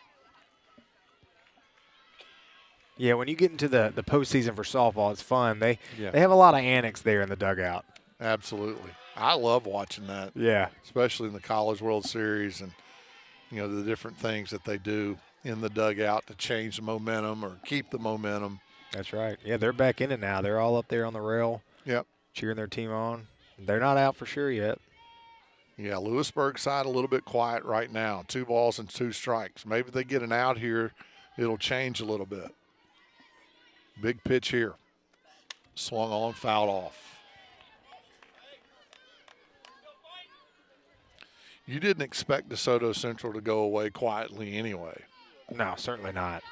Yeah, when you get into the postseason for softball, it's fun. They have a lot of antics there in the dugout. Absolutely. I love watching that. Yeah. Especially in the College World Series and, the different things that they do in the dugout to change the momentum or keep the momentum. That's right. Yeah, they're back in it now. They're all up there on the rail. Yep. Cheering their team on. They're not out for sure yet. Yeah, Lewisburg side a little bit quiet right now. 2 balls and 2 strikes. Maybe they get an out here, it'll change a little bit. Big pitch here. Swung on, fouled off. You didn't expect DeSoto Central to go away quietly anyway. No, certainly not.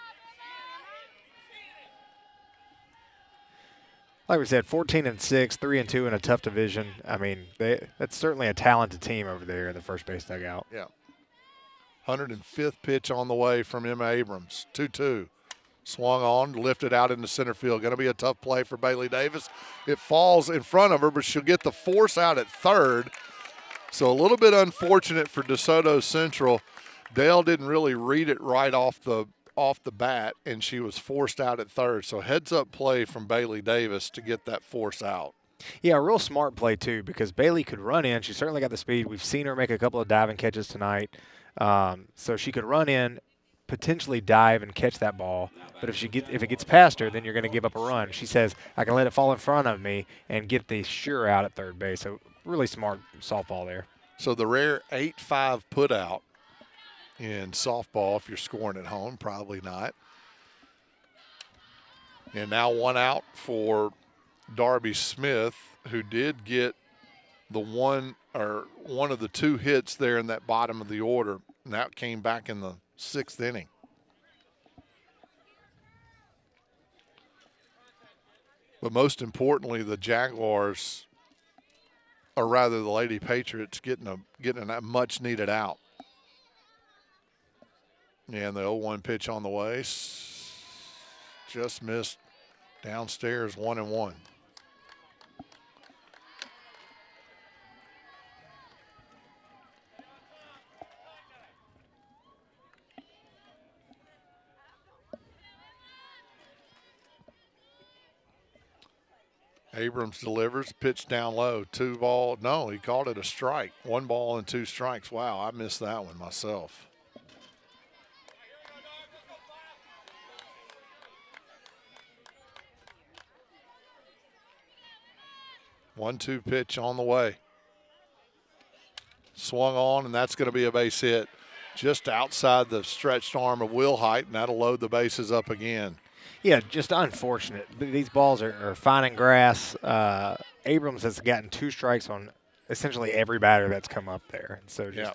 Like we said, 14-6, 3-2 in a tough division. I mean, that's certainly a talented team over there in the first base dugout. Yeah. 105th pitch on the way from Emma Abrams. 2-2. Swung on, lifted out into center field. Going to be a tough play for Bailey Davis. It falls in front of her, but she'll get the force out at third. So a little bit unfortunate for DeSoto Central. Dale didn't really read it right off the bat, and she was forced out at third. So heads-up play from Bailey Davis to get that force out. Yeah, a real smart play, too, because Bailey could run in. She certainly got the speed. We've seen her make a couple of diving catches tonight. So she could run in, potentially dive and catch that ball. But if it gets past her, then you're going to give up a run. She says, I can let it fall in front of me and get the sure out at third base. So really smart softball there. So the rare 8-5 put out in softball, if you're scoring at home, probably not. And now one out for Darby Smith, who did get the one of the two hits there in that bottom of the order, and that came back in the 6th inning. But most importantly, the Jaguars, or rather the Lady Patriots, getting a much needed out. And the 0-1 pitch on the way, just missed downstairs, 1-1. Abrams delivers, pitch down low, 2 ball. No, he called it a strike. 1 ball and 2 strikes. Wow, I missed that one myself. 1-2 pitch on the way. Swung on, and that's going to be a base hit just outside the stretched arm of Will Height, and that'll load the bases up again. Yeah, just unfortunate. These balls are finding grass. Abrams has gotten 2 strikes on essentially every batter that's come up there. And so just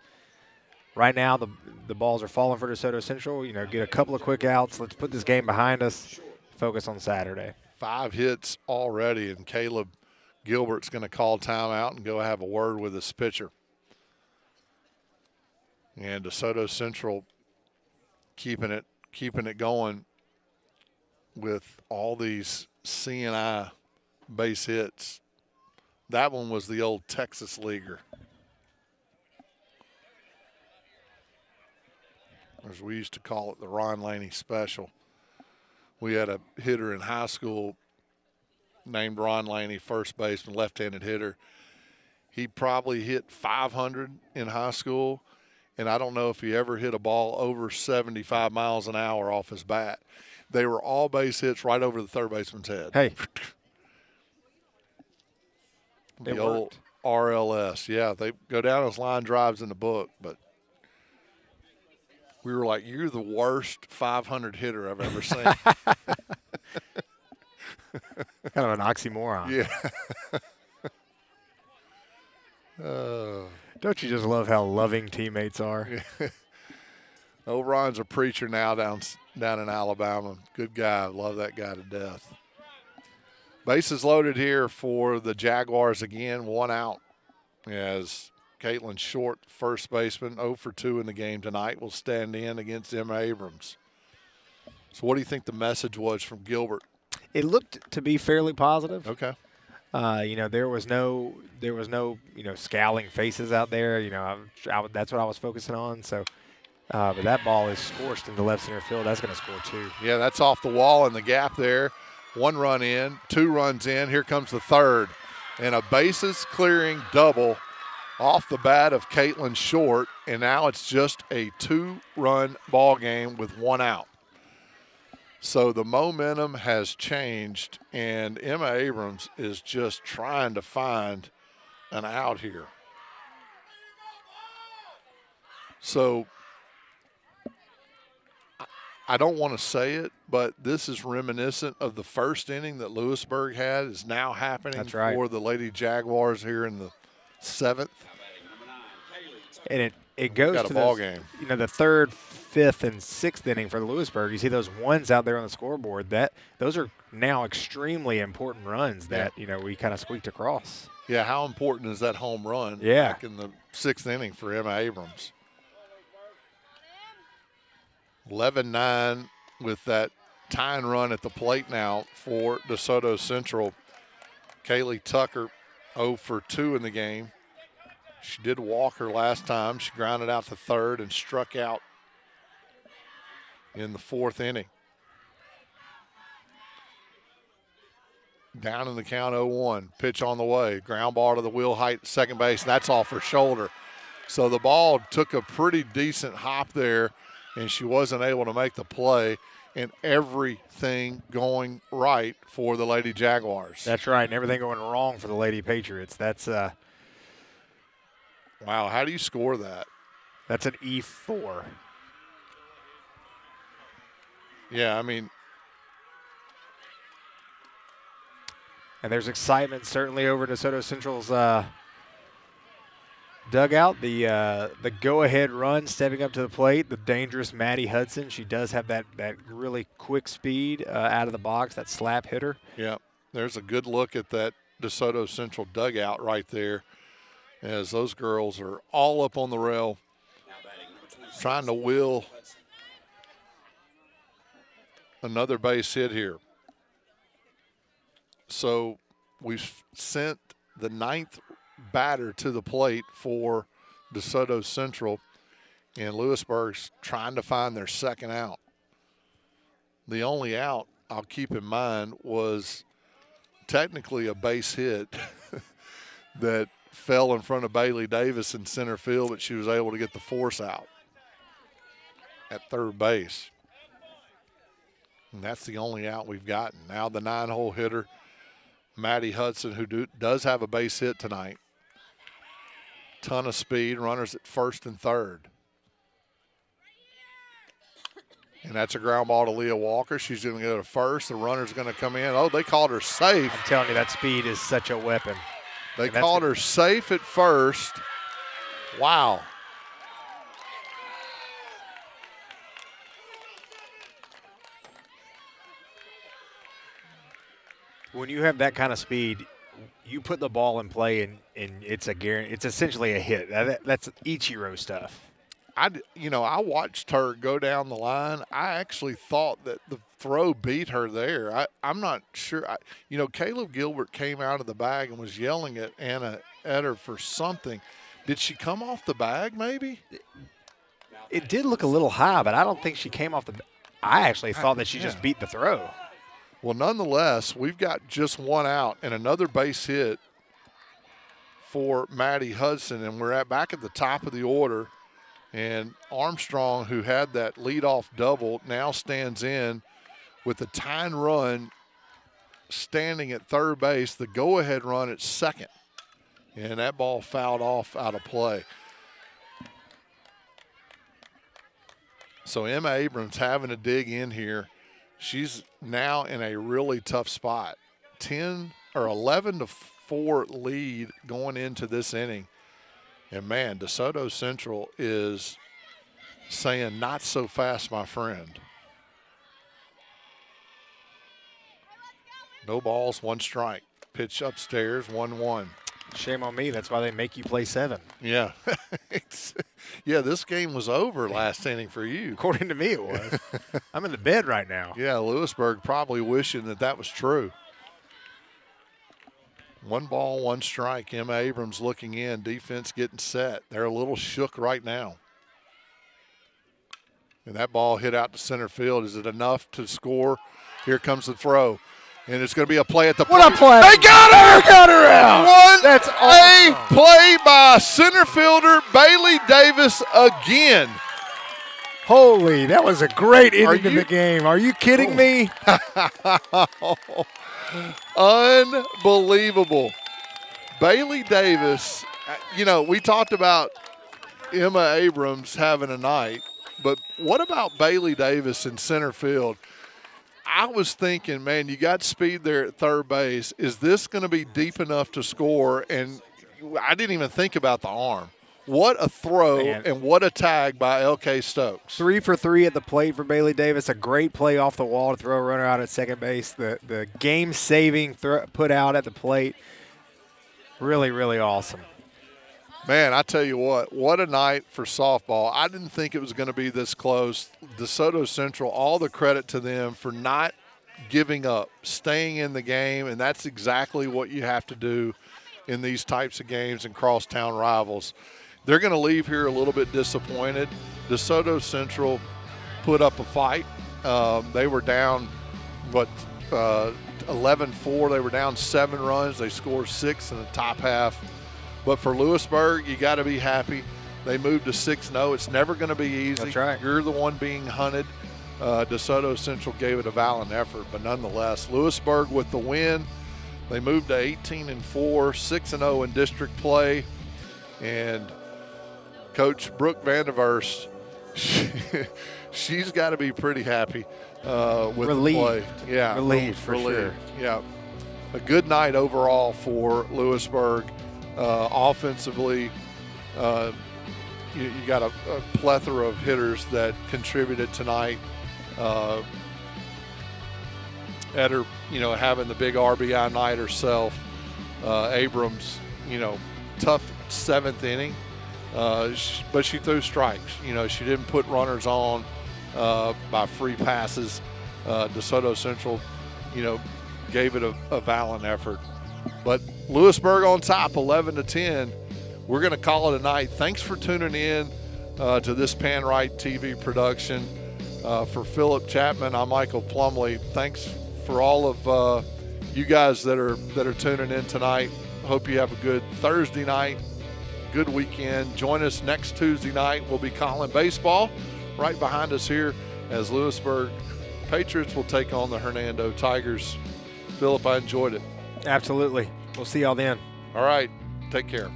right now the balls are falling for DeSoto Central. Get a couple of quick outs. Let's put this game behind us. Focus on Saturday. 5 hits already, and Caleb Gilbert's going to call timeout and go have a word with his pitcher. And DeSoto Central keeping it going with all these C&I base hits. That one was the old Texas leaguer, as we used to call it, the Ron Laney special. We had a hitter in high school named Ron Laney, first baseman, left-handed hitter. He probably hit 500 in high school, and I don't know if he ever hit a ball over 75 miles an hour off his bat. They were all base hits right over the third baseman's head. Hey. The old RLS. Yeah, they go down as line drives in the book, but we were like, you're the worst 500 hitter I've ever seen. Kind of an oxymoron. Yeah. Don't you just love how loving teammates are? Ron's a preacher now down in Alabama. Good guy. Love that guy to death. Bases loaded here for the Jaguars again. 1 out as Caitlin Short, first baseman, 0 for 2 in the game tonight, will stand in against Emma Abrams. So what do you think the message was from Gilbert? It looked to be fairly positive. Okay. There was no scowling faces out there. That's what I was focusing on. So, but that ball is scorched into left center field. That's going to score 2. Yeah, that's off the wall in the gap there. 1 run in, 2 runs in. Here comes the third, and a bases clearing double off the bat of Caitlin Short, and now it's just a 2-run ball game with 1 out. So the momentum has changed, and Emma Abrams is just trying to find an out here. So I don't want to say it, but this is reminiscent of the first inning that Lewisburg had is now happening for the Lady Jaguars here in the 7th. And it goes got to a ball game. The 3rd, 5th, and 6th inning for Lewisburg. You see those ones out there on the scoreboard. Those are now extremely important runs that we kind of squeaked across. Yeah, how important is that home run back in the 6th inning for Emma Abrams? 11-9 with that tying run at the plate now for DeSoto Central. Kaylee Tucker 0 for 2 in the game. She did walk her last time. She grounded out to third and struck out in the 4th inning. Down in the count 0-1. Pitch on the way. Ground ball to the wheel height, second base. That's off her shoulder. So the ball took a pretty decent hop there, and she wasn't able to make the play. And everything going right for the Lady Jaguars. That's right, and everything going wrong for the Lady Patriots. That's wow, how do you score that? That's an E4. Yeah, I mean. And there's excitement certainly over DeSoto Central's dugout. The go-ahead run, stepping up to the plate, the dangerous Maddie Hudson. She does have that really quick speed out of the box, that slap hitter. Yeah, there's a good look at that DeSoto Central dugout right there as those girls are all up on the rail trying to will another base hit here. So we've sent the 9th batter to the plate for DeSoto Central, and Lewisburg's trying to find their second out. The only out, I'll keep in mind, was technically a base hit that fell in front of Bailey Davis in center field, but she was able to get the force out at third base. And that's the only out we've gotten. Now the 9-hole hitter, Maddie Hudson, who does have a base hit tonight. Ton of speed, runners at first and third. And that's a ground ball to Leah Walker. She's going to go to first. The runner's going to come in. Oh, they called her safe. I'm telling you, that speed is such a weapon. They called her safe at first. Wow. When you have that kind of speed, you put the ball in play, and it's it's essentially a hit. That's Ichiro stuff. I watched her go down the line. I actually thought that the throw beat her there. I'm not sure. Caleb Gilbert came out of the bag and was yelling at Anna Etter for something. Did she come off the bag maybe? It did look a little high, but I don't think she came off the I actually thought that she just beat the throw. Well, nonetheless, we've got just one out and another base hit for Maddie Hudson, and we're back at the top of the order. And Armstrong, who had that leadoff double, now stands in with the tying run standing at third base, the go-ahead run at second. And that ball fouled off out of play. So Emma Abrams having to dig in here. She's now in a really tough spot. 11-4 lead going into this inning. And, man, DeSoto Central is saying, not so fast, my friend. No balls, 1 strike. Pitch upstairs, 1-1. Shame on me. That's why they make you play 7. Yeah. This game was over last inning for you. According to me, it was. I'm in the bed right now. Yeah, Lewisburg probably wishing that was true. 1 ball, 1 strike. Emma Abrams looking in. Defense getting set. They're a little shook right now. And that ball hit out to center field. Is it enough to score? Here comes the throw. And it's going to be a play at the plate. What a play! They got her! They got her out! That's awesome. A play by center fielder Bailey Davis again. Holy, that was a great ending to the game. Are you kidding me? Unbelievable. Bailey Davis, we talked about Emma Abrams having a night, but what about Bailey Davis in center field? I was thinking, man, you got speed there at third base. Is this going to be deep enough to score? And I didn't even think about the arm. What a throw, and what a tag by L.K. Stokes. 3 for 3 at the plate for Bailey Davis. A great play off the wall to throw a runner out at second base. The game-saving put out at the plate. Really, really awesome. Man, I tell you what a night for softball. I didn't think it was going to be this close. DeSoto Central, all the credit to them for not giving up, staying in the game, and that's exactly what you have to do in these types of games and crosstown rivals. They're going to leave here a little bit disappointed. DeSoto Central put up a fight. They were down, 11-4. They were down 7 runs. They scored 6 in the top half. But for Lewisburg, you got to be happy. They moved to 6-0. It's never going to be easy. That's right. You're the one being hunted. DeSoto Central gave it a valiant effort, but nonetheless, Lewisburg with the win. They moved to 18-4, 6-0 in district play, and Coach Brooke Vanderverst, she's got to be pretty happy with Relieved. the play. Yeah, Relieved for sure. Yeah, a good night overall for Lewisburg. Offensively, you got a plethora of hitters that contributed tonight. Eder, having the big RBI night herself. Abrams, tough 7th inning, but she threw strikes. She didn't put runners on by free passes. DeSoto Central, gave it a valiant effort. But Lewisburg on top, 11-10. We're going to call it a night. Thanks for tuning in to this PanRight TV production. For Philip Chapman, I'm Michael Plumley. Thanks for all of you guys that are tuning in tonight. Hope you have a good Thursday night, good weekend. Join us next Tuesday night. We'll be calling baseball right behind us here as Lewisburg Patriots will take on the Hernando Tigers. Philip, I enjoyed it. Absolutely. We'll see y'all then. All right. Take care.